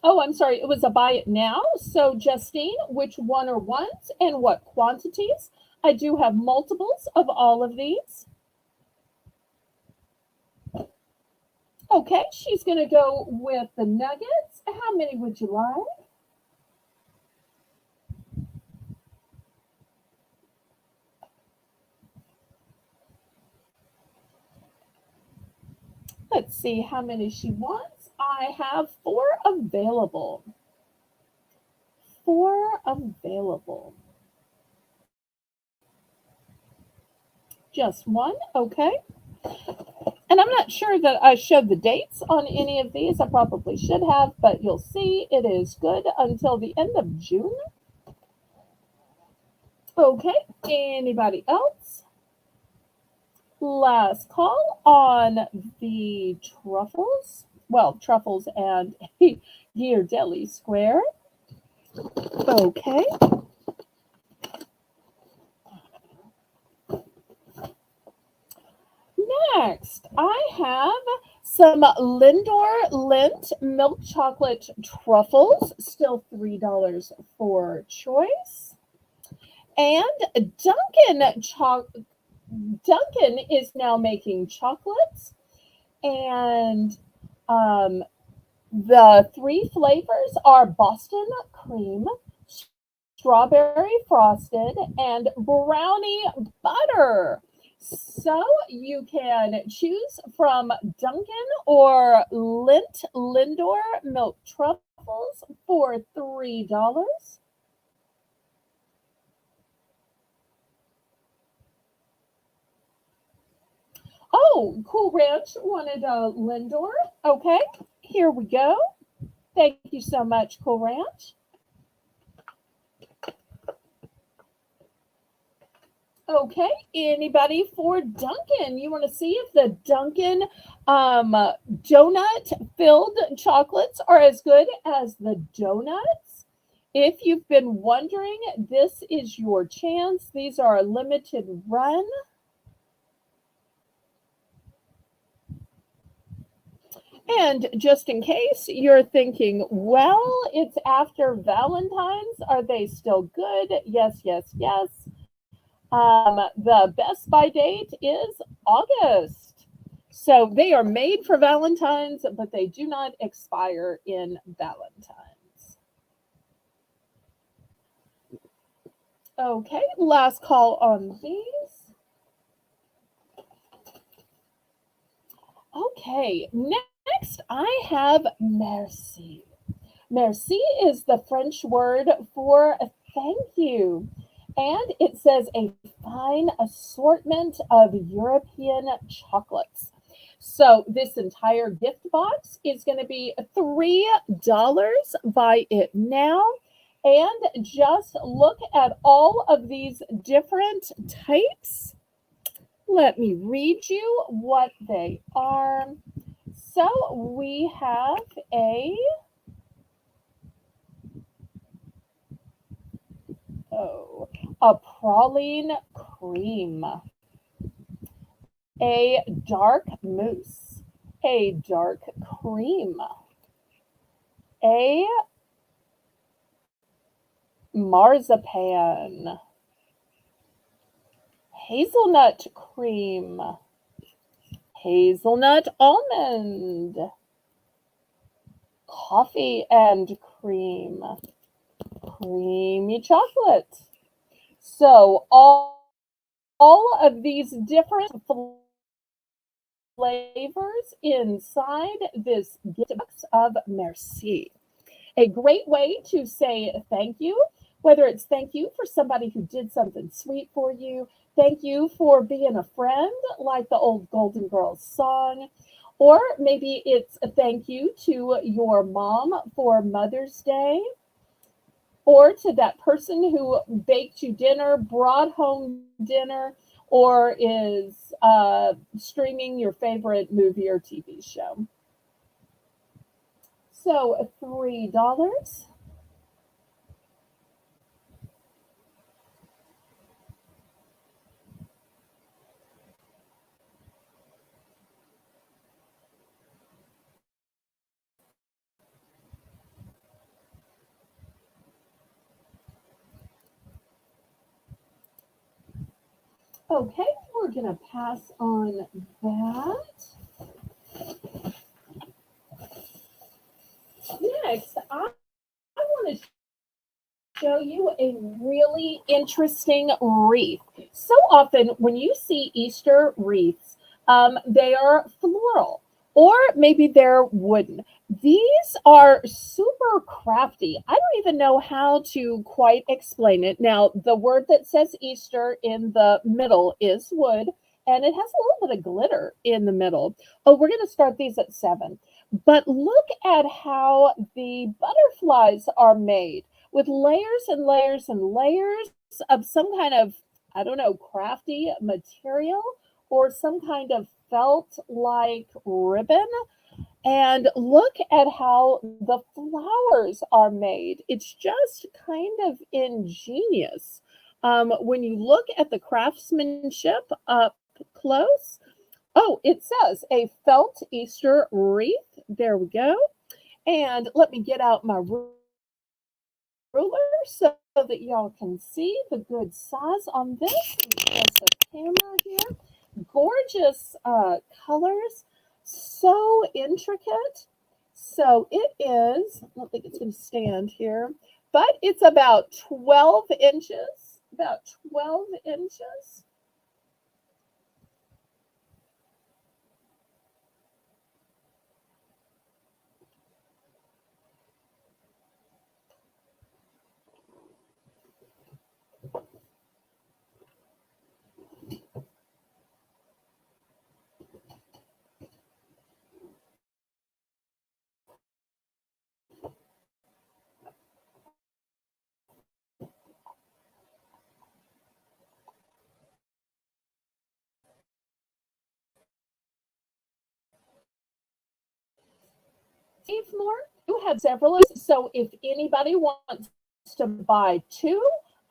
Oh, I'm sorry, it was a buy it now. So, Justine, which one are ones and what quantities? I do have multiples of all of these. Okay, she's going to go with the nuggets. How many would you like? Let's see how many she wants. I have 4 available. 4 available. Just 1, okay. And I'm not sure that I showed the dates on any of these. I probably should have, but you'll see it is good until the end of June. Okay, anybody else? Last call on the truffles. Well, truffles and Ghirardelli square. Okay. Next, I have some Lindor Lint milk chocolate truffles, still $3 for choice. And Duncan is now making chocolates, and the 3 flavors are Boston cream, strawberry frosted, and brownie butter. So you can choose from Duncan or Lint Lindor milk truffles for $3. Oh, Cool Ranch wanted a Lindor. Okay, here we go. Thank you so much, Cool Ranch. Okay, anybody for Duncan? You want to see if the Duncan donut filled chocolates are as good as the donuts? If you've been wondering, this is your chance. These are a limited run. And just in case you're thinking, well, it's after Valentine's, are they still good? Yes, yes, yes. The best by date is August. So they are made for Valentine's, but they do not expire in Valentine's. Okay, last call on these. Okay, next I have merci. Merci is the French word for thank you. And it says a fine assortment of European chocolates. So this entire gift box is going to be $3. Buy it now. And just look at all of these different types. Let me read you what they are. So we have oh, a praline cream, a dark mousse, a dark cream, a marzipan, hazelnut cream, hazelnut almond, coffee and cream, creamy chocolate. So all of these different flavors inside this gift box of merci. A great way to say thank you, whether it's thank you for somebody who did something sweet for you, thank you for being a friend, like the old Golden Girls song, or maybe it's a thank you to your mom for Mother's Day, or to that person who baked you dinner, brought home dinner, or is streaming your favorite movie or TV show. So $3. Okay, we're gonna pass on that. Next, I want to show you a really interesting wreath. So often when you see Easter wreaths, they are floral or maybe they're wooden. These are super crafty. I don't even know how to quite explain it. Now, the word that says Easter in the middle is wood, and it has a little bit of glitter in the middle. Oh, we're going to start these at 7. But look at how the butterflies are made with layers and layers and layers of some kind of, I don't know, crafty material or some kind of felt like ribbon. And look at how the flowers are made. It's just kind of ingenious. When you look at the craftsmanship up close, oh, it says a felt Easter wreath. There we go. And let me get out my ruler so that y'all can see the good size on this. Adjust the camera here. Gorgeous colors, so intricate. So it is, I don't think it's going to stand here, but it's about 12 inches, about 12 inches. More. You have several. So if anybody wants to buy two,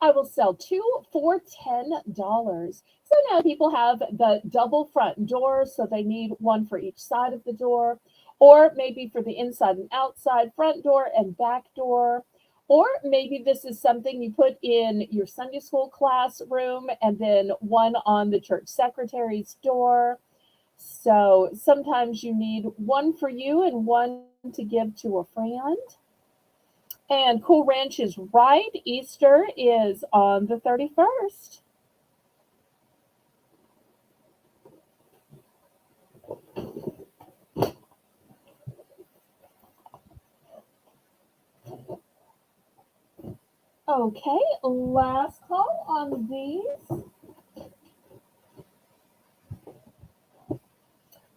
I will sell two for $10. So now people have the double front door, so they need one for each side of the door, or maybe for the inside and outside front door and back door, Or maybe this is something you put in your Sunday school classroom and then one on the church secretary's door. So sometimes you need one for you and one to give to a friend. And Cool Ranch is right. Easter is on the 31st. Okay, last call on these.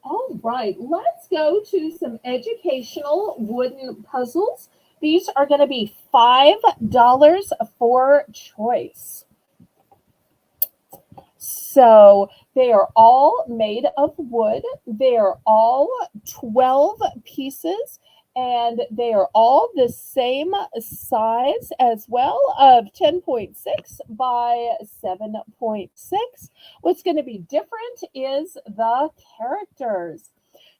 All right, let's go to some educational wooden puzzles. These are going to be $5 for choice. So they are all made of wood. They are all 12 pieces and they are all the same size as well of 10.6 by 7.6. What's going to be different is the characters.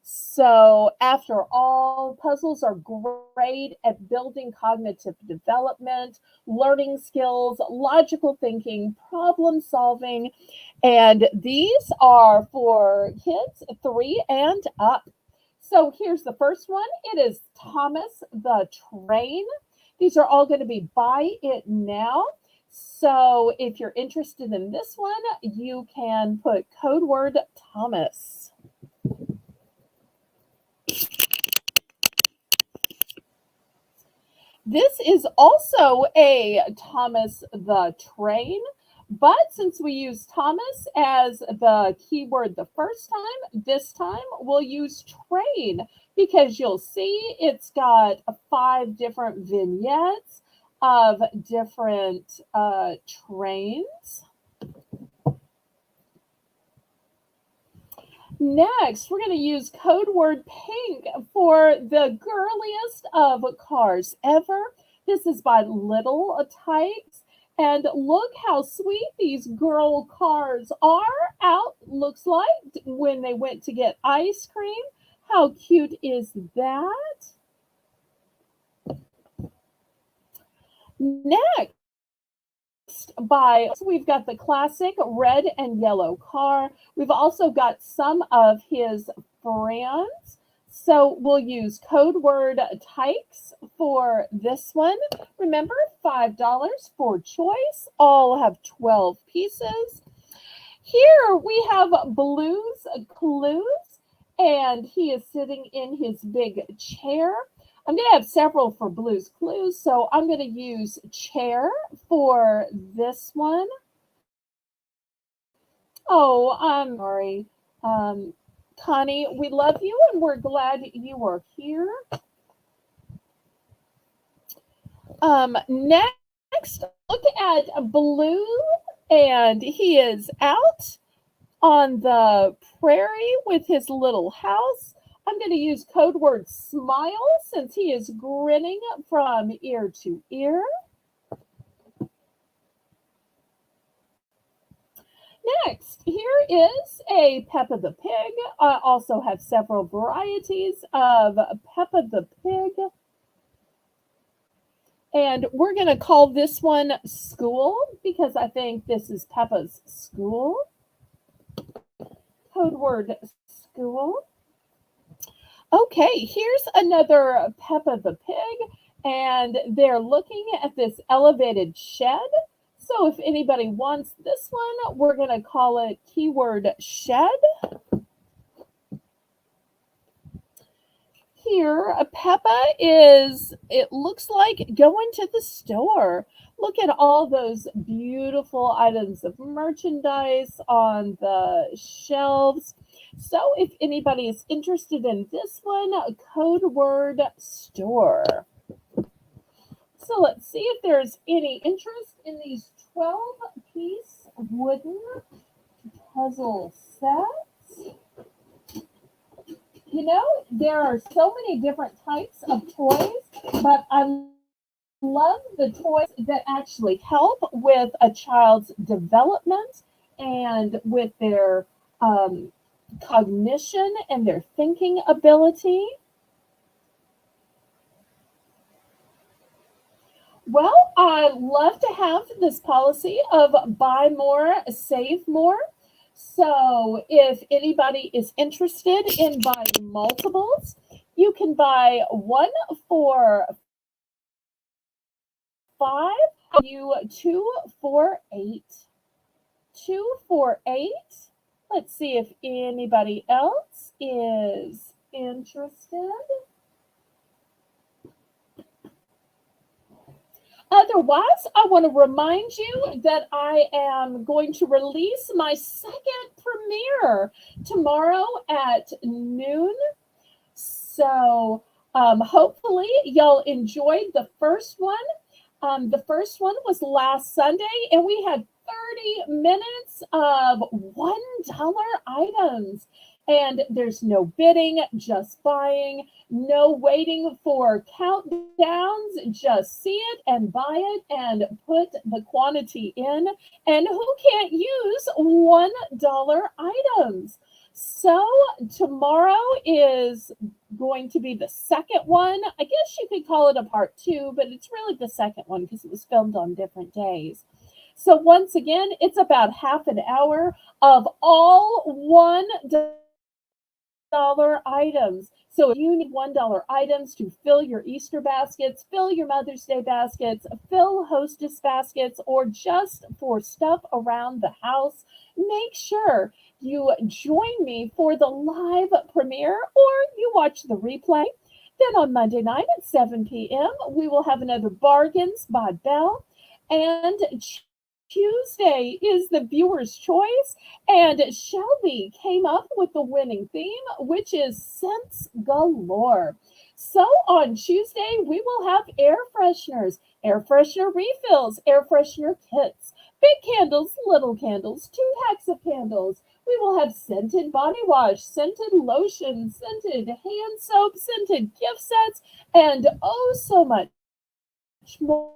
So, after all, puzzles are great at building cognitive development, learning skills, logical thinking, problem solving, and these are for kids 3 and up. So, here's the first one. It is Thomas the Train. These are all going to be buy it now. So, if you're interested in this one, you can put code word Thomas. This is also a Thomas the Train, but since we use Thomas as the keyword the first time, this time we'll use train because you'll see it's got 5 different vignettes of different trains. Next, we're going to use code word pink for the girliest of cars ever. This is by Little Tykes. And look how sweet these girl cars are out, looks like, when they went to get ice cream. How cute is that? Next, we've got the classic red and yellow car. We've also got some of his friends. So we'll use code word Tykes for this one. Remember, $5 for choice. All have 12 pieces. Here we have Blue's Clues, and he is sitting in his big chair. I'm going to have several for Blue's Clues, so I'm going to use chair for this one. Oh, I'm sorry. Connie, we love you and we're glad you are here. Next, look at Blue, and he is out on the prairie with his little house. I'm going to use code word smile since he is grinning from ear to ear. Next, here is a Peppa the Pig. I also have several varieties of Peppa the Pig. And we're going to call this one School because I think this is Peppa's school. Code word School. Okay, here's another Peppa the Pig, and they're looking at this elevated shed. So if anybody wants this one, we're going to call it keyword shed. Here, Peppa is, it looks like going to the store. Look at all those beautiful items of merchandise on the shelves. So if anybody is interested in this one, code word store. So let's see if there's any interest in these 12-piece wooden puzzle sets. You know, there are so many different types of toys, but I love the toys that actually help with a child's development and with their cognition and their thinking ability. Well, I love to have this policy of buy more, save more. So if anybody is interested in buying multiples, you can buy one for 5, you 2 for 8. 2 for 8. Let's see if anybody else is interested. Otherwise, I want to remind you that I am going to release my second premiere tomorrow at noon. So hopefully, y'all enjoyed the first one. The first one was last Sunday, and we had 30 minutes of $1 items. And there's no bidding, just buying, no waiting for countdowns. Just see it and buy it and put the quantity in. And who can't use $1 items? So tomorrow is going to be the second one. I guess you could call it a part two, but it's really the second one because it was filmed on different days. So once again, it's about half an hour of all $1 items. So if you need $1 items to fill your Easter baskets, fill your Mother's Day baskets, fill hostess baskets, or just for stuff around the house, make sure you join me for the live premiere or you watch the replay. Then on Monday night at 7 p.m., we will have another Bargains by Belle. And Tuesday is the viewer's choice. And Shelby came up with the winning theme, which is scents galore. So on Tuesday, we will have air fresheners, air freshener refills, air freshener kits, big candles, little candles, 2 packs of candles. We will have scented body wash, scented lotion, scented hand soap, scented gift sets, and oh, so much more.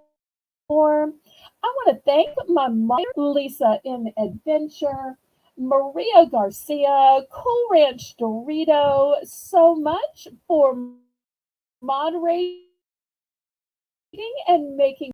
I want to thank my mom, Lisa in Adventure, Maria Garcia, Cool Ranch Dorito, so much for moderating and making